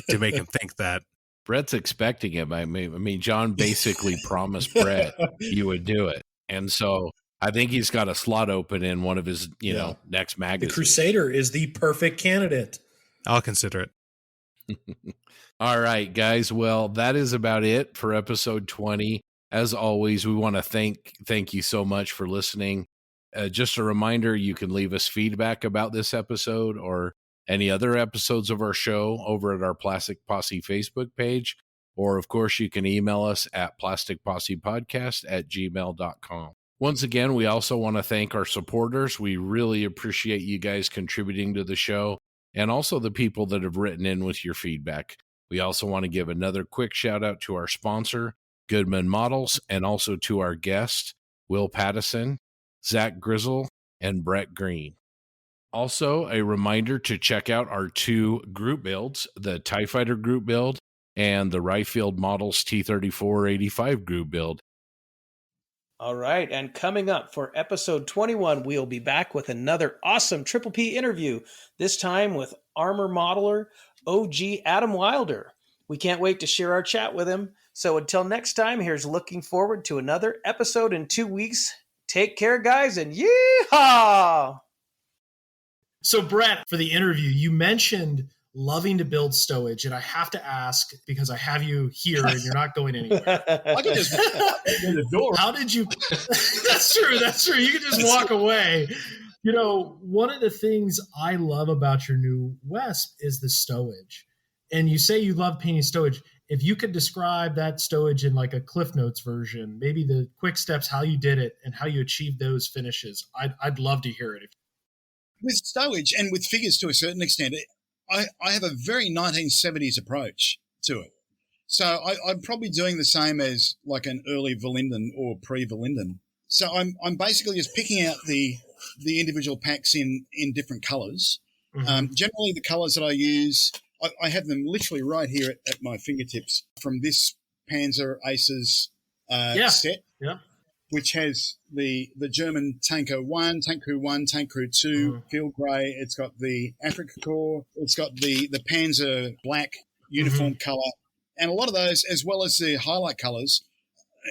to make him think that. Brett's expecting him. I mean, John basically promised Brett you would do it. And so I think he's got a slot open in one of his, next magazines. The Crusader is the perfect candidate. I'll consider it. All right, guys. Well, that is about it for episode 20. As always, we want to thank you so much for listening. Just a reminder, you can leave us feedback about this episode or any other episodes of our show over at our Plastic Posse Facebook page. Or, of course, you can email us at plasticpossepodcast@gmail.com. Once again, we also want to thank our supporters. We really appreciate you guys contributing to the show and also the people that have written in with your feedback. We also want to give another quick shout out to our sponsor, Goodman Models, and also to our guests, Will Pattison, Zach Grizzle, and Brett Green. Also, a reminder to check out our two group builds, the TIE Fighter group build and the Ryefield Models T-34-85 group build. All right, and coming up for episode 21, we'll be back with another awesome Triple P interview, this time with armor modeler OG Adam Wilder. We can't wait to share our chat with him. So until next time, here's looking forward to another episode in 2 weeks. Take care, guys, and yeehaw! So, Brett, for the interview, you mentioned loving to build stowage, and I have to ask because I have you here and you're not going anywhere. I can just in the door. How did you? That's true. You can just walk away. One of the things I love about your new Wesp is the stowage. And you say you love painting stowage. if you could describe that stowage in like a Cliff Notes version, maybe the quick steps, how you did it and how you achieved those finishes, I'd love to hear it. With stowage and with figures to a certain extent, I have a very 1970s approach to it. So I'm probably doing the same as like an early Verlinden or pre-Verlinden. So I'm basically just picking out the individual packs in different colors. Mm-hmm. Generally, the colors that I use, I have them literally right here at my fingertips from this Panzer Aces set, which has the German Tanker 1, Tank Crew 1, Tank Crew 2, Field Grey. It's got the Afrika Korps. It's got the Panzer Black uniform color. And a lot of those, as well as the highlight colors,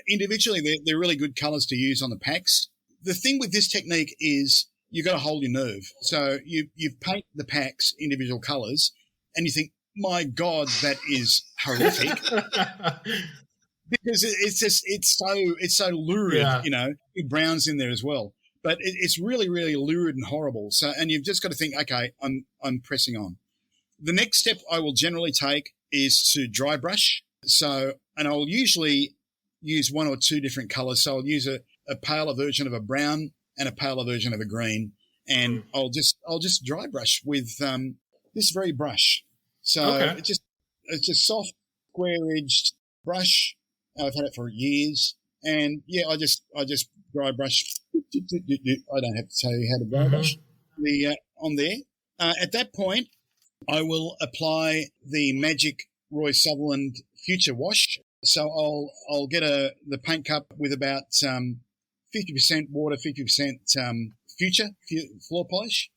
individually, they're really good colors to use on the packs. The thing with this technique is you've got to hold your nerve. So you paint the packs individual colors, and you think, my God, that is horrific. Because it's so lurid, you know, brown's in there as well. But it's really, really lurid and horrible. So, and you've just got to think, okay, I'm pressing on. The next step I will generally take is to dry brush. So, and I'll usually use one or two different colors. So I'll use a paler version of a brown and a paler version of a green. And I'll just dry brush with this very brush. So it's just soft, square-edged brush. I've had it for years. And yeah, I just dry brush. I don't have to tell you how to dry brush on there. At that point, I will apply the Magic Roy Sutherland Future Wash. So I'll get the paint cup with about 50% water, 50% Future floor polish.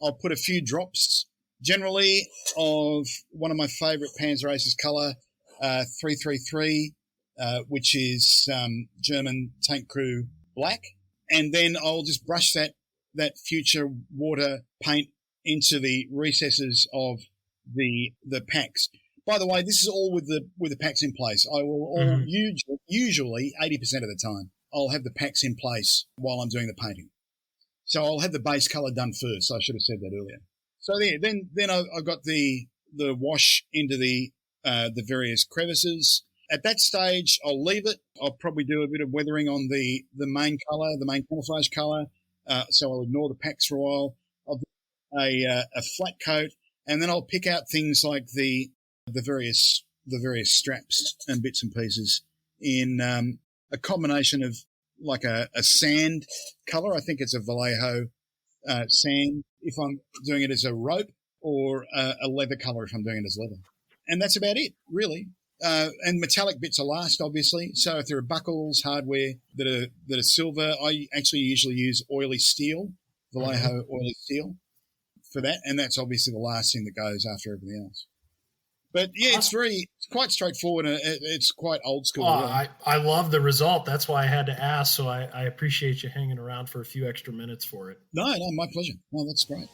I'll put a few drops, generally of one of my favourite Panzer Aces colour, 333, which is German Tank Crew Black, and then I'll just brush that Future water paint into the recesses of the packs. By the way, this is all with the packs in place. I will usually 80% of the time I'll have the packs in place while I'm doing the painting. So I'll have the base color done first. I should have said that earlier. So then I've got the wash into the various crevices. At that stage, I'll leave it. I'll probably do a bit of weathering on the main color, the main camouflage color. So I'll ignore the packs for a while. I'll do a flat coat, and then I'll pick out things like the various straps and bits and pieces in a combination of like a sand color. I think it's a Vallejo sand if I'm doing it as a rope, or a leather color if I'm doing it as leather. And that's about it, really. And metallic bits are last, obviously. So if there are buckles, hardware that are silver, I actually usually use oily steel, Vallejo oily steel for that. And that's obviously the last thing that goes after everything else. But yeah, it's quite straightforward, and it's quite old school. Oh, really. I love the result. That's why I had to ask. So I appreciate you hanging around for a few extra minutes for it. No, my pleasure. No, that's great.